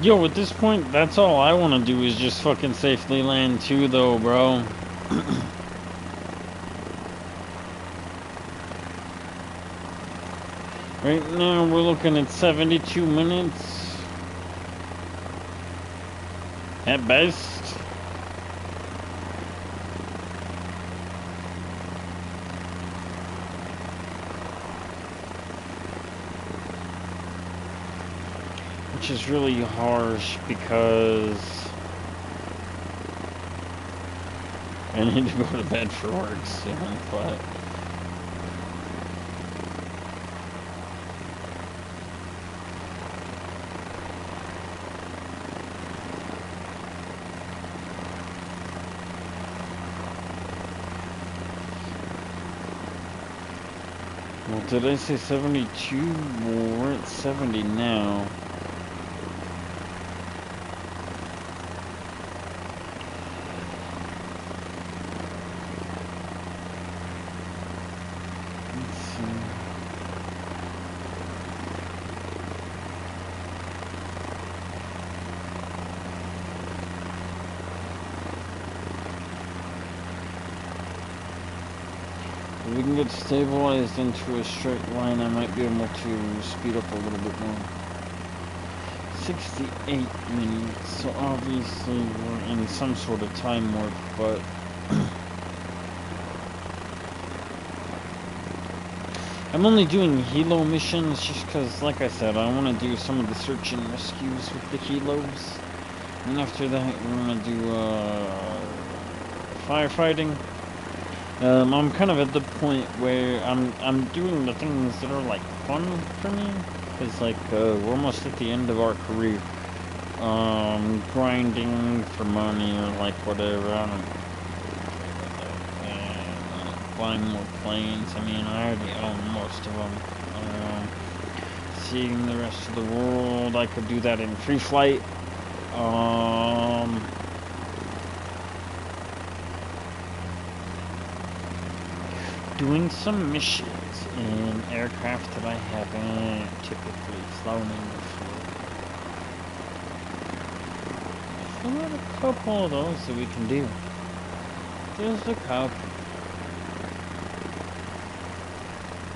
Yo, at this point, that's all I want to do is just fucking safely land too, though, bro. Right now, we're looking at 72 minutes. At best. Which is really harsh because I need to go to bed for work soon, but well, did I say 72? Well, we're at 70 now. If we can get stabilized into a straight line, I might be able to speed up a little bit more. 68 minutes, so obviously we're in some sort of time warp, but I'm only doing helo missions just because, like I said, I want to do some of the search and rescues with the helos, and after that we're going to do firefighting. I'm kind of at the point where I'm doing the things that are like fun for me, because like we're almost at the end of our career. Grinding for money or like whatever, I don't know. And buying more planes. I mean, I already own most of them. Seeing the rest of the world, I could do that in free flight. Doing some missions in aircraft that I haven't typically flown in before. I've got a couple of those that we can do. Just a couple.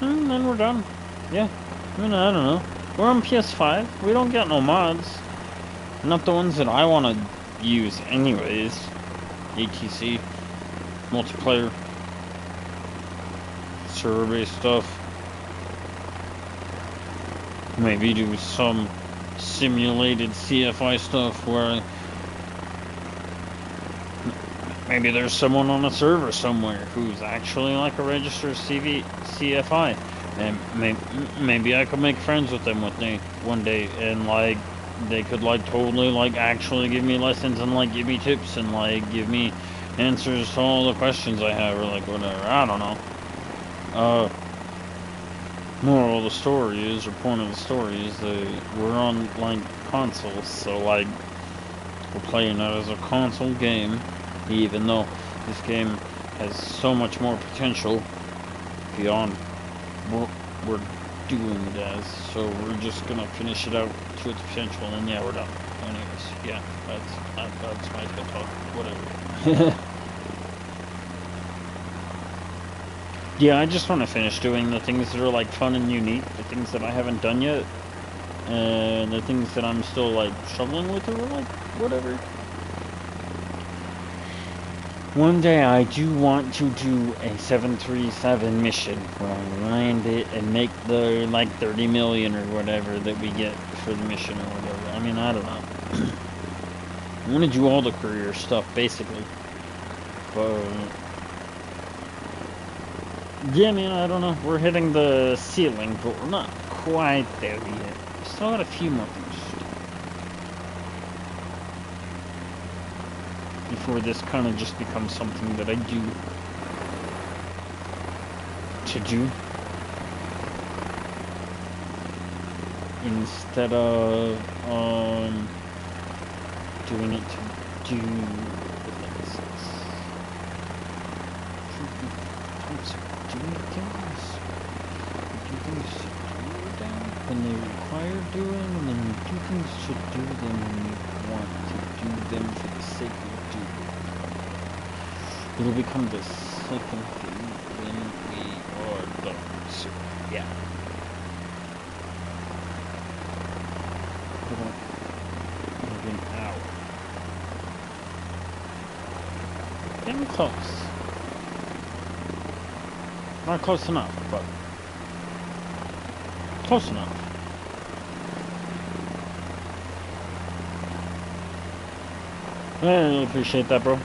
And then we're done. Yeah. I mean, I don't know. We're on PS5. We don't get no mods. Not the ones that I want to use anyways. ATC. Multiplayer. Server-based stuff. Maybe do some simulated CFI stuff where maybe there's someone on a server somewhere who's actually like a registered CFI, and maybe I could make friends with them one day, and like they could like totally like actually give me lessons and like give me tips and like give me answers to all the questions I have or like whatever. I don't know. Moral of the story is, or point of the story is that we're on like consoles, so like we're playing it as a console game, even though this game has so much more potential beyond what we're doing it as. So we're just gonna finish it out to its potential, and yeah, we're done. Anyways, yeah, that's my good talk. Whatever. Yeah, I just want to finish doing the things that are like fun and unique, the things that I haven't done yet, and the things that I'm still like struggling with or like whatever. One day I do want to do a 737 mission where I land it and make the like 30 million or whatever that we get for the mission or whatever. I mean, I don't know. I want to do all the career stuff basically, but yeah, man, I don't know. We're hitting the ceiling, but we're not quite there yet. Still got a few more things before this kind of just becomes something that I do to do instead of doing it to do. Doing things to do them. when they require doing, and then you do things to do them when you want to do them for the sake of doing. It'll become the second thing when we are done. So, yeah. About maybe an hour. Getting close. Not close enough, but close enough. I really appreciate that, bro.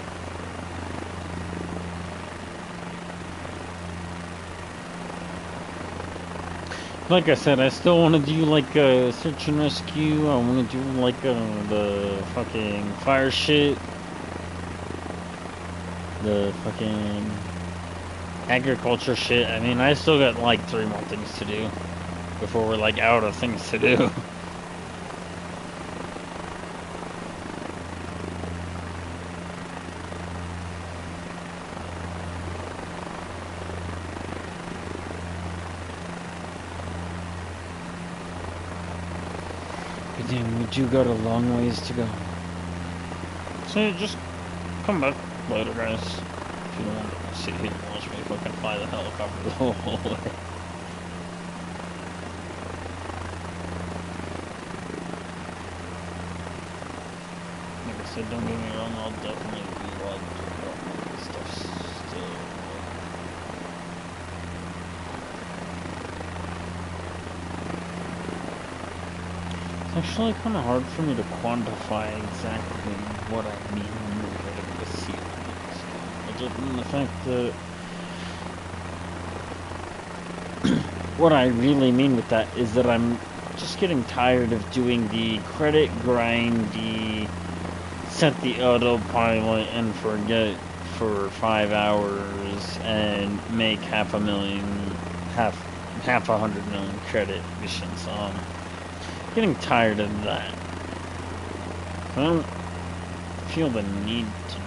Like I said, I still want to do like search and rescue. I want to do like the fucking fire shit, the fucking agriculture shit. I mean, I still got like 3 more things to do before we're like out of things to do. But damn, we do got a long ways to go. So just come back later, guys. If you don't want to sit here and watch me fucking fly the helicopter the whole way. Like I said, don't get me wrong, I'll definitely be like stuff still. It's actually kind of hard for me to quantify exactly what I mean when we're getting the ceilings. Other than the fact that what I really mean with that is that I'm just getting tired of doing the credit grindy, set the autopilot and forget for 5 hours and make half a hundred million credit missions. Getting tired of that. I don't feel the need to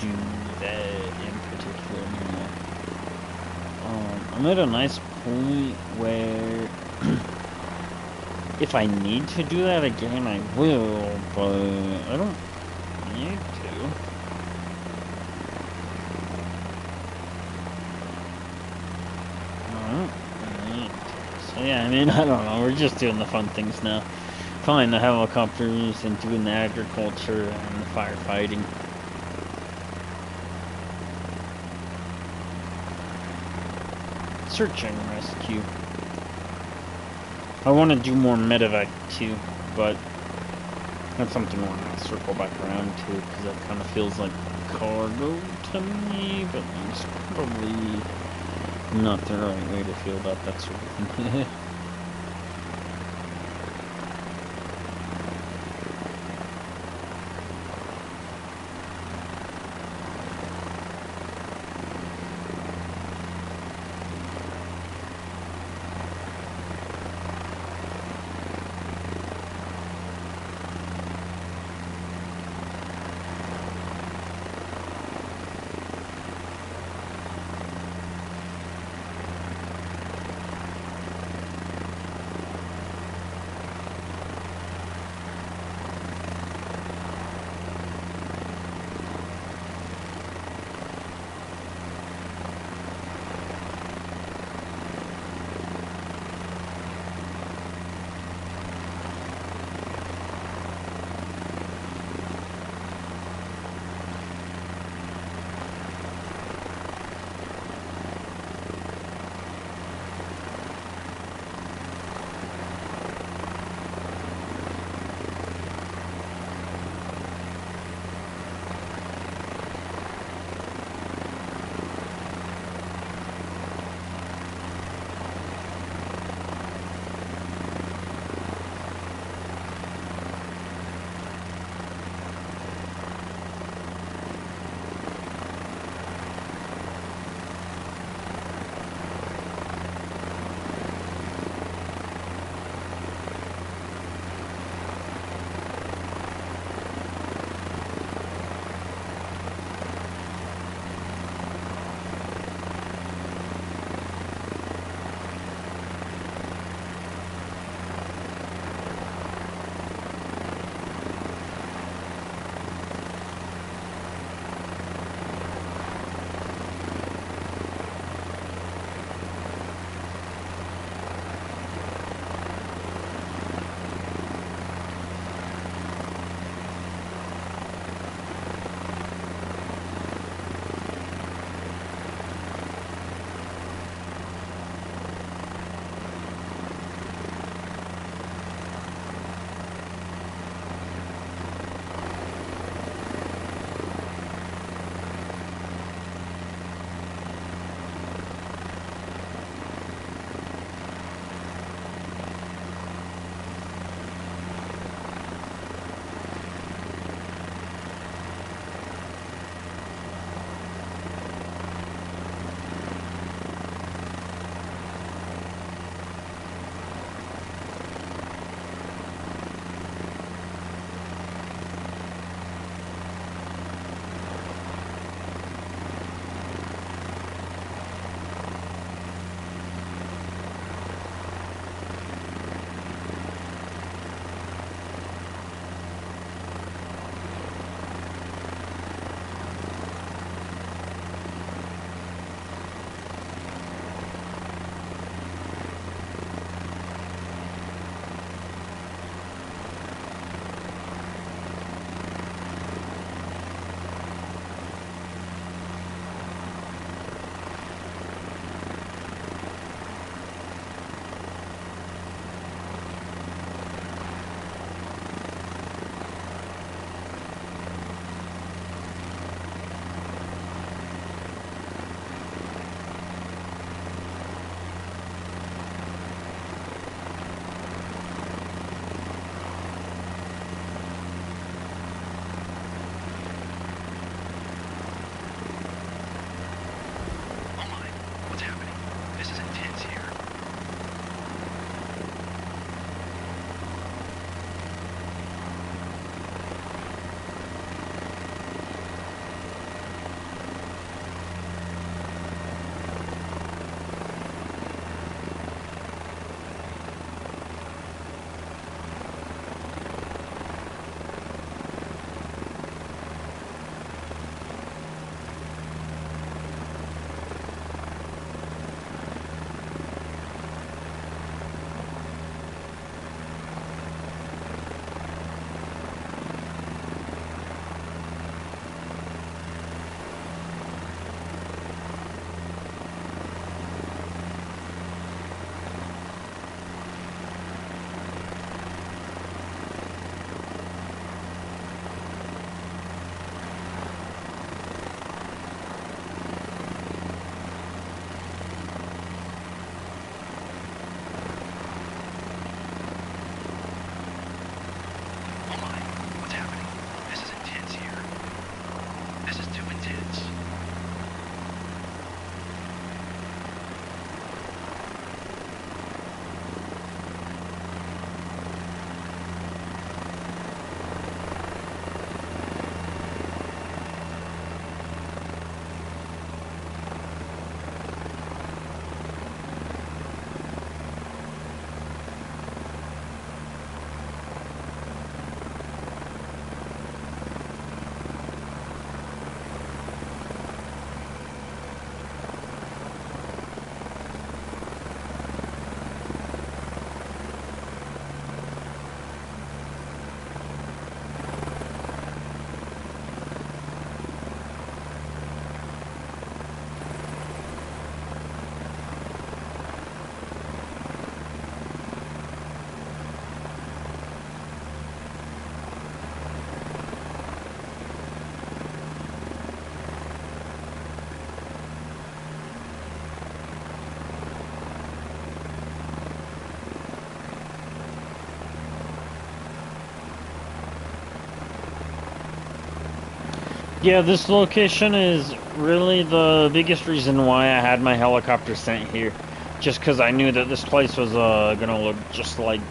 do that in particular anymore. I'm at a nice point where if I need to do that again, I will, but I don't need to. So yeah, I mean, I don't know, we're just doing the fun things now. Flying the helicopters and doing the agriculture and the firefighting. Search and rescue. I want to do more medevac too, but that's something I want to circle back around to, because that kind of feels like cargo to me, but it's probably not the right way to feel about that sort of thing. Yeah, this location is really the biggest reason why I had my helicopter sent here. Just because I knew that this place was gonna look just like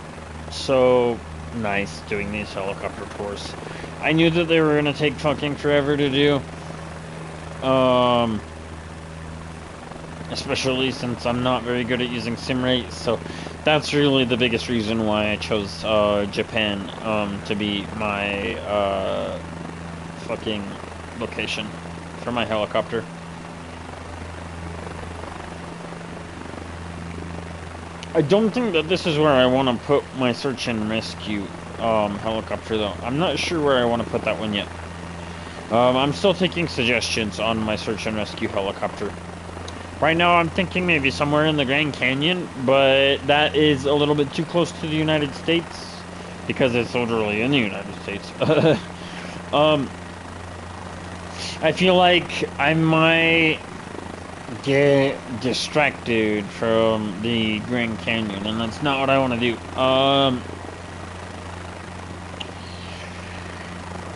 so nice doing these helicopter tours. I knew that they were gonna take fucking forever to do. Especially since I'm not very good at using sim rates, so that's really the biggest reason why I chose Japan to be my fucking location for my helicopter. I don't think that this is where I want to put my search and rescue helicopter though. I'm not sure where I want to put that one yet. I'm still taking suggestions on my search and rescue helicopter. Right now I'm thinking maybe somewhere in the Grand Canyon, but that is a little bit too close to the United States because it's literally in the United States. I feel like I might get distracted from the Grand Canyon, and that's not what I want to do.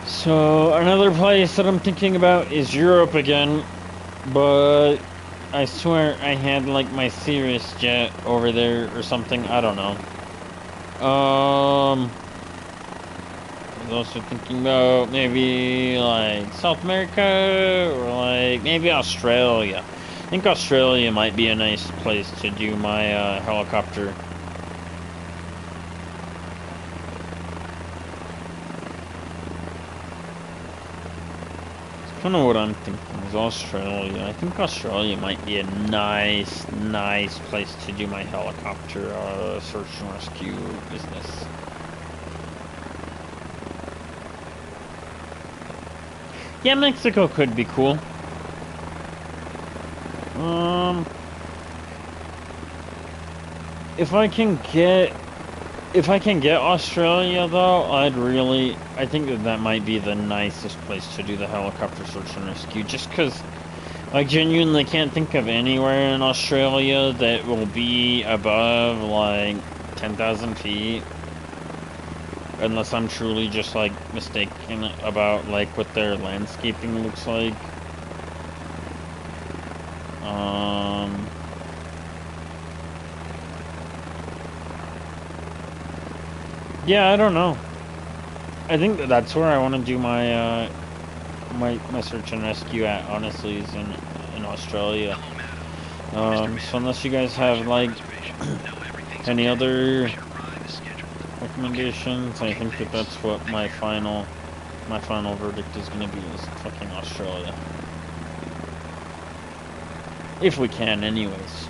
So another place that I'm thinking about is Europe again, but I swear I had like my Cirrus jet over there or something. I don't know. I was also thinking about maybe like South America or like maybe Australia. I think Australia might be a nice place to do my helicopter. It's kind of what I'm thinking is Australia. I think Australia might be a nice place to do my helicopter search and rescue business. Yeah, Mexico could be cool. If I can get Australia though, I think that might be the nicest place to do the helicopter search and rescue, just because I genuinely can't think of anywhere in Australia that will be above like 10,000 feet. Unless I'm truly just like mistaken about like what their landscaping looks like. Yeah, I don't know. I think that's where I want to do my my search and rescue at. Honestly, is in Australia. So unless you guys have like any other recommendations, I think that that's what my final verdict is gonna be, is fucking Australia. If we can, anyways.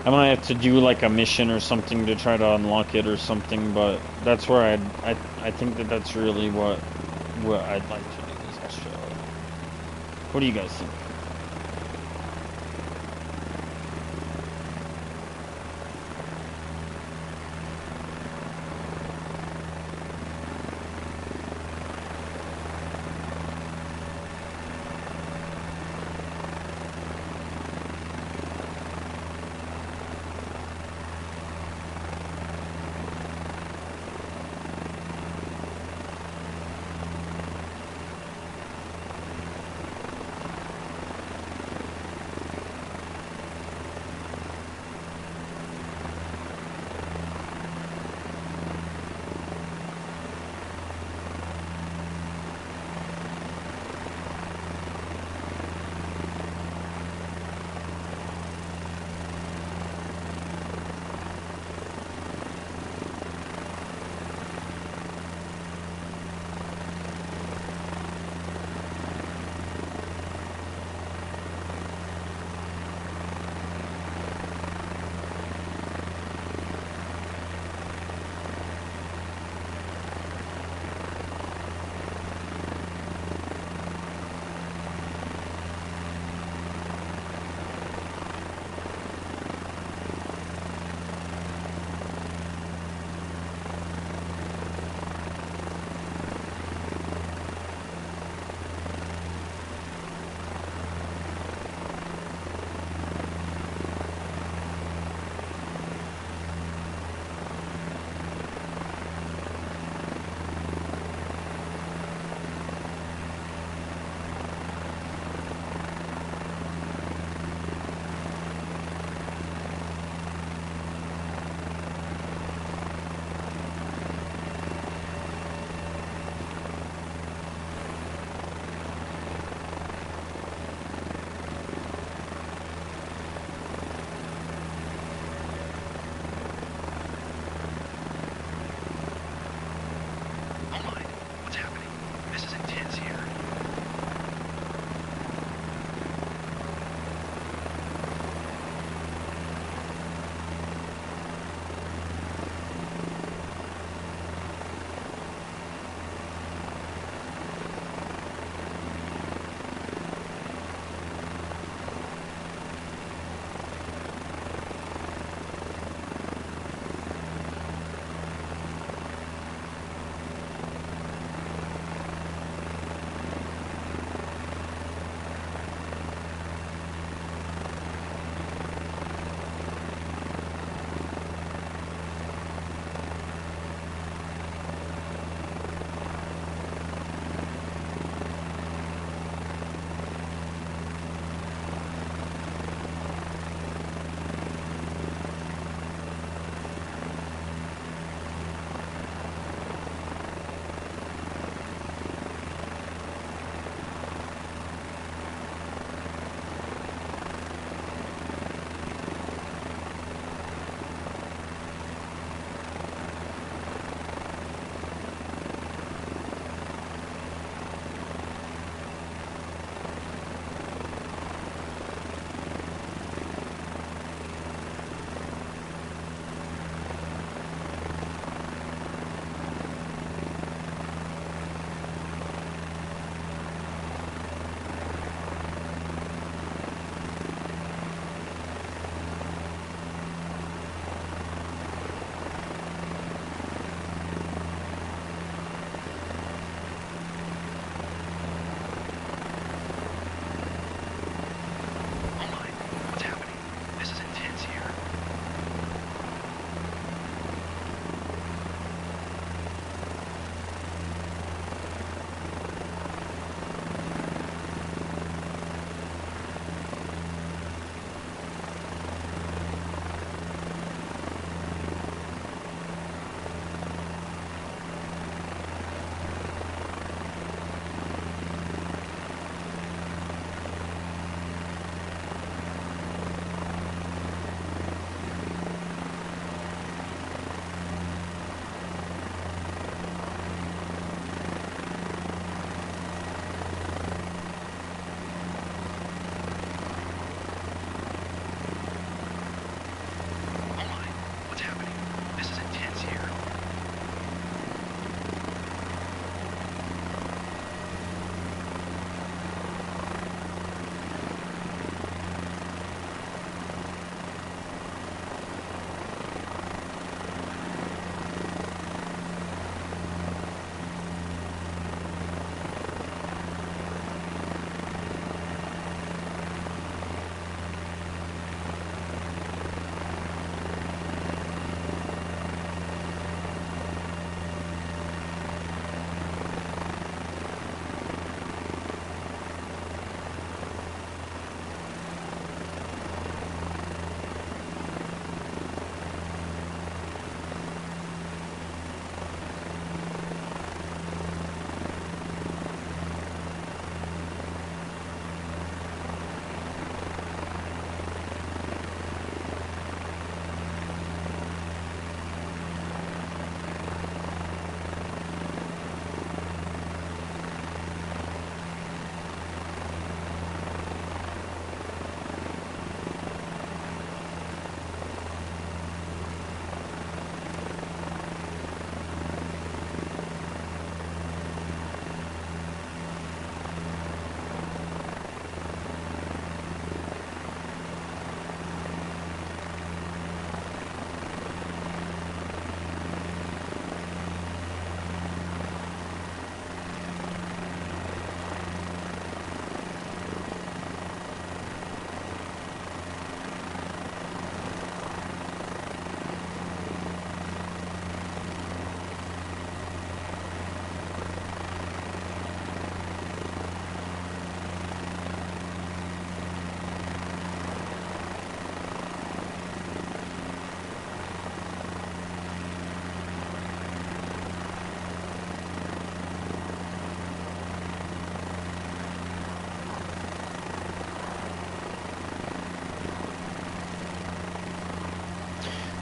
I might have to do like a mission or something to try to unlock it or something, but that's where I think that that's really what I'd like to do is Australia. What do you guys think?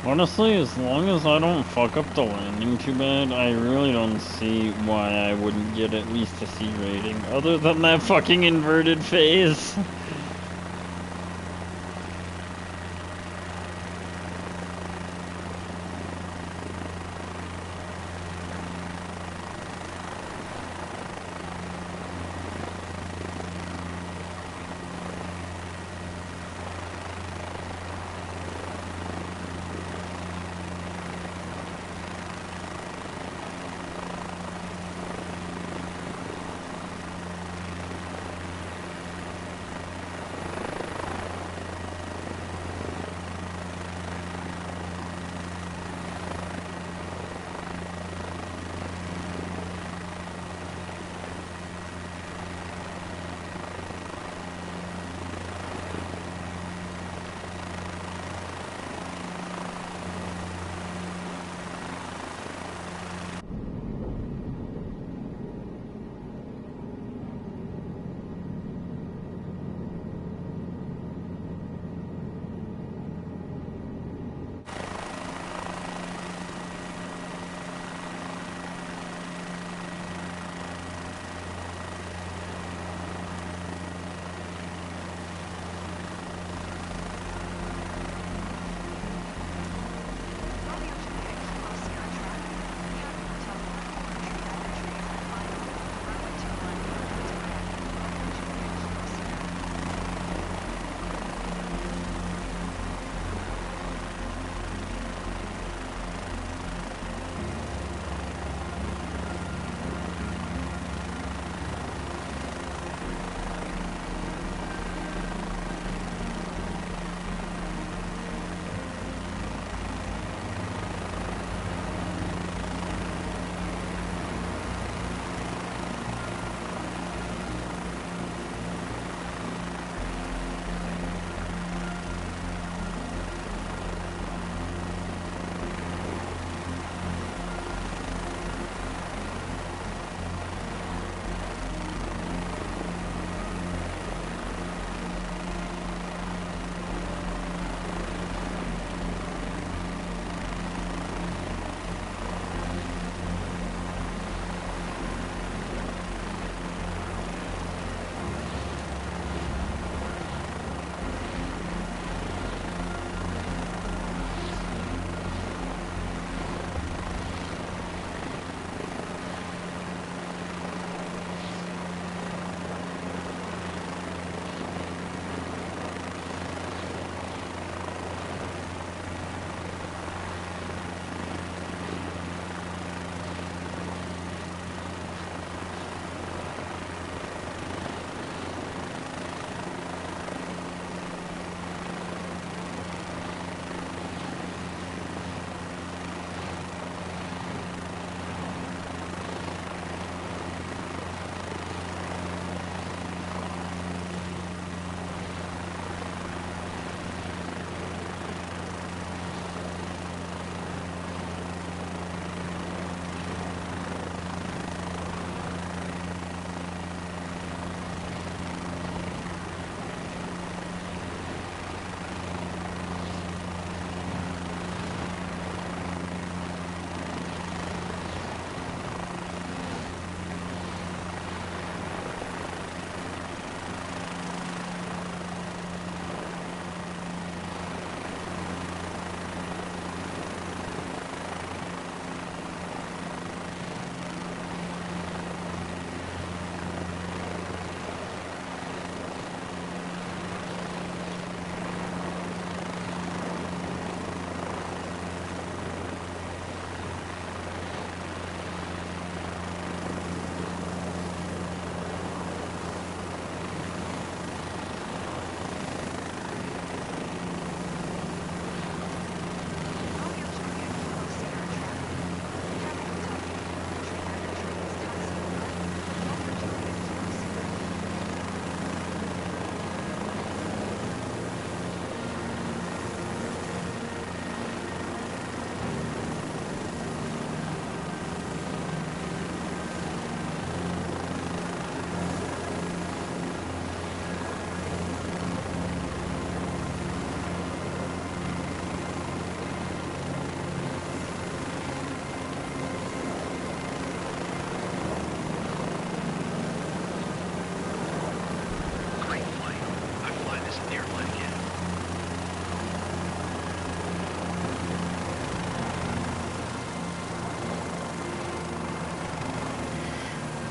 Honestly, as long as I don't fuck up the landing too bad, I really don't see why I wouldn't get at least a C rating. Other than that fucking inverted phase.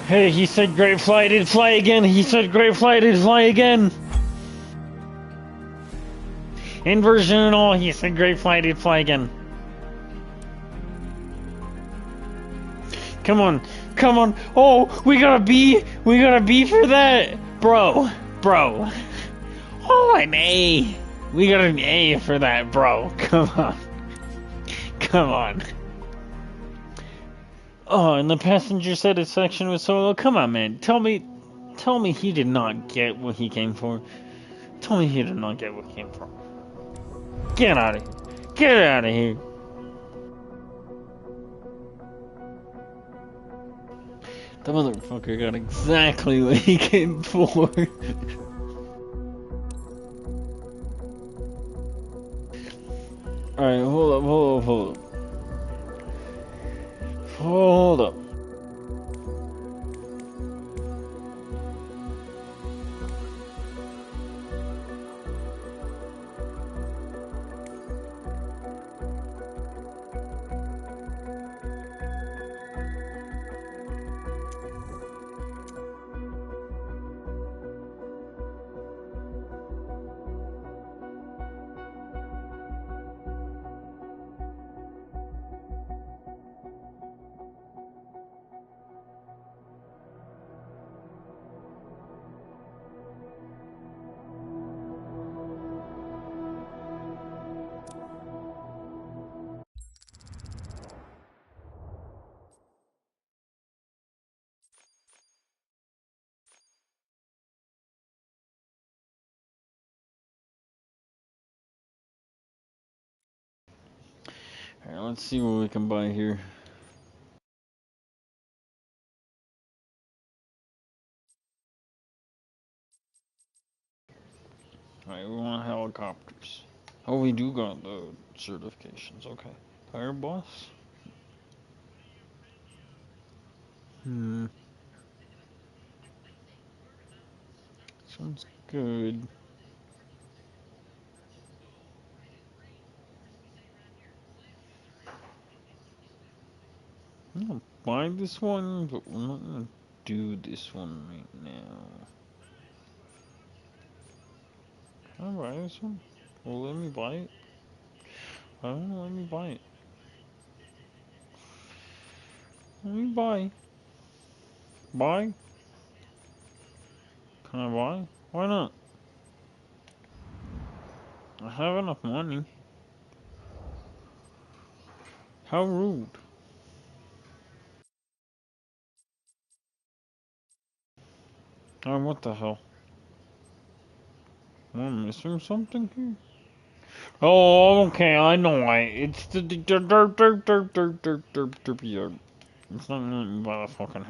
Hey, he said great fly did fly again. He said great fly did fly again. Inversion and all, he said great fly did fly again. Come on, come on. Oh, we got a B. We got a B for that. Bro. Oh, an A. We got an A for that, bro. Come on. Come on. Oh, and the passenger satisfaction was so low. Come on, man. Tell me he did not get what he came for. Tell me he did not get what he came for. Get out of here. Get out of here. The motherfucker got exactly what he came for. Alright, hold up. Hold up. Alright, let's see what we can buy here. Alright, we want helicopters. Oh, we do got the certifications. Okay. Fire boss? Sounds good. I'm gonna buy this one, but we're not gonna do this one right now. Can I buy this one? Well, let me buy it. I don't know, let me buy it. Let me buy. Buy? Can I buy? Why not? I have enough money. How rude. Oh, what the hell? Am I missing something here? Oh, okay, I know why. It's the derp. It's not gonna let me buy a fucking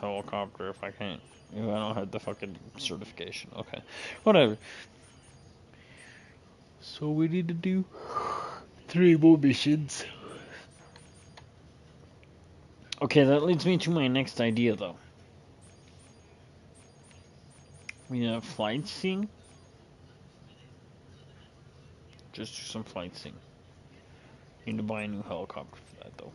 helicopter if I can't. If I don't have the fucking certification. Okay. Whatever. So we need to do 3 more missions. Okay, that leads me to my next idea though. We have flight sim. Just do some flight sim. Need to buy a new helicopter for that though.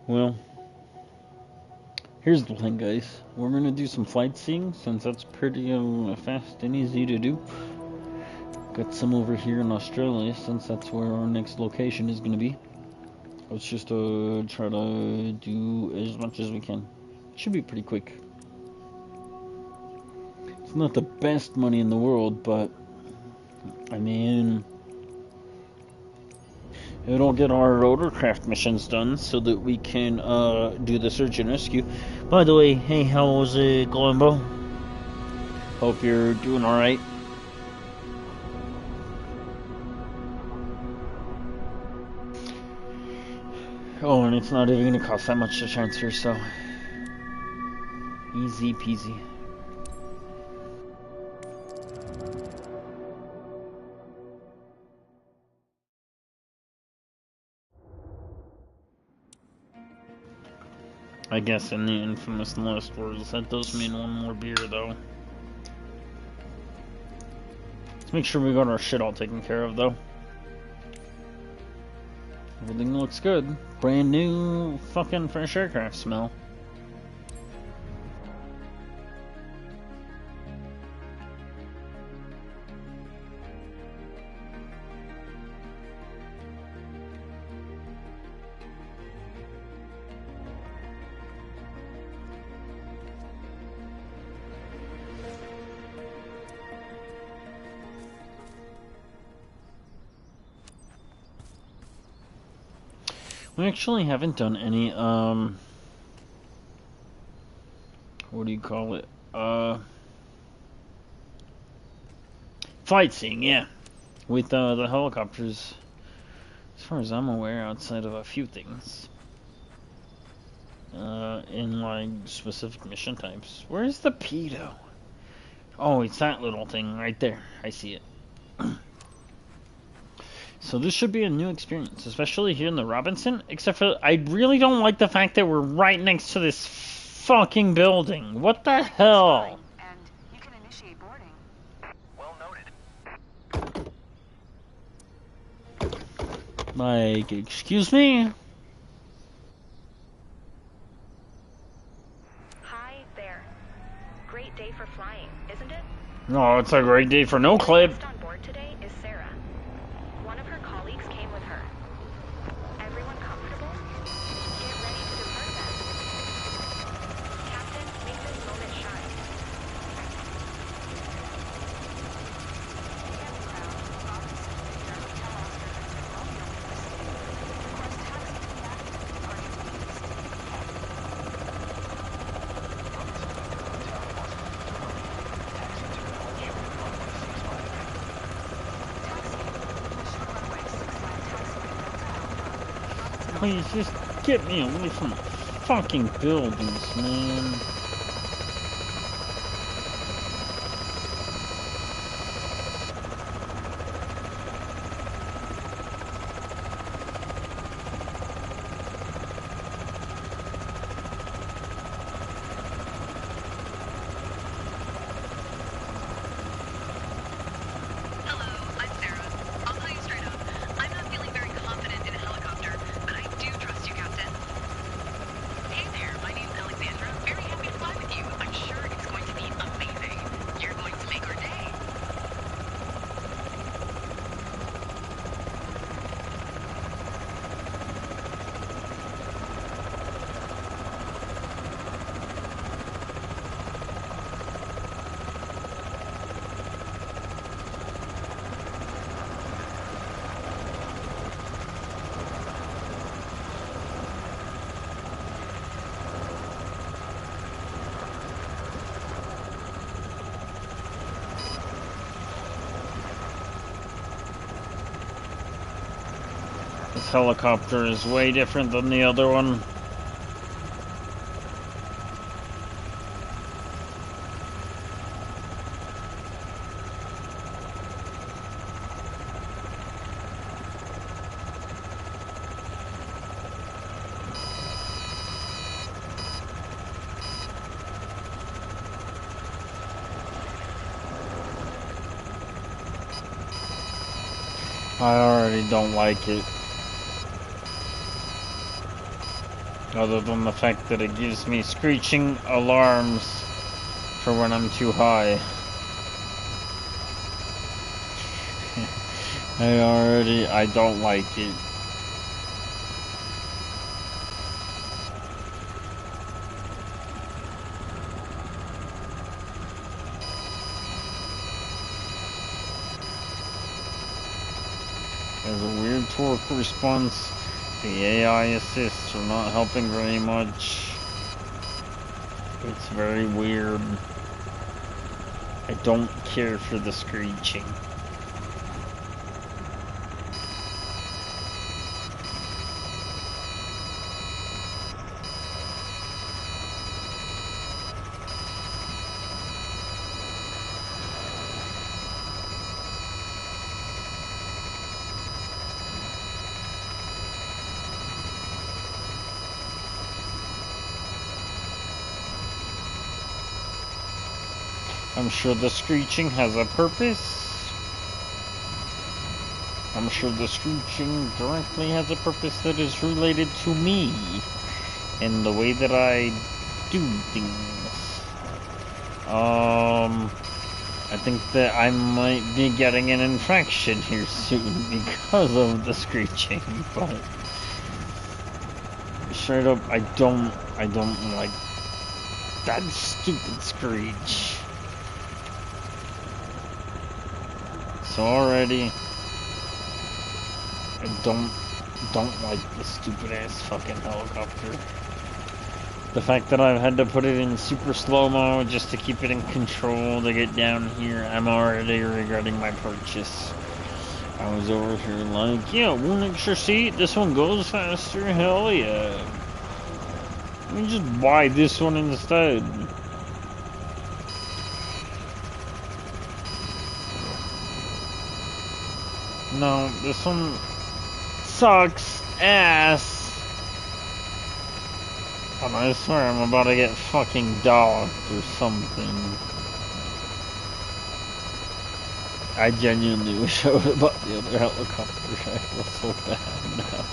Well, here's the thing, guys. We're gonna do some flight seeing since that's pretty fast and easy to do. Got some over here in Australia since that's where our next location is gonna be. Let's just try to do as much as we can. Should be pretty quick. It's not the best money in the world, but I mean, it'll get our rotorcraft missions done so that we can do the search and rescue. By the way, hey, how's it going, bro? Hope you're doing alright. Oh, and it's not even gonna cost that much to transfer, so Easy peasy. I guess in the infamous last words, that does mean one more beer though. Let's make sure we got our shit all taken care of though. Everything looks good. Brand new fucking fresh aircraft smell. We actually haven't done any, what do you call it? Flight seeing, yeah. With, the helicopters, as far as I'm aware, outside of a few things. In, like, specific mission types. Where's the pedo? Oh, it's that little thing right there. I see it. So this should be a new experience, especially here in the Robinson, except for I really don't like the fact that we're right next to this fucking building. What the hell? And you can initiate boarding. Well noted. Like, excuse me? Hi there. Great day for flying, isn't it? No, it's a great day for no clip. Guest on board today is Sarah. One of her colleagues came with her. Everyone comfortable? Get ready to depart then. Captain, make this moment shine. Cabin crowd, Robinson, Victor, Hotel Oscar, Victor, Romeo University. Request taxi to the back of the departure please. Please, just get me away from the fucking buildings, man. Hello, I'm Sarah. I'll tell you straight up, I'm not feeling very confident in a helicopter, but I do trust you, Captain. Hey there, my name's Alexandra. Very happy to fly with you. I'm sure it's going to be amazing. You're going to make our day. This helicopter is way different than the other one. I already don't like it. Other than the fact that it gives me screeching alarms for when I'm too high. I don't like it. Has a weird torque response. The AI assists are not helping very much. It's very weird. I don't care for the screeching. I'm sure the screeching has a purpose. I'm sure the screeching directly has a purpose that is related to me and the way that I do things. I think that I might be getting an infection here soon because of the screeching, but straight up, I don't like that stupid screech. So already, I don't like the stupid ass fucking helicopter. The fact that I've had to put it in super slow-mo just to keep it in control to get down here, I'm already regretting my purchase. I was over here like, yeah, one extra seat, this one goes faster, hell yeah. Let me just buy this one instead. No, this one sucks ass. And I swear I'm about to get fucking dogged or something. I genuinely wish I would have bought the other helicopter. I feel so bad now.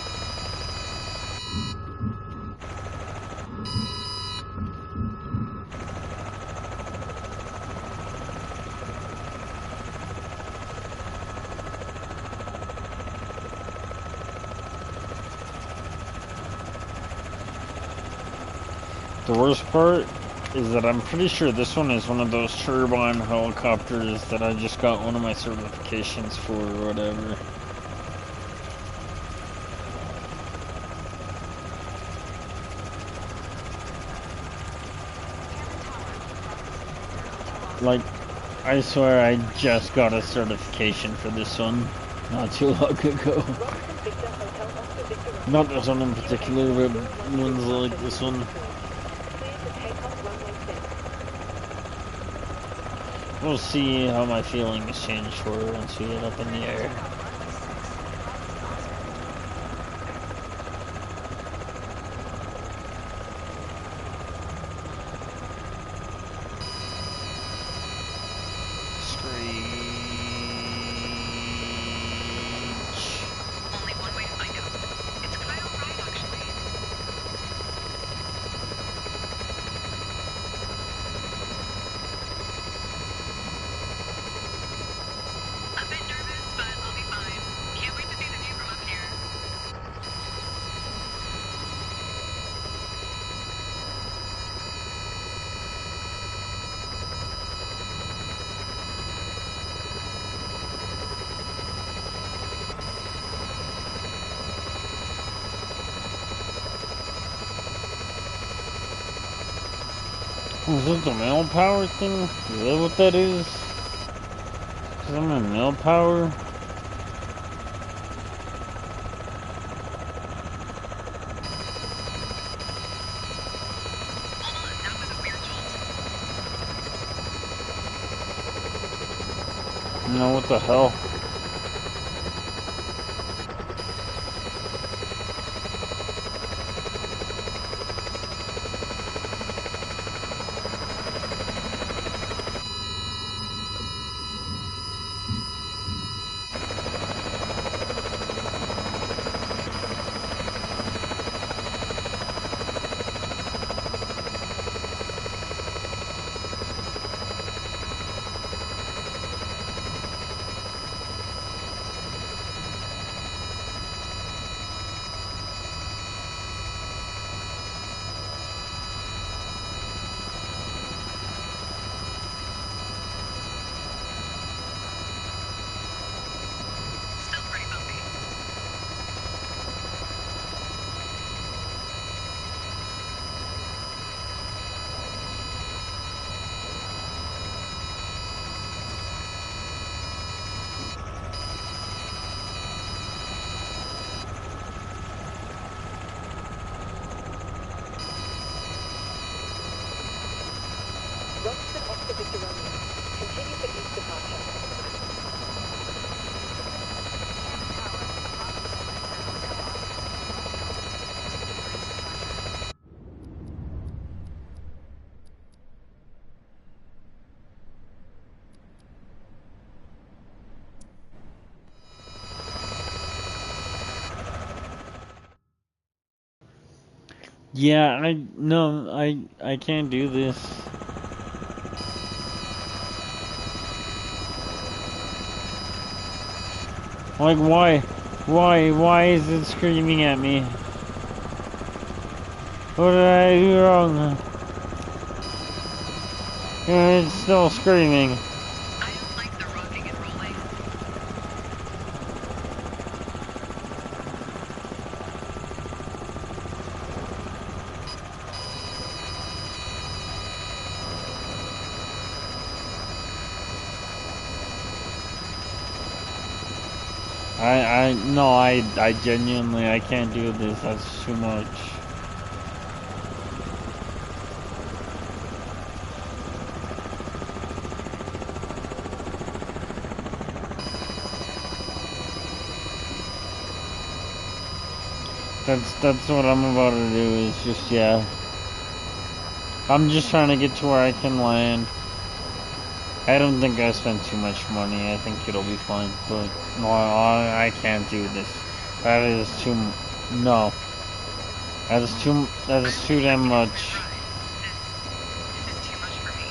The worst part is that I'm pretty sure this one is one of those turbine helicopters that I just got one of my certifications for or whatever. Like, I swear I just got a certification for this one not too long ago. Not this one in particular, but ones like this one. We'll see how my feelings change for her once we get up in the air. Only one way to find out. It's quite alright, actually. A bit nervous, but I'll be fine. Can't wait to see the view from up here. Is it the male power thing? Is that what that is? Cause I'm in male power. Hold on, that was a weird jolt. No, what the hell? Yeah, I can't do this. Like, why is it screaming at me? What did I do wrong? It's still screaming. I don't like the rocking and rolling. No, I genuinely, I can't do this. That's too much. That's what I'm about to do. Is just, yeah. I'm just trying to get to where I can land. I don't think I spent too much money. I think it'll be fine. But no, I can't do this. That is too. No. That is too. That is too damn much. This is too much for me.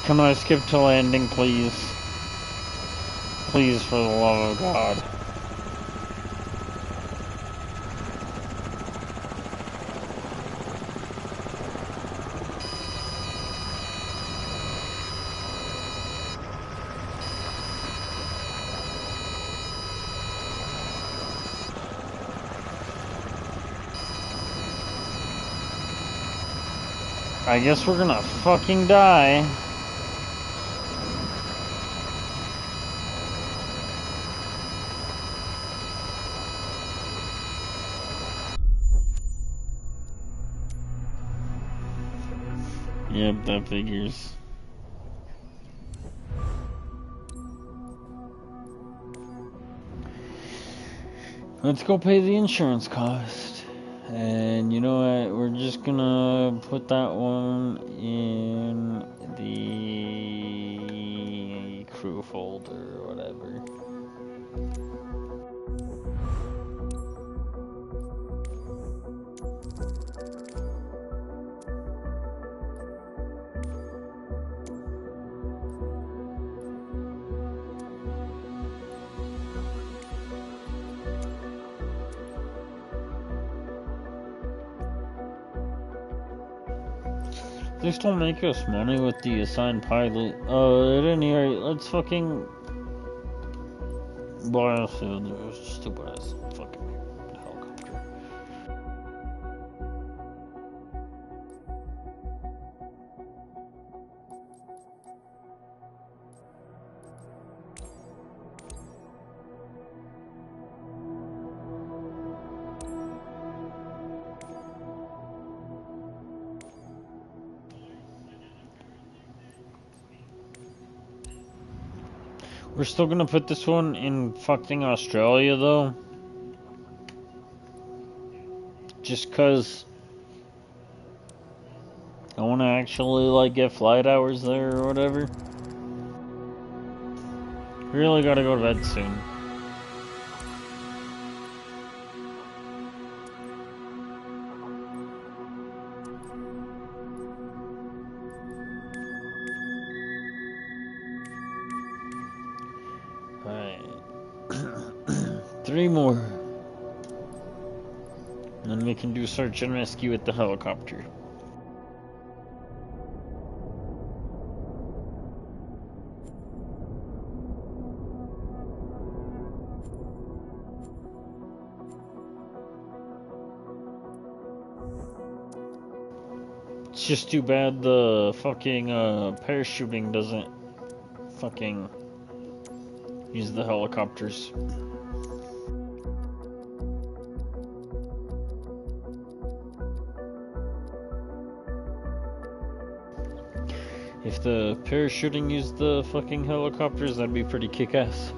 Can I skip to landing, please? Please, for the love of God. I guess we're gonna fucking die. Yep, that figures. Let's go pay the insurance cost. And you know what? We're just gonna put that one in the crew folder or whatever. They still make us money with the assigned pilot. At any rate, let's fucking. Well, it was stupid ass fucking helicopter. We're still gonna put this one in fucking Australia though. Just cause I wanna actually like get flight hours there or whatever. Really gotta go to bed soon. Alright. 3 more. And then we can do search and rescue with the helicopter. It's just too bad the fucking parachuting doesn't fucking use the helicopters. If the parachuting used the fucking helicopters, that'd be pretty kick-ass.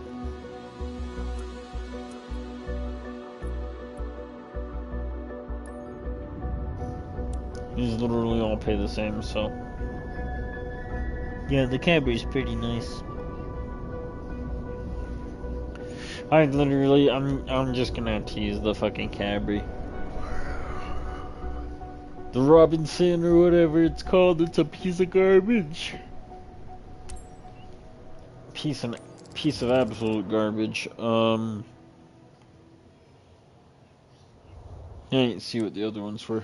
These literally all pay the same, so. Yeah, the Cadbury's pretty nice. I'm just gonna have to use the fucking Cadbury. The Robinson or whatever it's called, it's a piece of garbage. Piece of absolute garbage. I didn't see what the other ones were.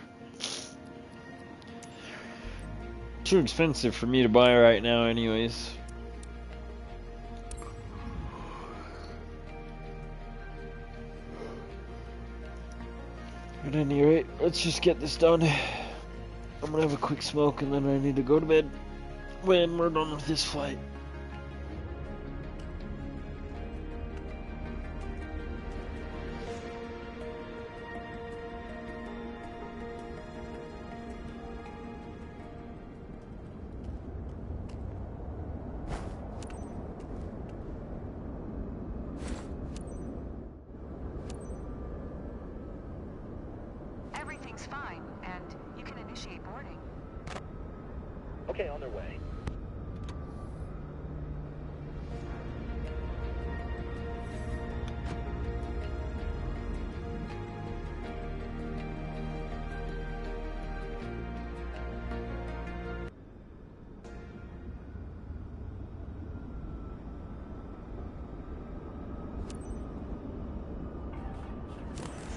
Too expensive for me to buy right now anyways. At any rate, let's just get this done. I'm gonna have a quick smoke and then I need to go to bed when we're done with this flight. Everything's fine, and you can initiate boarding. Okay, on their way.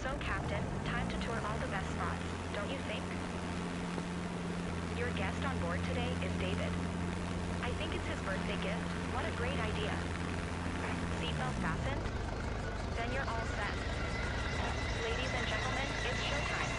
So, Captain, time to tour all the best spots, don't you think? Your guest on board today is David. I think it's his birthday gift. What a great idea. Seatbelt fastened? Then you're all set. Ladies and gentlemen, it's showtime.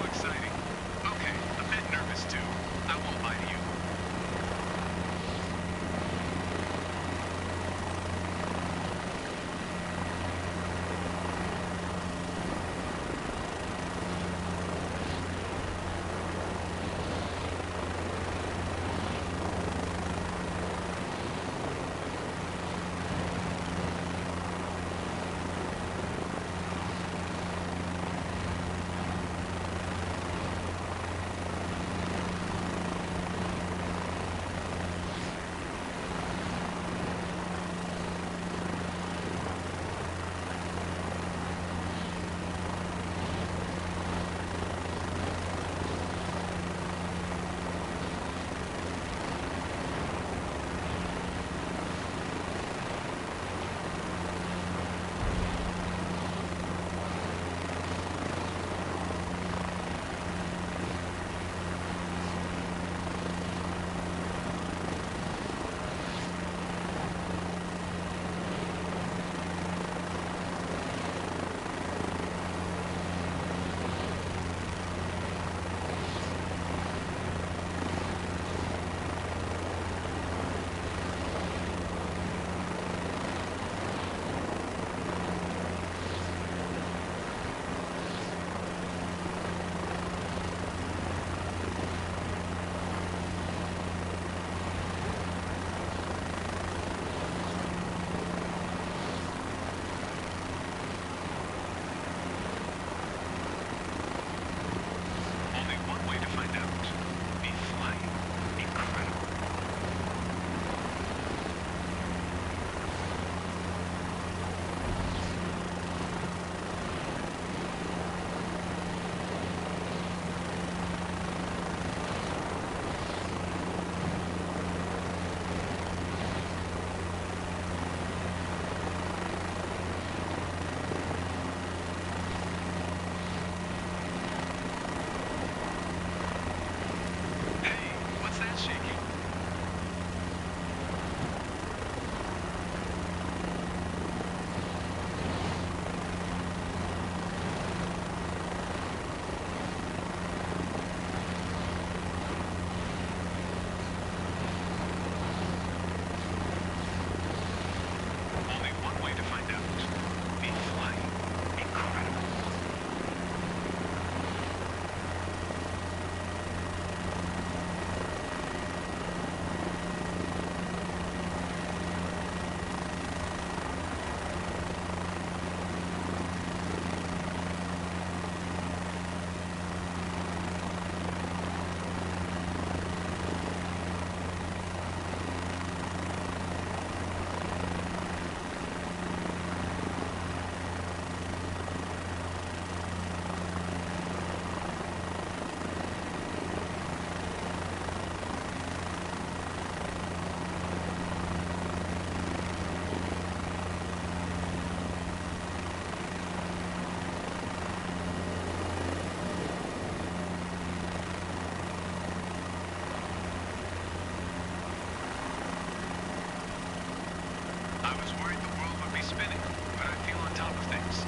exciting. Okay, a bit nervous too. I won't lie to you. Only one way to find out. Be flying. Incredible. Hey, what's that shaking? Only one way to find out. Be flying. Incredible. I was worried the world would be spinning, but I feel on top of things.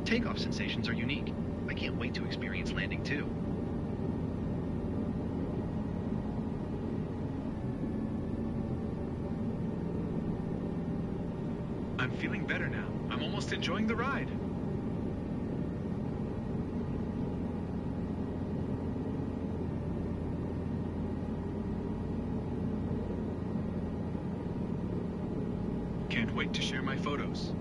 Takeoff sensations are unique. I can't wait to experience landing too. I'm feeling better now. I'm almost enjoying the ride. Can't wait to share my photos.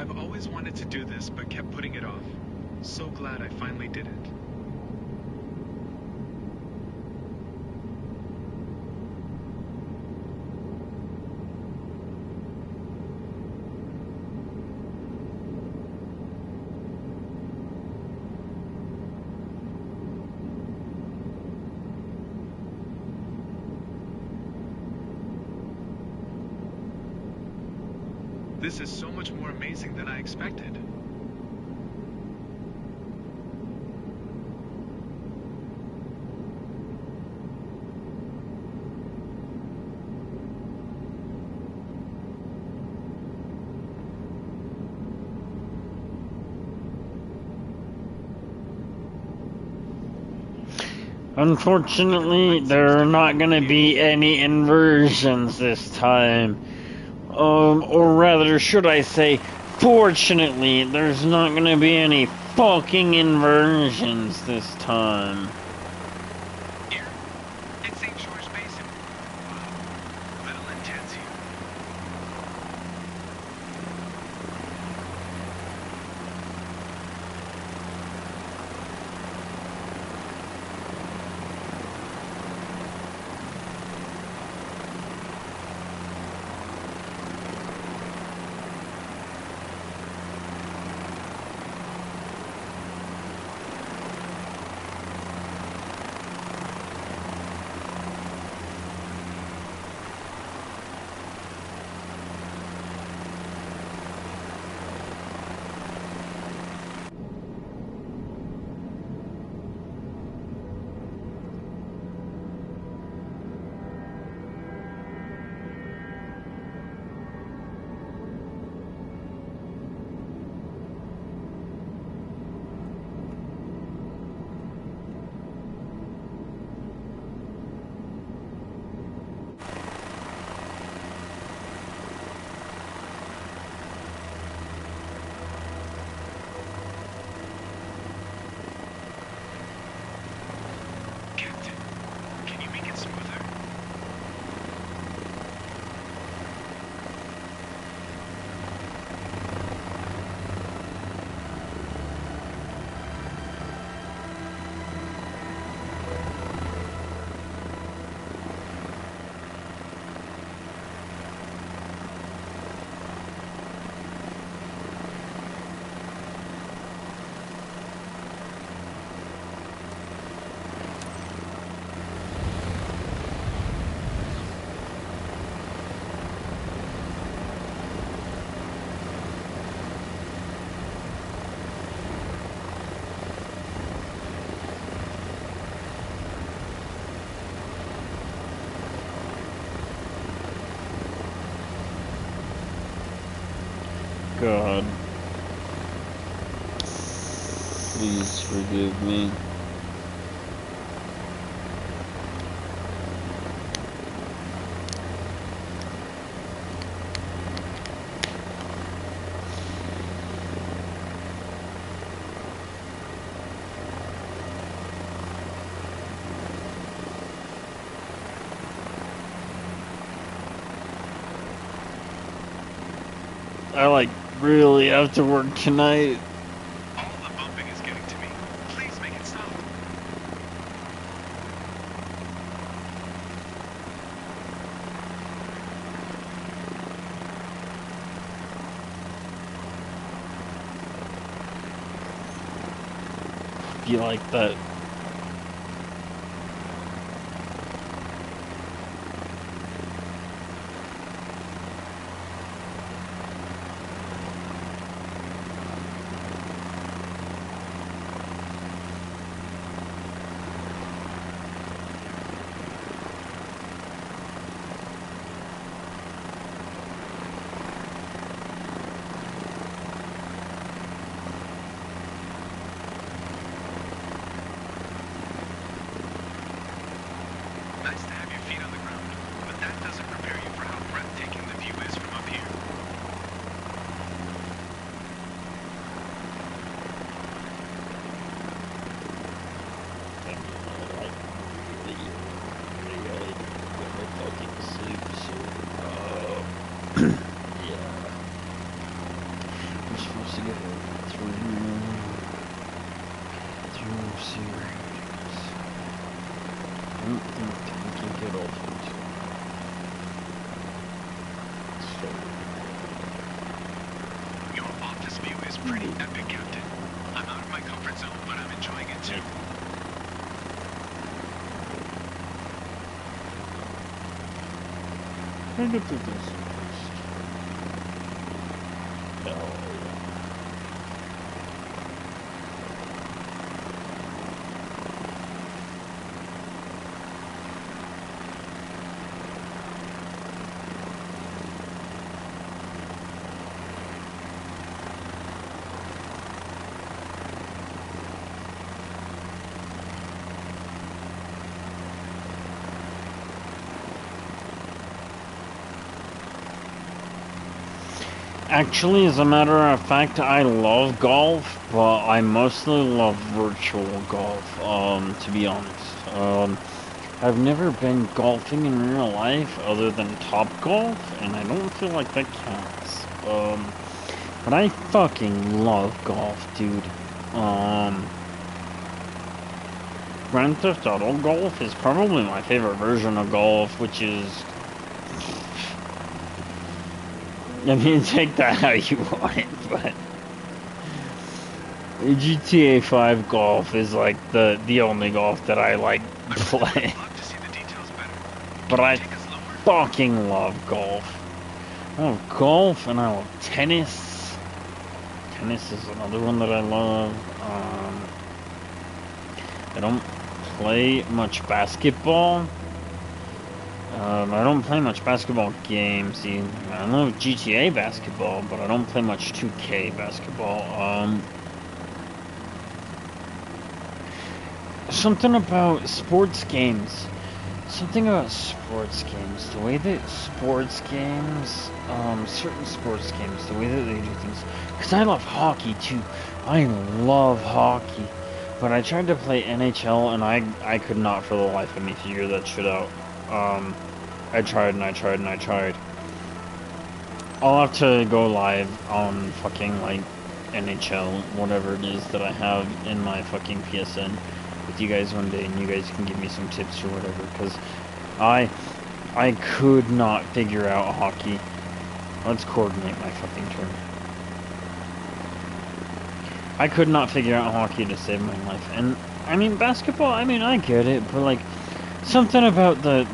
I've always wanted to do this, but kept putting it off. So glad I finally did it. This is so much more amazing than I expected. Unfortunately, there are not going to be any inversions this time. Or rather, should I say, fortunately, there's not going to be any fucking inversions this time. Here, it's St. George Basin. Wow, little intense here. Captain, can you make it smoother? God. Please forgive me. I really have to work tonight. All the bumping is getting to me. Please make it stop. Be like that. good old times. So, Your office view is pretty epic, Captain. I'm out of my comfort zone, but I'm enjoying it too. I get to this. Oh. Actually, as a matter of fact, I love golf, but I mostly love virtual golf, to be honest. I've never been golfing in real life other than Top Golf, and I don't feel like that counts. But I fucking love golf, dude. Grand Theft Auto Golf is probably my favorite version of golf, which is... I mean, take that how you want it, but GTA 5 golf is like the only golf that I like to play. But I fucking love golf. I love golf and I love tennis. Tennis is another one that I love. I don't play much basketball. I don't play much basketball games either. I love GTA basketball, but I don't play much 2K basketball. Something about sports games. Something about sports games. The way that sports games, certain sports games, the way that they do things. Because I love hockey too. I love hockey. But I tried to play NHL and I could not for the life of me figure that shit out. I tried and I tried and I tried. I'll have to go live on fucking like NHL, whatever it is that I have in my fucking PSN with you guys one day, and you guys can give me some tips or whatever, because I could not figure out hockey. Let's coordinate my fucking turn. I could not figure out hockey to save my life, and I mean basketball. I mean I get it, but like something about the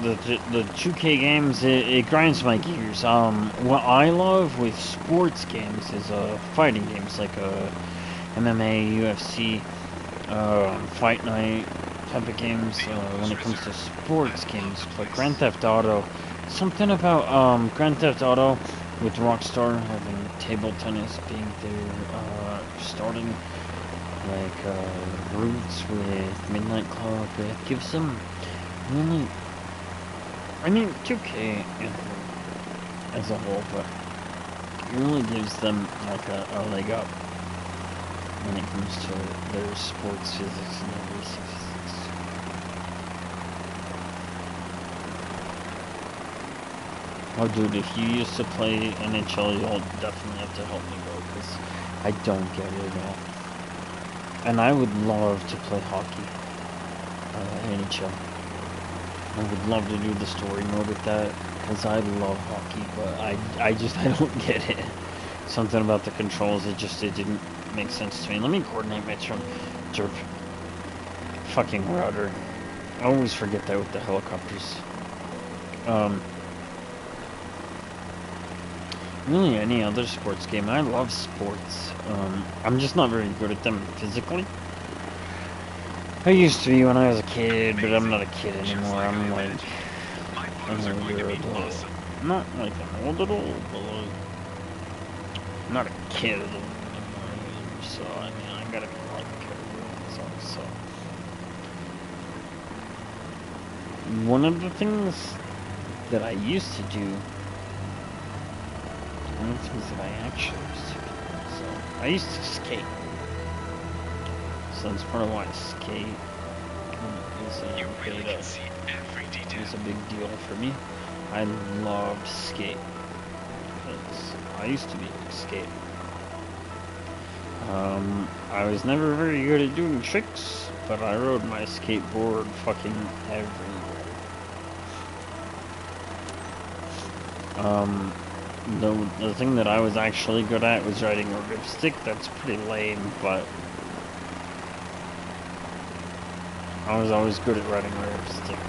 2K games, it grinds my gears. What I love with sports games is fighting games like MMA, UFC, Fight Night type of games. When it comes to sports games like Grand Theft Auto, something about Grand Theft Auto with Rockstar having table tennis being their starting like roots with Midnight Club. It gives them really, I mean 2K as a whole, but it really gives them like a leg up when it comes to their sports physics and their racing physics. Oh dude, if you used to play NHL, you'll definitely have to help me go, because I don't get it at all. And I would love to play hockey, NHL. I would love to do the story mode with that, because I love hockey, but I don't get it. Something about the controls, it didn't make sense to me. Let me coordinate my turn. Derp. Fucking rudder. I always forget that with the helicopters. Really any other sports game. I love sports. I'm just not very good at them physically. I used to be when I was a kid, but I'm not a kid anymore. I'm like an older adult. Not like an old adult, but like I'm not a kid anymore. So I mean, I gotta be like careful. So one of the things that I used to do. One of the things that I actually used to do. So I used to skate. So that's part of why skate is a big deal for me. I love skate. I used to be a skate. I was never very good at doing tricks, but I rode my skateboard fucking everywhere. Um, the thing that I was actually good at was riding a ripstick. That's pretty lame, but I was always good at riding a ripstick.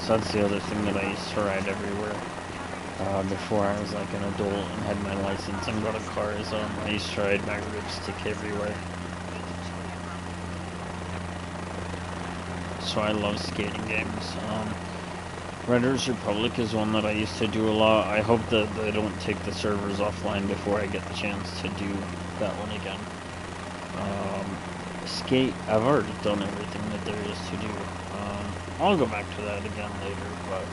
So that's the other thing that I used to ride everywhere. Before I was like an adult and had my license and got a car, so I used to ride my ripstick everywhere. So I love skating games. Riders Republic is one that I used to do a lot. I hope that they don't take the servers offline before I get the chance to do that one again. Skate, I've already done everything that there is to do. I'll go back to that again later, but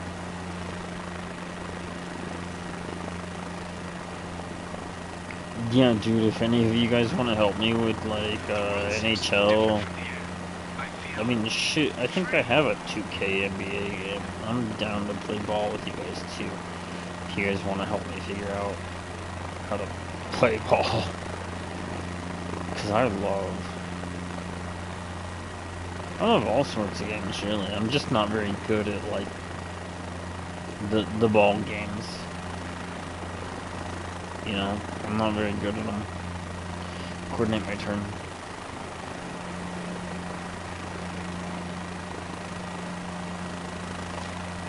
yeah, dude, if any of you guys want to help me with like NHL, I mean, shit, I think I have a 2K NBA game. I'm down to play ball with you guys too. If you guys want to help me figure out how to play ball. Because I love all sorts of games, really. I'm just not very good at, like, the ball games. You know, I'm not very good at them. Coordinate my turn.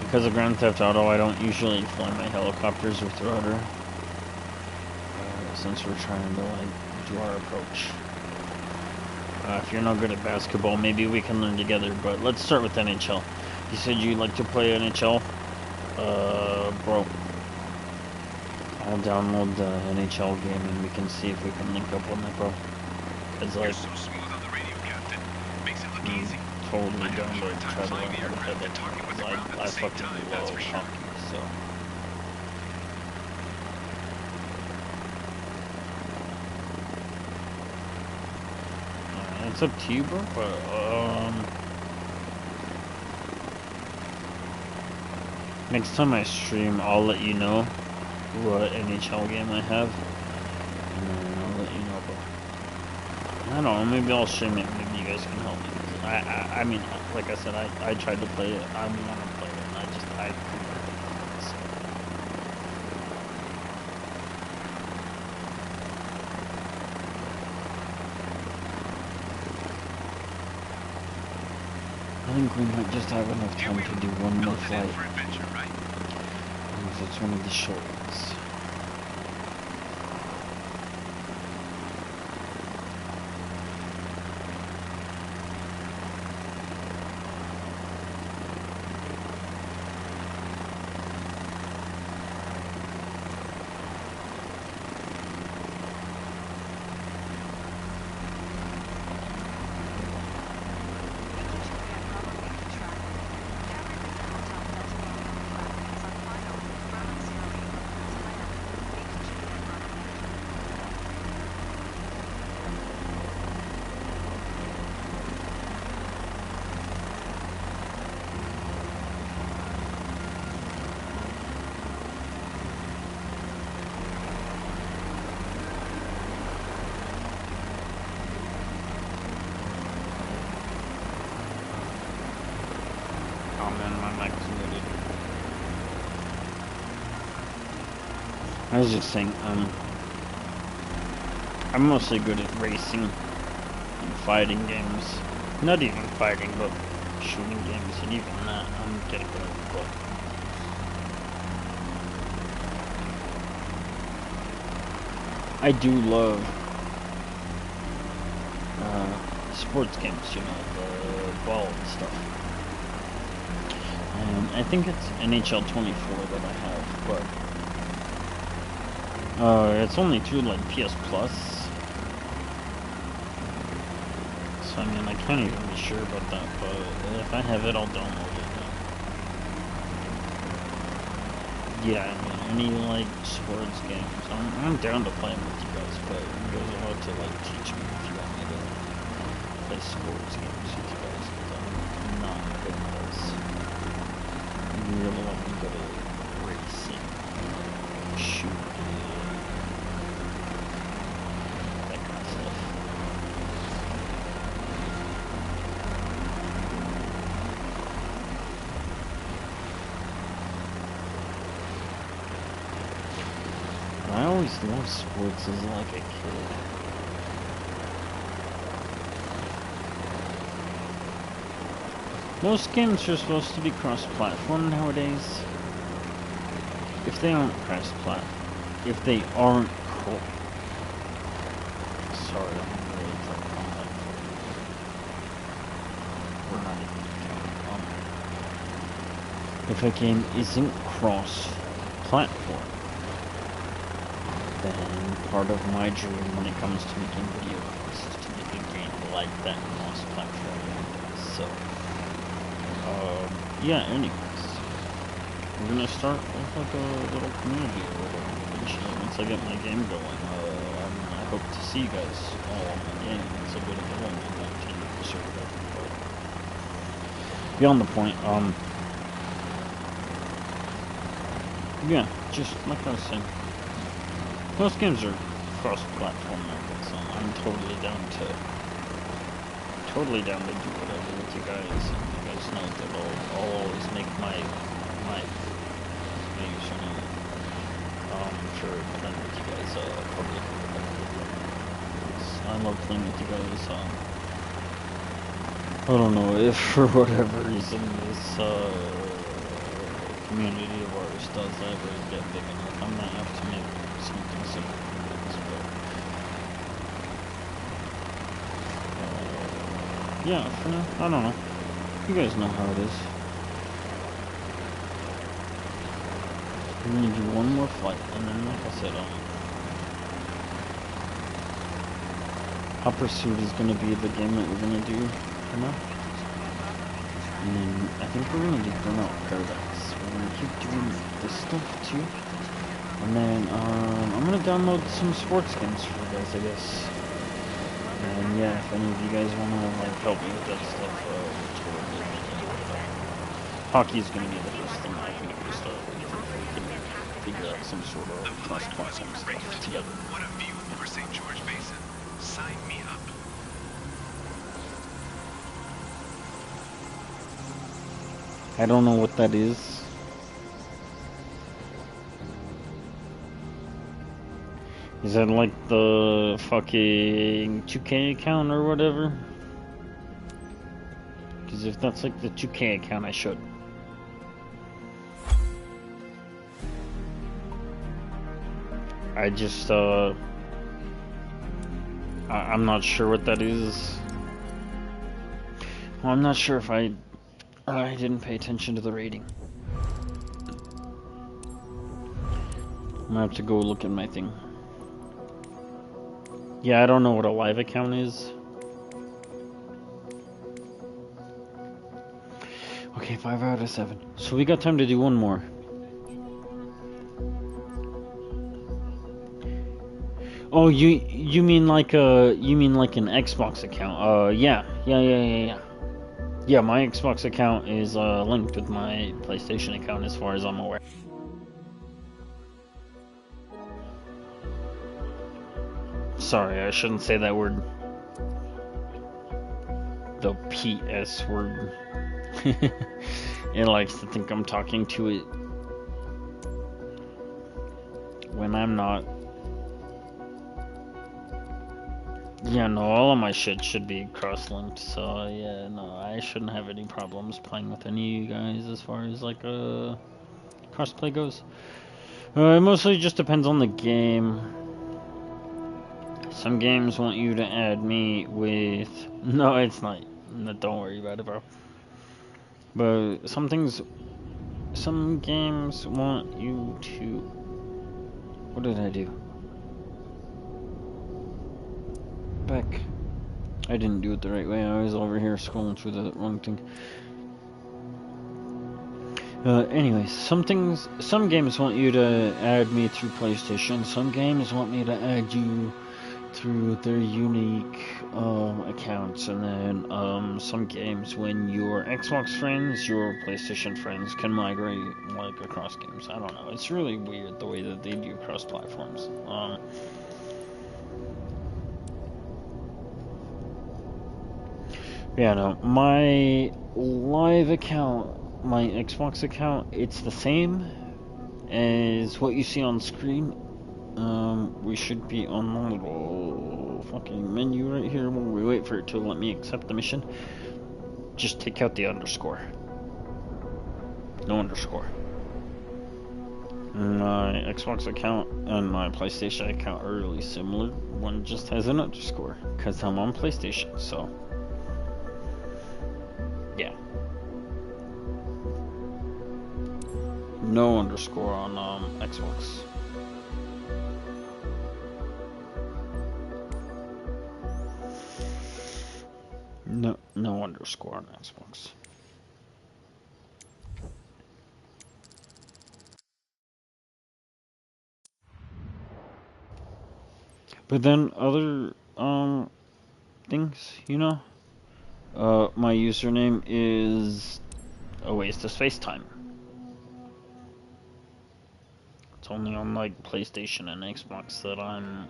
Because of Grand Theft Auto, I don't usually fly my helicopters with rudder. Since we're trying to, like, do our approach. If you're not good at basketball, maybe we can learn together, but let's start with NHL. You said you'd like to play NHL? Bro. I'll download the NHL game and we can see if we can link up on that, bro. It's like... You're so smooth on the radio, Captain. Makes it look easy. Totally down to try to learn flying the how to play aircraft and talking with the that. ground at I the same fucking time, that's love for sure. hockey, so... It's up to you, bro, but, next time I stream, I'll let you know what NHL game I have, and then I'll let you know, but, I don't know, maybe I'll stream it, maybe you guys can help me. I mean, like I said, I tried to play it, I want to play it, and I couldn't. So. I think we might just have enough time to do one more flight. For adventure, right? If it's one of the short ones. Oh man, my mic is muted. I was just saying, I'm mostly good at racing and fighting games. Not even fighting, but shooting games, and even that, I'm getting good at, but... I do love, sports games, you know, the ball and stuff. I think it's NHL 24 that I have, but it's only through like PS Plus. So I mean, I can't even be sure about that, but if I have it, I'll download it. Yeah, I mean, any like sports games, I'm down to playing with you guys, but you guys will have to like teach me if you want me to play sports games with you guys, because I'm not good at those. You really want me to go to racing, shooting, that kind of stuff. always loved sports as like a kid. Most games are supposed to be cross-platform nowadays. If they aren't cross-platform, if they aren't sorry, I'm really talking on that. We're not even talking. If a game isn't cross-platform, then part of my dream when it comes to making video games is to make a game like that cross-platform. So, yeah, anyways, we're gonna start with like a little community or whatever. Once I get my game going, I hope to see you guys all on my game once I get it going on that 10 server. But beyond the point, yeah, just like I was saying, most games are cross-platform now, so I'm totally down to do whatever with you guys. And you guys know that I'll always make my username for playing with you guys public. I love playing with you guys. I don't know if for whatever reason this community of ours does ever get big enough, I might have to make something simple. Yeah, for now, I don't know. You guys know how it is. We're gonna do one more flight, and then, like I said, Hot Pursuit is gonna be the game that we're gonna do for now. And then I think we're gonna do Burnout Paradise. We're gonna keep doing this stuff too. And then I'm gonna download some sports games for you guys, I guess. And yeah, if any of you guys wanna like help me with that stuff, totally. Hockey is gonna be the first thing I think we start with. Figure out some sort of cross-platform stuff together. What a view over St. George Basin. Sign me up. I don't know what that is. Is that like the fucking 2K account or whatever? Because if that's like the 2K account, I should. I just, I'm not sure what that is. Well, I'm not sure if I didn't pay attention to the rating. I'm gonna have to go look at my thing. Yeah, I don't know what a live account is. Okay, 5 out of 7. So we got time to do one more. Oh, you mean like an Xbox account? Yeah. Yeah, my Xbox account is linked with my PlayStation account as far as I'm aware. Sorry, I shouldn't say that word. The PS word. It likes to think I'm talking to it when I'm not. Yeah, no, all of my shit should be cross-linked, so yeah, no, I shouldn't have any problems playing with any of you guys as far as like crossplay goes. It mostly just depends on the game. Some games want you to add me with... No, it's not. No, don't worry about it, bro. But some games want you to... What did I do? Back. I didn't do it the right way. I was over here scrolling through the wrong thing. Anyways, some games want you to add me through PlayStation. Some games want me to add you through their unique accounts, and then some games, when your Xbox friends, your PlayStation friends can migrate like across games. I don't know. It's really weird the way that they do cross platforms. Yeah, no, my live account, my Xbox account, it's the same as what you see on screen. We should be on the little fucking menu right here while we wait for it to let me accept the mission. Just take out the underscore. No underscore. My Xbox account and my PlayStation account are really similar. One just has an underscore, because I'm on PlayStation, so... yeah. No underscore on Xbox. No underscore on Xbox. But then other things, you know? My username is awasteofspacetime. It's only on like PlayStation and Xbox that I'm...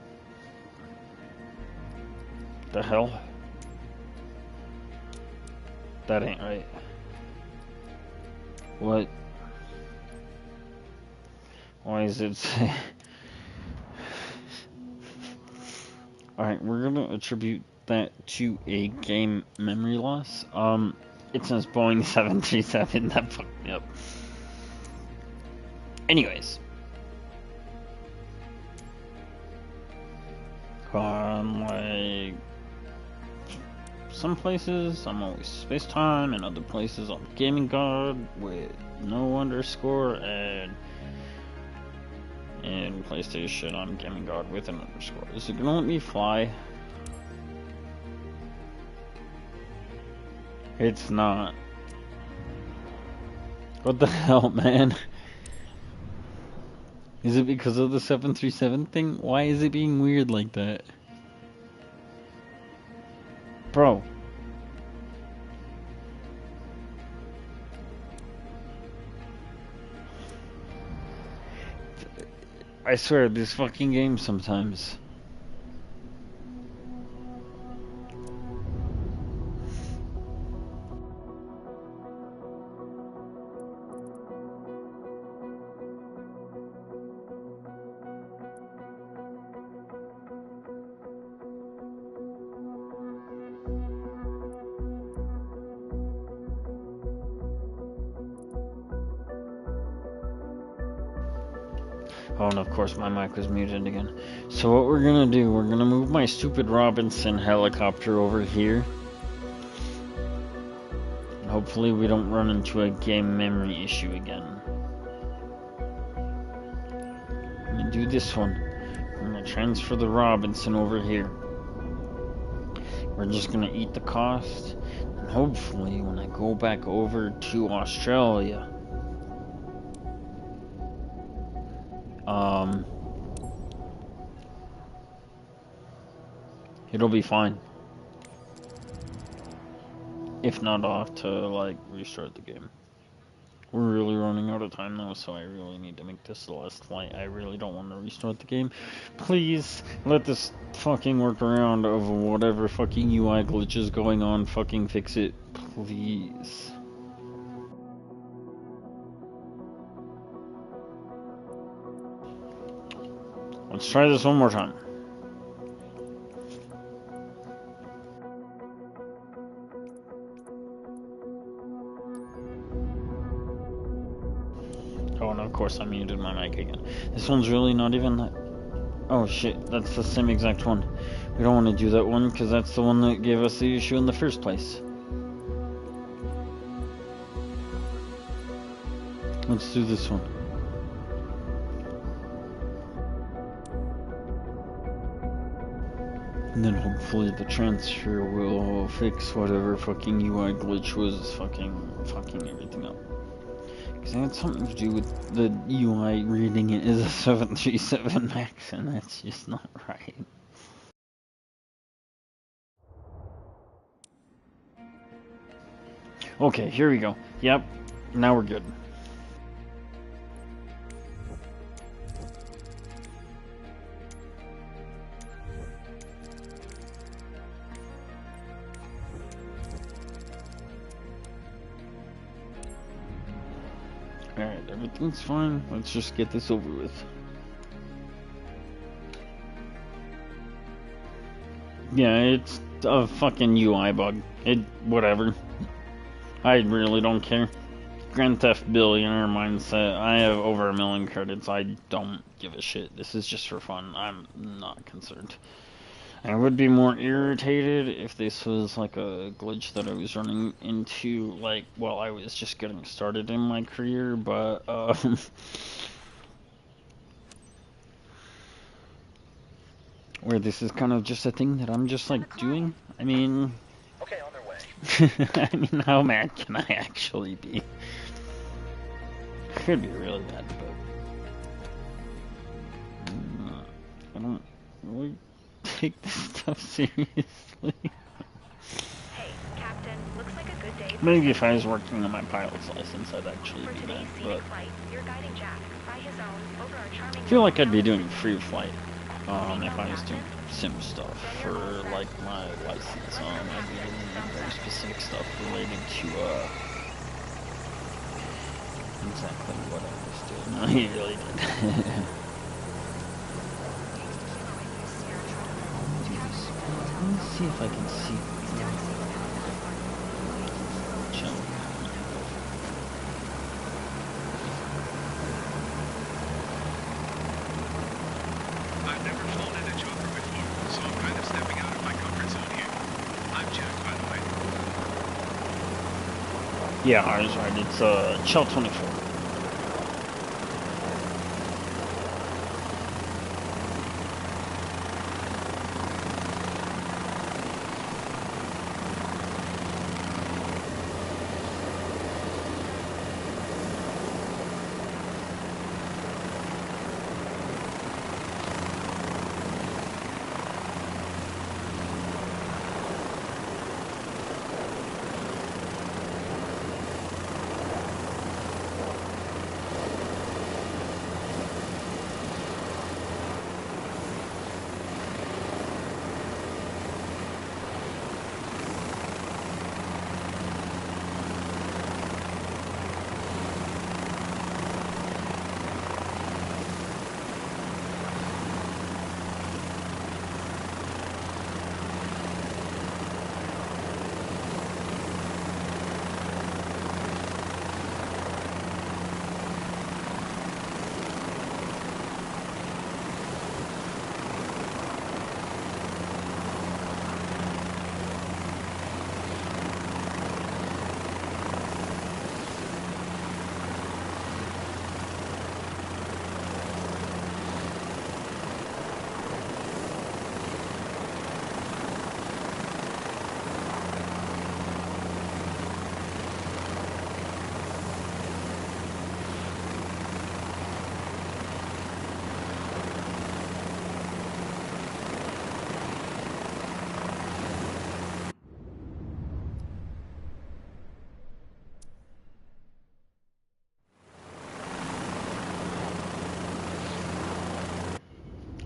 the hell? That ain't right. What? Why is it say... Alright, we're gonna attribute that to a game memory loss. It says Boeing 737, that fucked me up. Anyways. Like... some places I'm always Spacetime, and other places I'm Gaming God with no underscore, and in PlayStation I'm Gaming God with an underscore. Is it gonna let me fly? It's not. What the hell, man? Is it because of the 737 thing? Why is it being weird like that? Bro. I swear, this fucking game sometimes. Oh, and of course my mic was muted again. So what we're gonna do, we're gonna move my stupid Robinson helicopter over here. And hopefully we don't run into a game memory issue again. I'm gonna do this one. I'm gonna transfer the Robinson over here. We're just gonna eat the cost. And hopefully when I go back over to Australia, it'll be fine. If not, I'll have to, like, restart the game. We're really running out of time though, so I really need to make this the last flight. I really don't want to restart the game. Please, let this fucking workaround of whatever fucking UI glitch is going on fucking fix it. Please. Let's try this one more time. Oh, and of course I muted my mic again. This one's really not even that... oh shit, that's the same exact one. We don't want to do that one, because that's the one that gave us the issue in the first place. Let's do this one. And then hopefully the transfer will fix whatever fucking UI glitch was fucking everything up. Because it had something to do with the UI reading it as a 737 MAX, and that's just not right. Okay, here we go. Yep, now we're good. Alright, everything's fine. Let's just get this over with. Yeah, it's a fucking UI bug. Whatever. I really don't care. Grand Theft Billionaire mindset. I have over 1,000,000 credits. I don't give a shit. This is just for fun. I'm not concerned. I would be more irritated if this was like a glitch that I was running into, like, while I was just getting started in my career, but, where this is kind of just a thing that I'm just, like, doing. I mean, Okay, on their way. I mean, how mad can I actually be? Could be really bad, but I don't really take this stuff seriously. Hey, Captain, looks like a good day for Maybe if I was sightseeing. working on my pilot's license, I'd actually For do today's that, scenic but flight, you're guiding Jack by his own over our charming I feel like little I'd be town of doing Sydney. free flight. Seatbelt, If I was doing Captain? sim stuff Then for you're all set. like my license, I'd be doing very specific stuff related to exactly what I was doing. No, he really did. Let me see if I can see. Chill. I've never flown in a chopper before, so I'm kind of stepping out of my comfort zone here. I'm Jack, by the way. Yeah, I was right. It's Shell 24.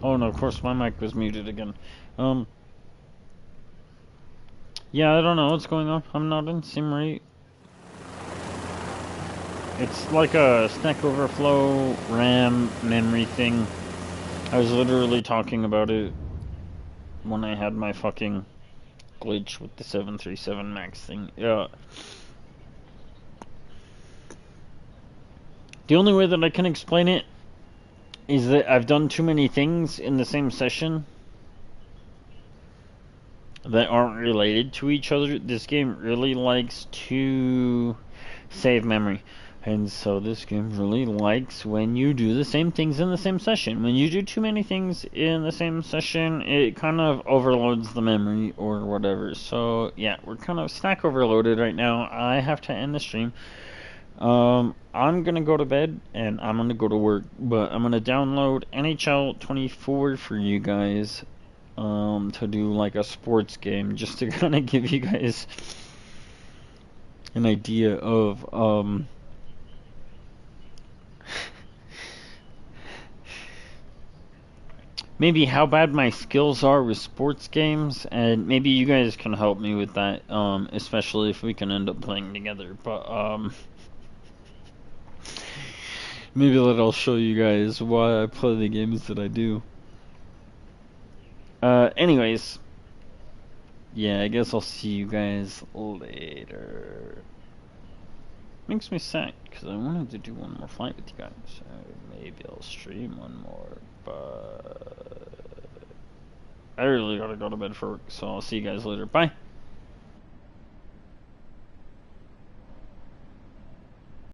Oh no, of course my mic was muted again. Yeah, I don't know what's going on. I'm not in sim rate. It's like a Stack Overflow RAM memory thing. I was literally talking about it when I had my fucking glitch with the 737 Max thing. Yeah. The only way that I can explain it is that I've done too many things in the same session that aren't related to each other. This game really likes to save memory. And so this game really likes when you do the same things in the same session. When you do too many things in the same session, it kind of overloads the memory or whatever. So yeah, we're kind of stack overloaded right now. I have to end the stream. I'm gonna go to bed and I'm gonna go to work, but I'm gonna download NHL 24 for you guys, to do like a sports game, just to kind of give you guys an idea of, maybe how bad my skills are with sports games, and maybe you guys can help me with that, especially if we can end up playing together, but, maybe that'll show you guys why I play the games that I do. Anyways, yeah, I guess I'll see you guys later. Makes me sad, because I wanted to do one more flight with you guys. So maybe I'll stream one more, but I really gotta go to bed for work, so I'll see you guys later. Bye!